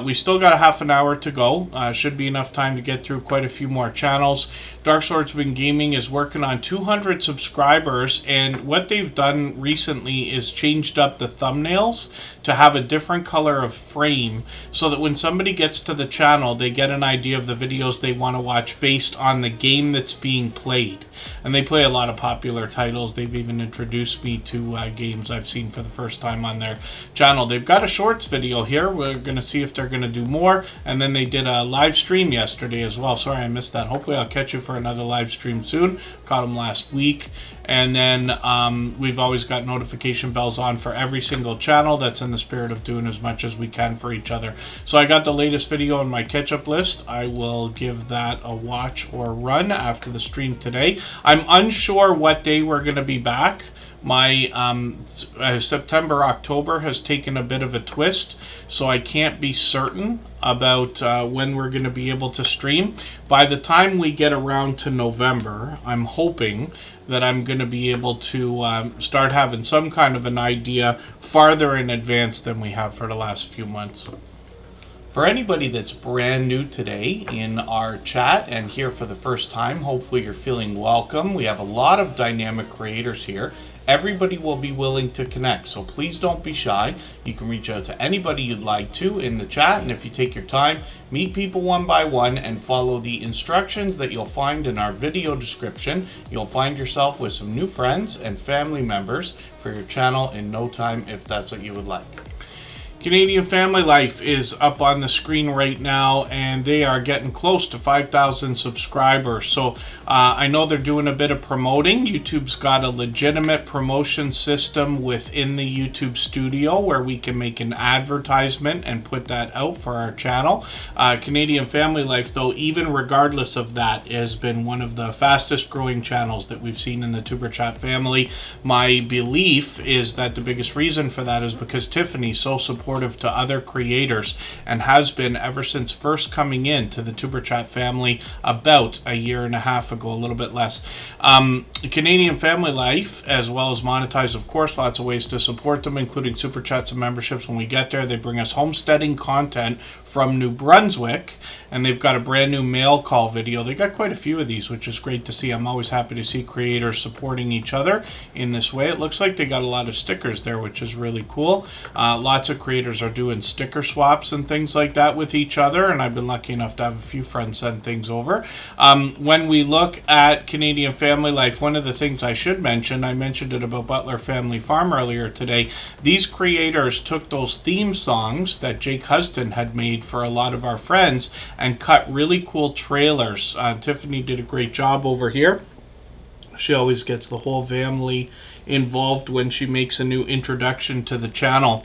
S1: We still got a half an hour to go. Should be enough time to get through quite a few more channels. Dark Swordsman Gaming is working on 200 subscribers, and what they've done recently is changed up the thumbnails to have a different color of frame, so that when somebody gets to the channel, they get an idea of the videos they want to watch based on the game that's being played. And they play a lot of popular titles. They've even introduced me to games I've seen for the first time on their channel. They've got a shorts video here. We're going to see if they're going to do more. And then they did a live stream yesterday as well. Sorry I missed that. Hopefully I'll catch you for another live stream soon. Caught them last week. And then we've always got notification bells on for every single channel. That's in the spirit of doing as much as we can for each other. So I got the latest video on my catch-up list. I will give that a watch or run after the stream today. I'm unsure what day we're going to be back. My September, October has taken a bit of a twist, so I can't be certain about when we're going to be able to stream. By the time we get around to November, I'm hoping that I'm going to be able to start having some kind of an idea farther in advance than we have for the last few months. For anybody that's brand new today in our chat and here for the first time, hopefully you're feeling welcome. We have a lot of dynamic creators here. Everybody will be willing to connect, so please don't be shy. You can reach out to anybody you'd like to in the chat, and if you take your time, meet people one by one and follow the instructions that you'll find in our video description. You'll find yourself with some new friends and family members for your channel in no time, if that's what you would like. Canadian Family Life is up on the screen right now, and they are getting close to 5,000 subscribers. So I know they're doing a bit of promoting. YouTube's got a legitimate promotion system within the YouTube studio where we can make an advertisement and put that out for our channel. Canadian Family Life, though, even regardless of that, has been one of the fastest growing channels that we've seen in the Superchat family. My belief is that the biggest reason for that is because Tiffany's so supportive to other creators and has been ever since first coming in to the Superchat family about a year and a half ago, a little bit less. Canadian Family Life, as well as Monetize, of course, lots of ways to support them, including Super Chats and memberships. When we get there, they bring us homesteading content from New Brunswick, and they've got a brand new mail call video. They got quite a few of these, which is great to see. I'm always happy to see creators supporting each other in this way. It looks like they got a lot of stickers there, which is really cool. Lots of creators are doing sticker swaps and things like that with each other, and I've been lucky enough to have a few friends send things over. When we look at Canadian Family Life, one of the things I should mention, I mentioned it about Butler Family Farm earlier today. These creators took those theme songs that Jake Huston had made for a lot of our friends and cut really cool trailers. Tiffany did a great job over here. She always gets the whole family involved when she makes a new introduction to the channel.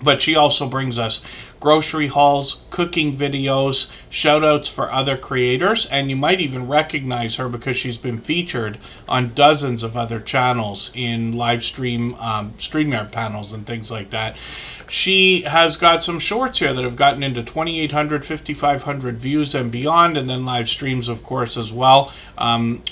S1: But she also brings us grocery hauls, cooking videos, shout outs for other creators, and you might even recognize her because she's been featured on dozens of other channels in live stream StreamYard panels and things like that. She has got some shorts here that have gotten into 2,800, 5,500 views and beyond, and then live streams, of course, as well,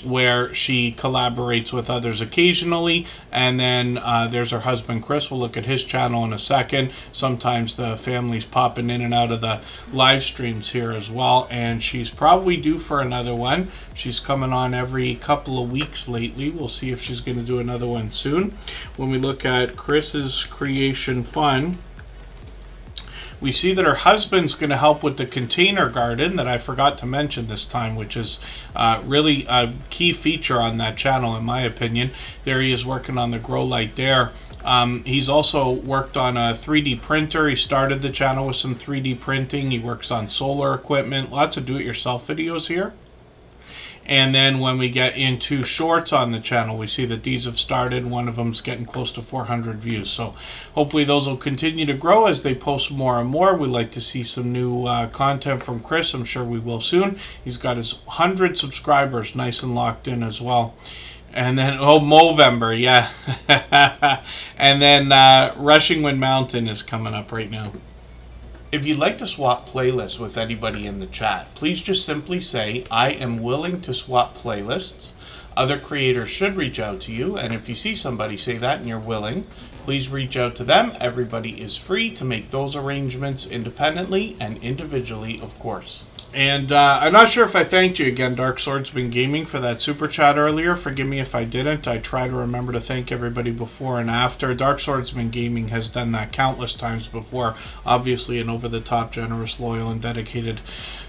S1: where she collaborates with others occasionally. And then there's her husband, Chris. We'll look at his channel in a second. Sometimes the family's popping in and out of the live streams here as well, and she's probably due for another one. She's coming on every couple of weeks lately. We'll see if she's going to do another one soon. When we look at Chris's Creation Fun, we see that her husband's going to help with the container garden that I forgot to mention this time, which is really a key feature on that channel, in my opinion. There he is working on the grow light there. He's also worked on a 3D printer. He started the channel with some 3D printing. He works on solar equipment. Lots of do-it-yourself videos here. And then when we get into shorts on the channel, we see that these have started. One of them's getting close to 400 views. So hopefully those will continue to grow as they post more and more. We like to see some new content from Chris. I'm sure we will soon. He's got his 100 subscribers nice and locked in as well. And then, oh, Movember, yeah. And then Rushing Wind Mountain is coming up right now. If you'd like to swap playlists with anybody in the chat, please just simply say, I am willing to swap playlists. Other creators should reach out to you, and if you see somebody say that and you're willing, please reach out to them. Everybody is free to make those arrangements independently and individually, of course. And I'm not sure if I thanked you again, Dark Swordsman Gaming, for that super chat earlier. Forgive me if I didn't. I try to remember to thank everybody before and after. Dark Swordsman Gaming has done that countless times before. Obviously an over-the-top, generous, loyal, and dedicated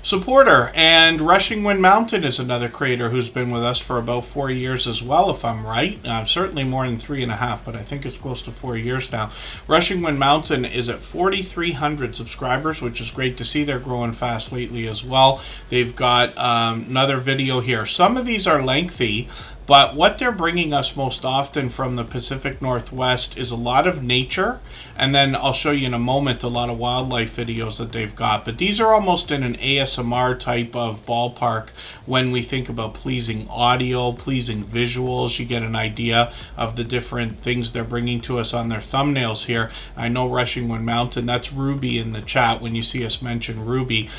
S1: supporter. And Rushing Wind Mountain is another creator who's been with us for about 4 years as well, if I'm right. Certainly more than 3.5, but I think it's close to 4 years now. Rushing Wind Mountain is at 4,300 subscribers, which is great to see. They're growing fast lately as well. They've got another video here. Some of these are lengthy, but what they're bringing us most often from the Pacific Northwest is a lot of nature, and then I'll show you in a moment a lot of wildlife videos that they've got. But these are almost in an ASMR type of ballpark when we think about pleasing audio, pleasing visuals. You get an idea of the different things they're bringing to us on their thumbnails here. I know Rushing Wind Mountain, that's Ruby in the chat. When you see us mention Ruby,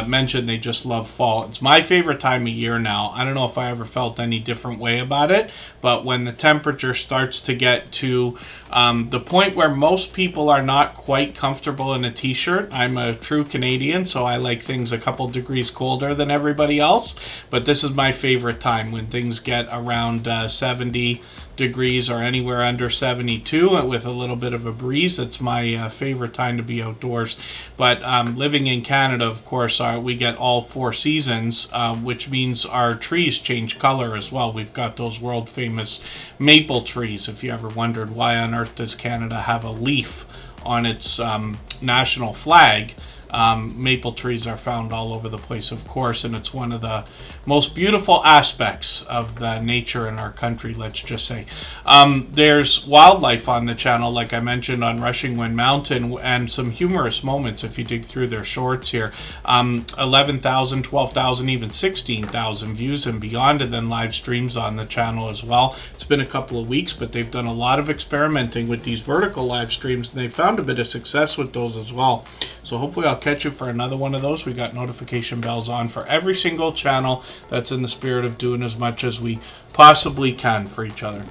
S1: mention they just love fall. It's my favorite time of year now. I don't know if I ever felt any different way about it, but when the temperature starts to get to the point where most people are not quite comfortable in a t-shirt. I'm a true Canadian, so I like things a couple degrees colder than everybody else, but this is my favorite time when things get around 70 degrees or anywhere under 72 with a little bit of a breeze. It's my favorite time to be outdoors. But living in Canada, of course, we get all 4 seasons, which means our trees change color as well. We've got those world famous maple trees. If you ever wondered why on earth does Canada have a leaf on its national flag, maple trees are found all over the place, of course, and it's one of the most beautiful aspects of the nature in our country, let's just say. There's wildlife on the channel, like I mentioned, on Rushing Wind Mountain, and some humorous moments if you dig through their shorts here. 11,000, 12,000, even 16,000 views and beyond, and then live streams on the channel as well. It's been a couple of weeks, but they've done a lot of experimenting with these vertical live streams, and they've found a bit of success with those as well. So hopefully I'll catch you for another one of those. We got notification bells on for every single channel that's in the spirit of doing as much as we possibly can for each other.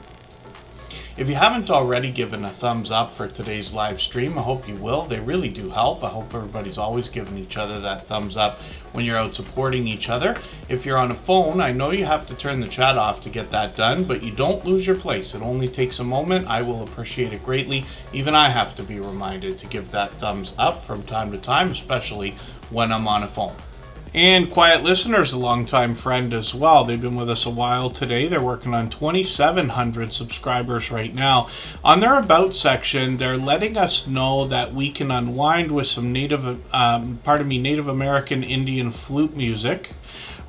S1: If you haven't already given a thumbs up for today's live stream, I hope you will. They really do help. I hope everybody's always giving each other that thumbs up when you're out supporting each other. If you're on a phone, I know you have to turn the chat off to get that done, but you don't lose your place. It only takes a moment. I will appreciate it greatly. Even I have to be reminded to give that thumbs up from time to time, especially when I'm on a phone. And Quiet Listener's a longtime friend as well. They've been with us a while today. They're working on 2,700 subscribers right now. On their About section, they're letting us know that we can unwind with some Native American Indian flute music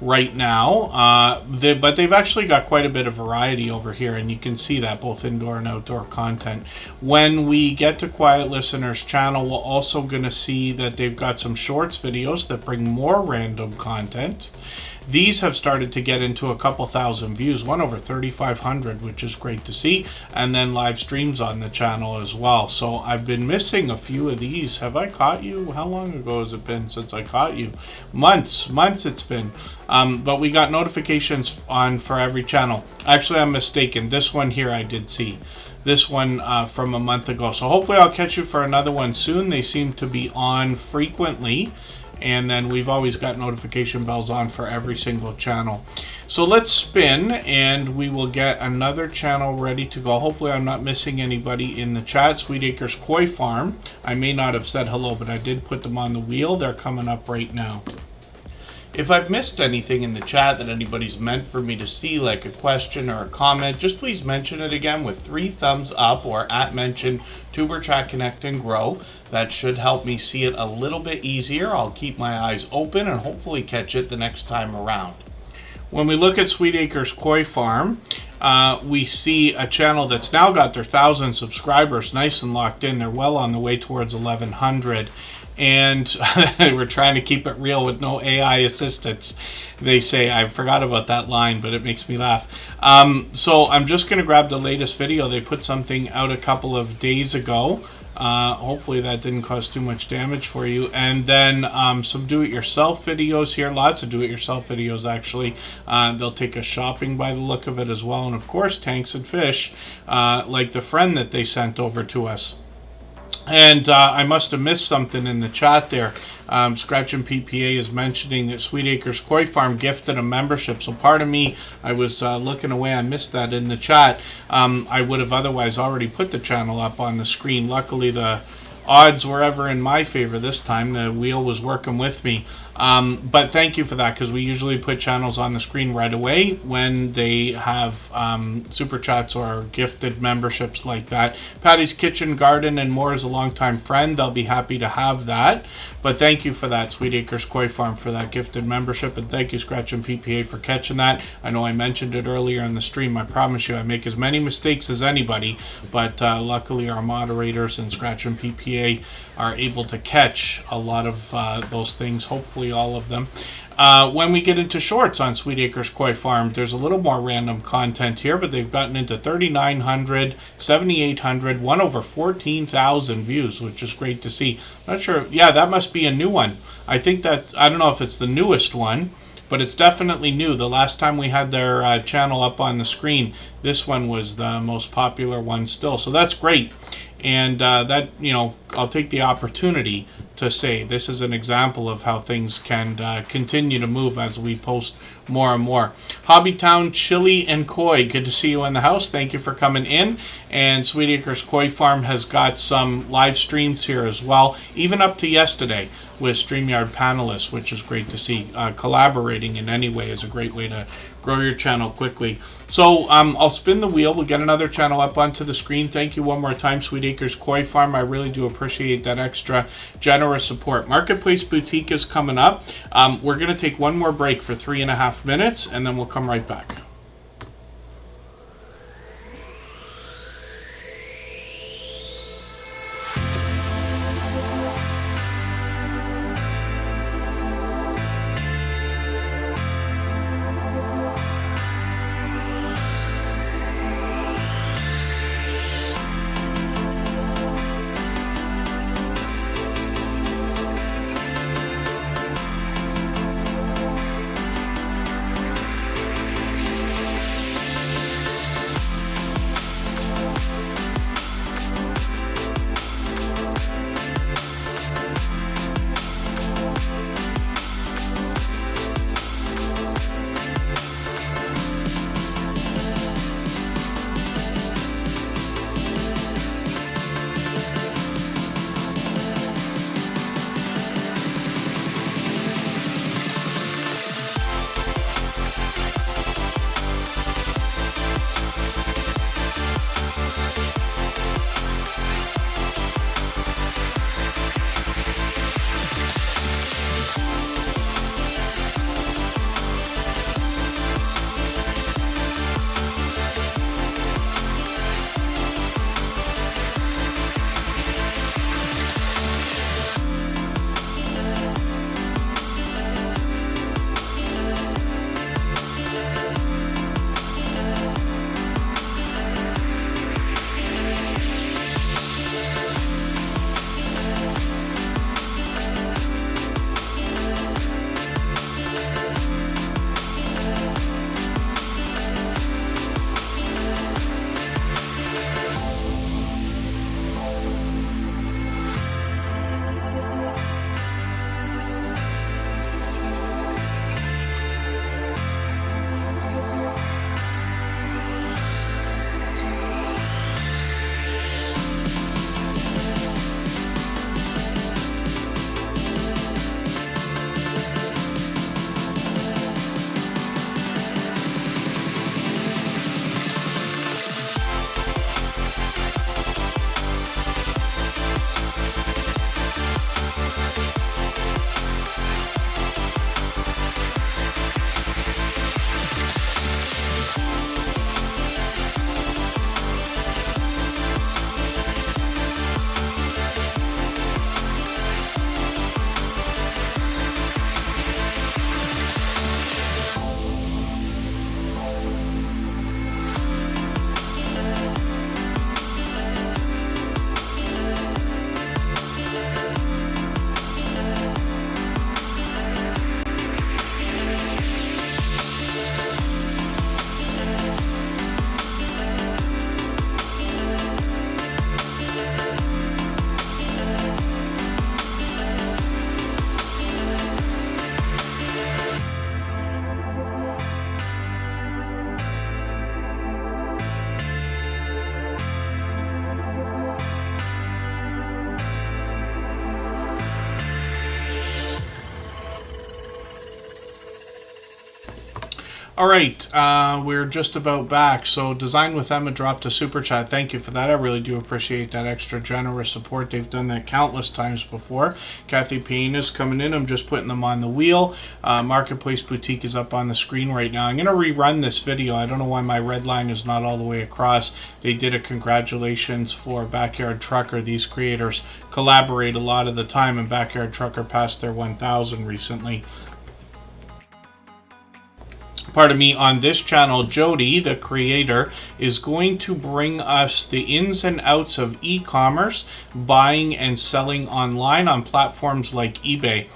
S1: right now, but they've actually got quite a bit of variety over here, and you can see that both indoor and outdoor content. When we get to Quiet Listener's channel, we're also going to see that they've got some shorts videos that bring more random content. These have started to get into a couple thousand views, one over 3,500, which is great to see, and then live streams on the channel as well. So I've been missing a few of these. Have I caught you? How long ago has it been since I caught you? Months it's been. But we got notifications on for every channel. Actually, I'm mistaken. This one here I did see. This one from a month ago. So hopefully I'll catch you for another one soon. They seem to be on frequently. And then we've always got notification bells on for every single channel. So let's spin and we will get another channel ready to go. Hopefully I'm not missing anybody in the chat. Sweet Acres Koi Farm. I may not have said hello, but I did put them on the wheel. They're coming up right now. If I've missed anything in the chat that anybody's meant for me to see, like a question or a comment, just please mention it again with 3 thumbs up or @mention Superchat Connect and Grow. That should help me see it a little bit easier. I'll keep my eyes open and hopefully catch it the next time around. When we look at Sweet Acres Koi Farm, we see a channel that's now got their 1,000 subscribers nice and locked in. They're well on the way towards 1,100. And we're trying to keep it real with no AI assistance. They say, I forgot about that line, but it makes me laugh. So I'm just going to grab the latest video. They put something out a couple of days ago. Hopefully that didn't cause too much damage for you. And then some do-it-yourself videos here. Lots of do-it-yourself videos, actually. They'll take us shopping by the look of it as well. And, of course, tanks and fish, like the friend that they sent over to us. And I must have missed something in the chat there. Scratch and PPA is mentioning that Sweet Acres Koi Farm gifted a membership. So part of me, I was looking away, I missed that in the chat. I would have otherwise already put the channel up on the screen. Luckily, the odds were ever in my favor this time. The wheel was working with me. But thank you for that, because we usually put channels on the screen right away when they have super chats or gifted memberships like that. Patty's Kitchen Garden and More is a longtime friend. They'll be happy to have that. But thank you for that, Sweet Acres Koi Farm, for that gifted membership. And thank you, Scratch and PPA, for catching that. I know I mentioned it earlier in the stream. I promise you I make as many mistakes as anybody. But luckily our moderators and Scratch and PPA are able to catch a lot of those things, hopefully all of them. When we get into shorts on Sweet Acres Koi Farm, there's a little more random content here, but they've gotten into 3,900, 7,800, one over 14,000 views, which is great to see. Not sure. Yeah, that must be a new one. I think that, I don't know if it's the newest one, but it's definitely new. The last time we had their channel up on the screen, this one was the most popular one still. So that's great. And that, you know, I'll take the opportunity to say this is an example of how things can continue to move as we post more and more. Hobbytown Chili and Koi, good to see you in the house. Thank you for coming in. And Sweet Acres Koi Farm has got some live streams here as well, even up to yesterday with StreamYard panelists, which is great to see. Collaborating in any way is a great way to grow your channel quickly. So I'll spin the wheel. We'll get another channel up onto the screen. Thank you one more time, Sweet Acres Koi Farm. I really do appreciate that extra generous support. Marketplace Boutique is coming up. We're going to take one more break for 3.5 minutes, and then we'll come right back. All right, we're just about back. So Design with Emma dropped a super chat. Thank you for that. I really do appreciate that extra generous support. They've done that countless times before. Kathy Payne is coming in. I'm just putting them on the wheel. Marketplace Boutique is up on the screen right now. I'm going to rerun this video. I don't know why my red line is not all the way across. They did a congratulations for Backyard Trucker. These creators collaborate a lot of the time, and Backyard Trucker passed their 1,000 recently. Pardon me, on this channel, Jody, the creator, is going to bring us the ins and outs of e-commerce, buying and selling online on platforms like eBay.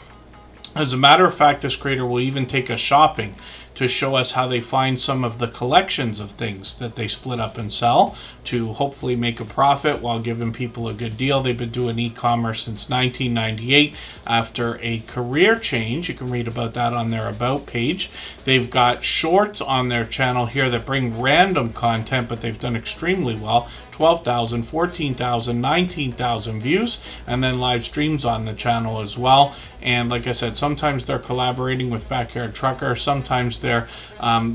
S1: As a matter of fact, this creator will even take us shopping to show us how they find some of the collections of things that they split up and sell to hopefully make a profit while giving people a good deal. They've been doing e-commerce since 1998 after a career change. You can read about that on their About page. They've got shorts on their channel here that bring random content, but they've done extremely well. 12,000, 14,000, 19,000 views, and then live streams on the channel as well. And like I said, sometimes they're collaborating with Backyard Trucker, sometimes they're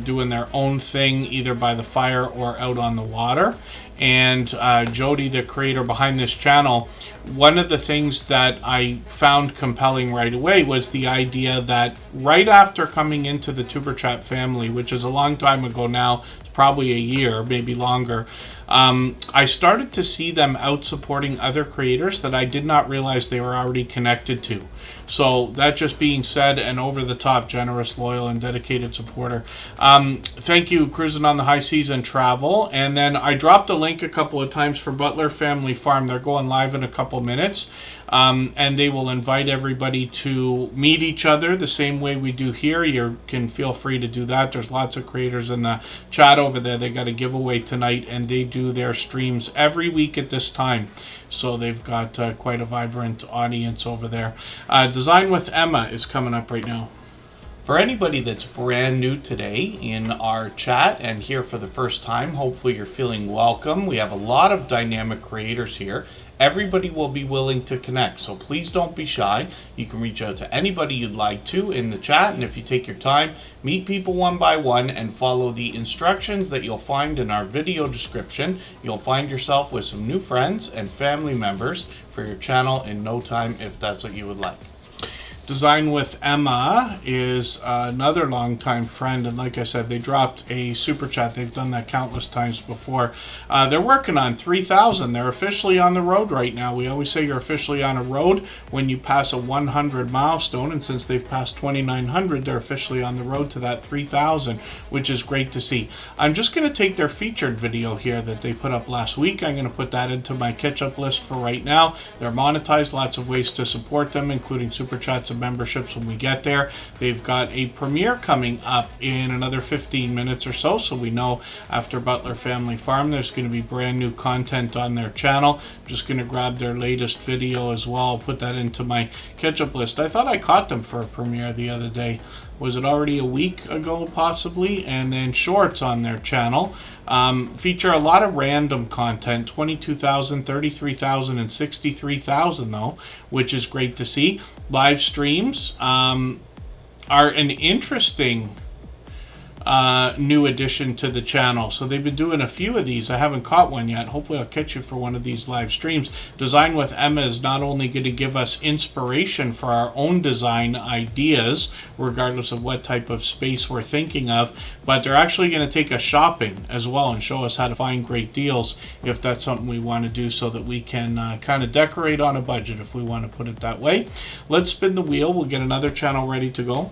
S1: doing their own thing either by the fire or out on the water. And Jody, the creator behind this channel, one of the things that I found compelling right away was the idea that right after coming into the Superchat family, which is a long time ago now, it's probably a year, maybe longer, I started to see them out supporting other creators that I did not realize they were already connected to. So that just being said, an over-the-top, generous, loyal, and dedicated supporter. Thank you, Cruising on the High Seas and Travel. And then I dropped a link a couple of times for Butler Family Farm. They're going live in a couple minutes. And they will invite everybody to meet each other the same way we do here. You can feel free to do that. There's lots of creators in the chat over there. They got a giveaway tonight, and they do their streams every week at this time. So they've got quite a vibrant audience over there. Design with Emma is coming up right now. For anybody that's brand new today in our chat and here for the first time, hopefully you're feeling welcome. We have a lot of dynamic creators here. Everybody will be willing to connect, so please don't be shy. You can reach out to anybody you'd like to in the chat, and if you take your time, meet people one by one and follow the instructions that you'll find in our video description. You'll find yourself with some new friends and family members for your channel in no time if that's what you would like. Design with Emma is another longtime friend, and like I said, they dropped a super chat. They've done that countless times before. They're working on 3,000. They're officially on the road right now. We always say you're officially on a road when you pass a 100 milestone, and since they've passed 2,900, they're officially on the road to that 3,000, which is great to see. I'm just going to take their featured video here that they put up last week. I'm going to put that into my catch-up list for right now. They're monetized, lots of ways to support them, including super chats and memberships when we get there. They've got a premiere coming up in another 15 minutes or so, so we know after Butler Family Farm there's going to be brand new content on their channel. I'm just going to grab their latest video as well. I'll put that into my catch-up list. I thought I caught them for a premiere the other day. Was it already a week ago possibly? And then shorts on their channel feature a lot of random content, 22,000, 33,000, and 63,000 though, which is great to see. Live streams are an interesting new addition to the channel. So they've been doing a few of these. I haven't caught one yet. Hopefully I'll catch you for one of these live streams. Design with Emma is not only going to give us inspiration for our own design ideas, regardless of what type of space we're thinking of, but they're actually going to take us shopping as well and show us how to find great deals if that's something we want to do, so that we can kind of decorate on a budget, if we want to put it that way. Let's spin the wheel. We'll get another channel ready to go.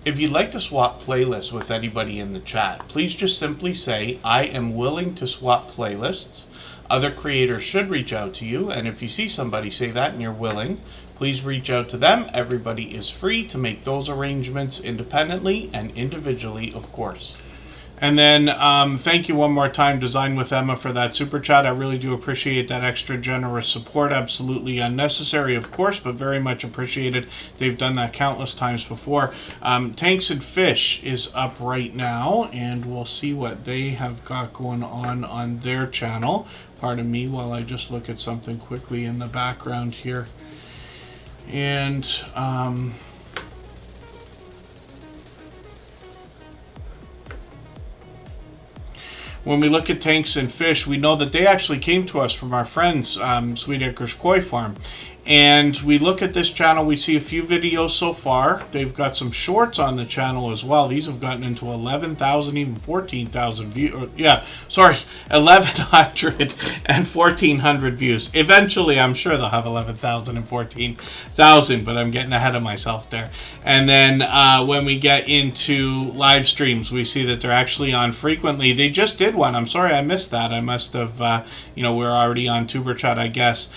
S1: If you'd like to swap playlists with anybody in the chat, please just simply say, I am willing to swap playlists. Other creators should reach out to you, and if you see somebody say that and you're willing, please reach out to them. Everybody is free to make those arrangements independently and individually, of course. And then thank you one more time, Design with Emma, for that super chat. I really do appreciate that extra generous support. Absolutely unnecessary, of course, but very much appreciated. They've done that countless times before. Tanks and Fish is up right now, and we'll see what they have got going on their channel. Pardon me while I just look at something quickly in the background here. And when we look at tanks and fish, we know that they actually came to us from our friends, Sweet Acres Koi Farm. And we look at this channel, we see a few videos so far. They've got some shorts on the channel as well. These have gotten into 11,000, even 14,000 views. Yeah, sorry, 1,100 and 1,400 views. Eventually, I'm sure they'll have 11,000 and 14,000, but I'm getting ahead of myself there. And then when we get into live streams, we see that they're actually on frequently. They just did one. I'm sorry I missed that. I must have, we're already on Superchat, I guess.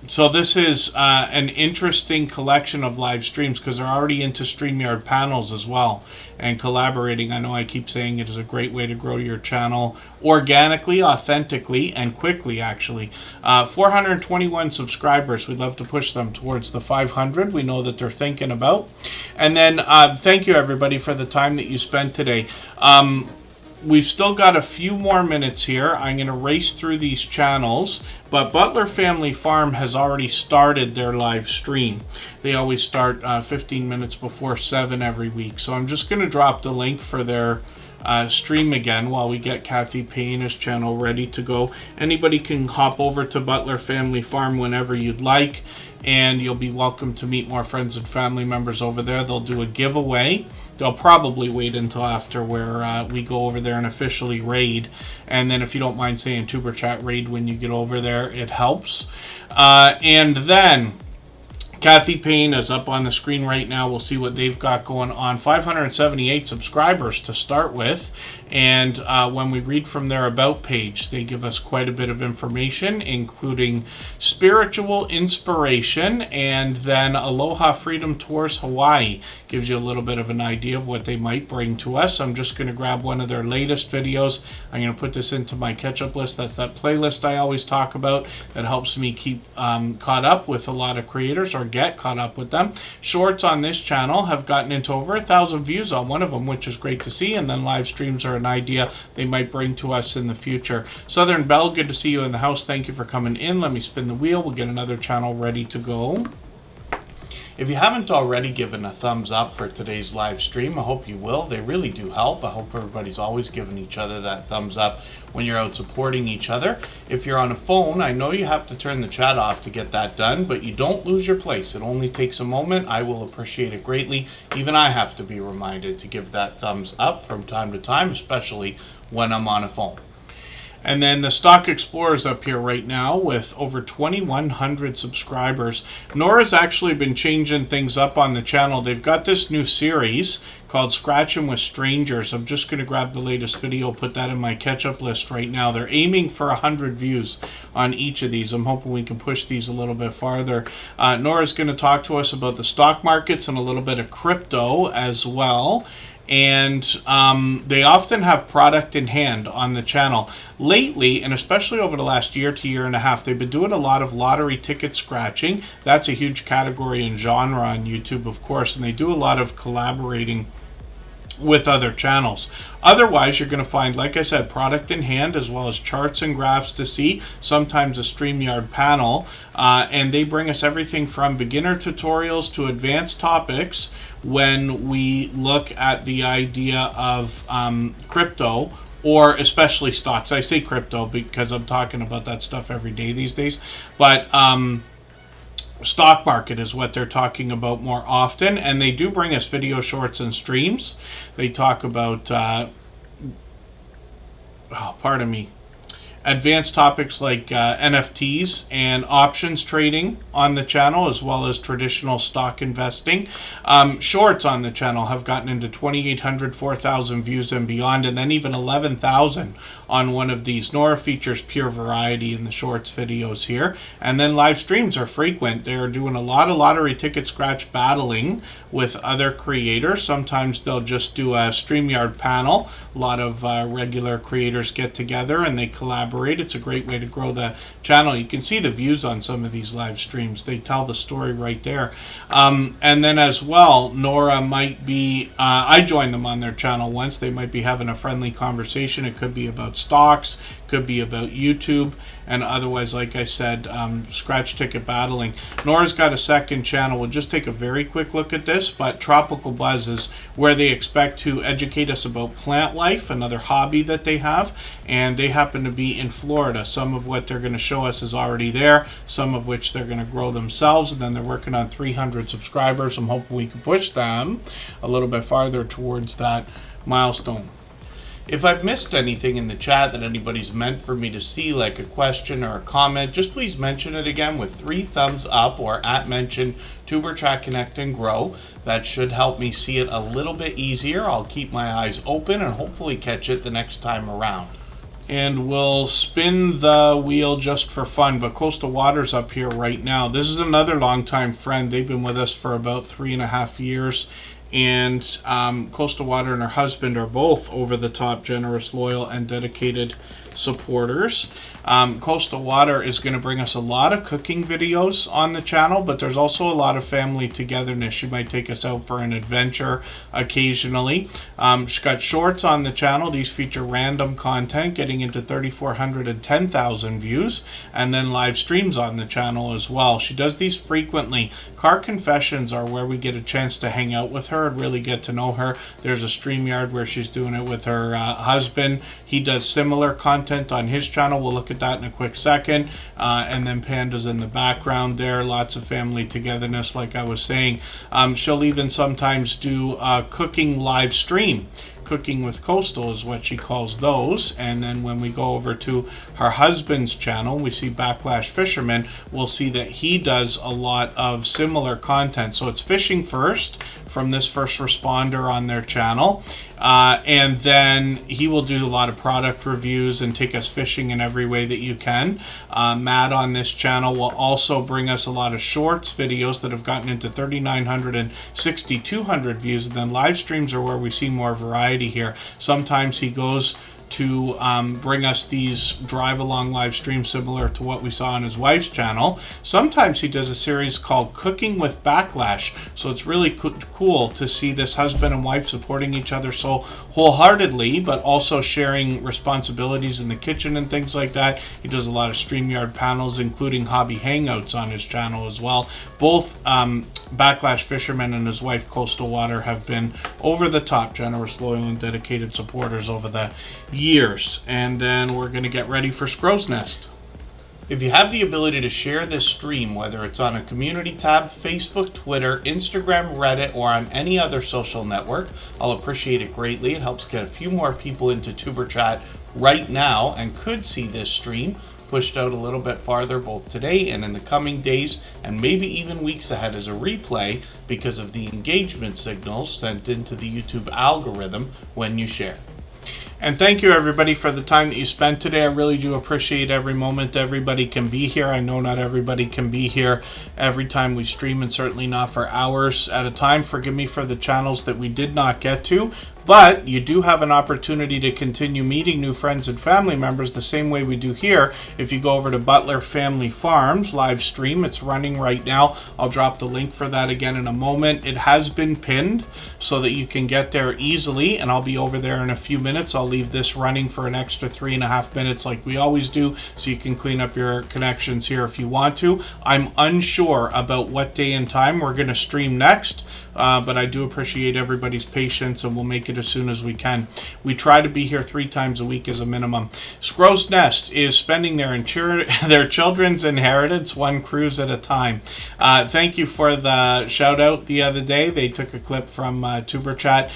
S1: So this is an interesting collection of live streams because they're already into StreamYard panels as well and collaborating. I know I keep saying it is a great way to grow your channel organically, authentically, and quickly, actually. 421 subscribers. We'd love to push them towards the 500. We know that they're thinking about. And then thank you, everybody, for the time that you spent today. We've still got a few more minutes here. I'm going to race through these channels, but Butler Family Farm has already started their live stream. They always start 15 minutes before 7 every week. So I'm just going to drop the link for their stream again while we get Kathy Payne's channel ready to go. Anybody can hop over to Butler Family Farm whenever you'd like, and you'll be welcome to meet more friends and family members over there. They'll do a giveaway. They'll probably wait until after where we go over there and officially raid. And then if you don't mind saying Tuber Chat raid when you get over there, it helps. And then Kathy Payne is up on the screen right now. We'll see what they've got going on. 578 subscribers to start with. And when we read from their About page, they give us quite a bit of information, including spiritual inspiration, and then Aloha Freedom Tours Hawaii. Gives you a little bit of an idea of what they might bring to us. I'm just going to grab one of their latest videos. I'm going to put this into my catch-up list. That's that playlist I always talk about that helps me keep caught up with a lot of creators, or get caught up with them. Shorts on this channel have gotten into over 1,000 views on one of them, which is great to see. And then live streams are an idea they might bring to us in the future. Southern Belle, good to see you in the house. Thank you for coming in. Let me spin the wheel. We'll get another channel ready to go. If you haven't already given a thumbs up for today's live stream, I hope you will. They really do help. I hope everybody's always giving each other that thumbs up when you're out supporting each other. If you're on a phone, I know you have to turn the chat off to get that done, but you don't lose your place. It only takes a moment. I will appreciate it greatly. Even I have to be reminded to give that thumbs up from time to time, especially when I'm on a phone. And then the Stock Explorer's up here right now with over 2,100 subscribers. Nora's actually been changing things up on the channel. They've got this new series called Scratching with Strangers. I'm just going to grab the latest video, put that in my catch-up list right now. They're aiming for 100 views on each of these. I'm hoping we can push these a little bit farther. Nora's going to talk to us about the stock markets and a little bit of crypto as well. And they often have product in hand on the channel. Lately, and especially over the last year to year and a half, they've been doing a lot of lottery ticket scratching. That's a huge category and genre on YouTube, of course, and they do a lot of collaborating with other channels. Otherwise, you're going to find, like I said, product in hand as well as charts and graphs to see, sometimes a StreamYard panel, and they bring us everything from beginner tutorials to advanced topics when we look at the idea of crypto, or especially stocks. I say crypto because I'm talking about that stuff every day these days, but stock market is what they're talking about more often, and they do bring us video shorts and streams. They talk about advanced topics like NFTs and options trading on the channel, as well as traditional stock investing. Shorts on the channel have gotten into 2,800, 4,000 views and beyond, and then even 11,000 on one of these. Nora features pure variety in the shorts videos here. And then live streams are frequent. They're doing a lot of lottery ticket scratch battling with other creators. Sometimes they'll just do a StreamYard panel. A lot of regular creators get together and they collaborate. It's a great way to grow the channel. You can see the views on some of these live streams. They tell the story right there. And then as well, Nora might be, I joined them on their channel once. They might be having a friendly conversation. It could be about stocks, could be about YouTube, and otherwise, like I said, scratch ticket battling. Nora's got a second channel. We'll just take a very quick look at this, but Tropical Buzz is where they expect to educate us about plant life, another hobby that they have, and they happen to be in Florida. Some of what they're going to show us is already there, some of which they're going to grow themselves, and then they're working on 300 subscribers. I'm hoping we can push them a little bit farther towards that milestone. If I've missed anything in the chat that anybody's meant for me to see, like a question or a comment, just please mention it again with 3 thumbs up or @mention Superchat Connect and Grow. That should help me see it a little bit easier. I'll keep my eyes open and hopefully catch it the next time around. And we'll spin the wheel just for fun, but Coastal Water's up here right now. This is another longtime friend. They've been with us for about 3.5 years. And Coastal Water and her husband are both over the top, generous, loyal, and dedicated supporters. Coastal Water is going to bring us a lot of cooking videos on the channel, but there's also a lot of family togetherness. She might take us out for an adventure occasionally. She's got shorts on the channel. These feature random content getting into 3,400 and 10,000 views, and then live streams on the channel as well. She does these frequently. Car Confessions are where we get a chance to hang out with her and really get to know her. There's a StreamYard where she's doing it with her husband. He does similar content on his channel. We'll look at that in a quick second. And then Panda's in the background there. Lots of family togetherness, like I was saying. She'll even sometimes do a cooking live stream. Cooking with Coastal is what she calls those. And then when we go over to her husband's channel, we see Backlash Fisherman, we'll see that he does a lot of similar content. So it's fishing first from this first responder on their channel. And then he will do a lot of product reviews and take us fishing in every way that you can. Matt on this channel will also bring us a lot of shorts videos that have gotten into 3,900 and 6,200 views. And then live streams are where we see more variety here. Sometimes he goes to bring us these drive-along live streams similar to what we saw on his wife's channel. Sometimes he does a series called Cooking with Backlash. So it's really cool to see this husband and wife supporting each other so wholeheartedly, but also sharing responsibilities in the kitchen and things like that. He does a lot of StreamYard panels, including hobby hangouts on his channel as well. Both Backlash Fisherman and his wife Coastal Water have been over the top, generous, loyal, and dedicated supporters over the years. And then we're going to get ready for Scrow's Nest. If you have the ability to share this stream, whether it's on a community tab, Facebook, Twitter, Instagram, Reddit, or on any other social network, I'll appreciate it greatly. It helps get a few more people into Tuber Chat right now and could see this stream pushed out a little bit farther both today and in the coming days and maybe even weeks ahead as a replay because of the engagement signals sent into the YouTube algorithm when you share. And thank you everybody for the time that you spent today. I really do appreciate every moment everybody can be here. I know not everybody can be here every time we stream, and certainly not for hours at a time. Forgive me for the channels that we did not get to. But you do have an opportunity to continue meeting new friends and family members the same way we do here. If you go over to Butler Family Farms live stream, it's running right now. I'll drop the link for that again in a moment. It has been pinned so that you can get there easily, and I'll be over there in a few minutes. I'll leave this running for an extra 3.5 minutes like we always do, so you can clean up your connections here if you want to. I'm unsure about what day and time we're going to stream next. But I do appreciate everybody's patience, and we'll make it as soon as we can. We try to be here 3 times a week as a minimum. Scrow's Nest is spending their children's inheritance one cruise at a time. Thank you for the shout out the other day. They took a clip from Tuber Chat.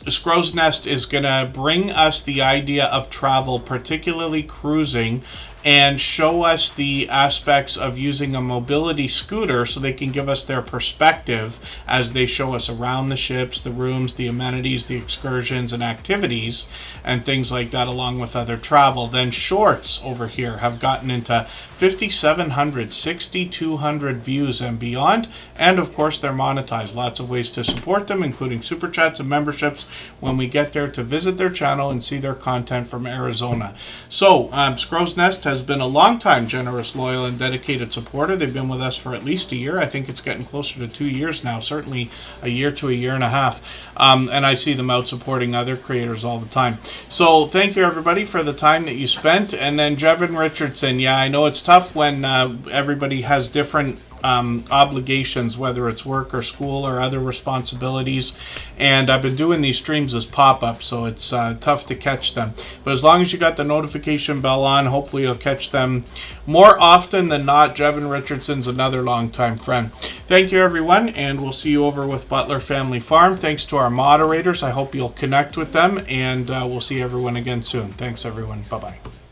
S1: Scrow's Nest is going to bring us the idea of travel, particularly cruising, and show us the aspects of using a mobility scooter so they can give us their perspective as they show us around the ships, the rooms, the amenities, the excursions and activities and things like that, along with other travel. Then shorts over here have gotten into 5,700, 6,200 views and beyond, and of course they're monetized. Lots of ways to support them, including super chats and memberships when we get there to visit their channel and see their content from Arizona. So Scrow's Nest has has been a long-time generous, loyal, and dedicated supporter. They've been with us for at least a year. I think it's getting closer to 2 years now, certainly a year to a year and a half. And I see them out supporting other creators all the time. So thank you, everybody, for the time that you spent. And then Jevin Richardson, yeah, I know it's tough when everybody has different obligations, whether it's work or school or other responsibilities, and I've been doing these streams as pop-ups, so it's tough to catch them. But as long as you got the notification bell on, hopefully you'll catch them more often than not. Jevin Richardson's another longtime friend. Thank you, everyone, and we'll see you over with Butler Family Farm. Thanks to our moderators. I hope you'll connect with them, and we'll see everyone again soon. Thanks, everyone. Bye-bye.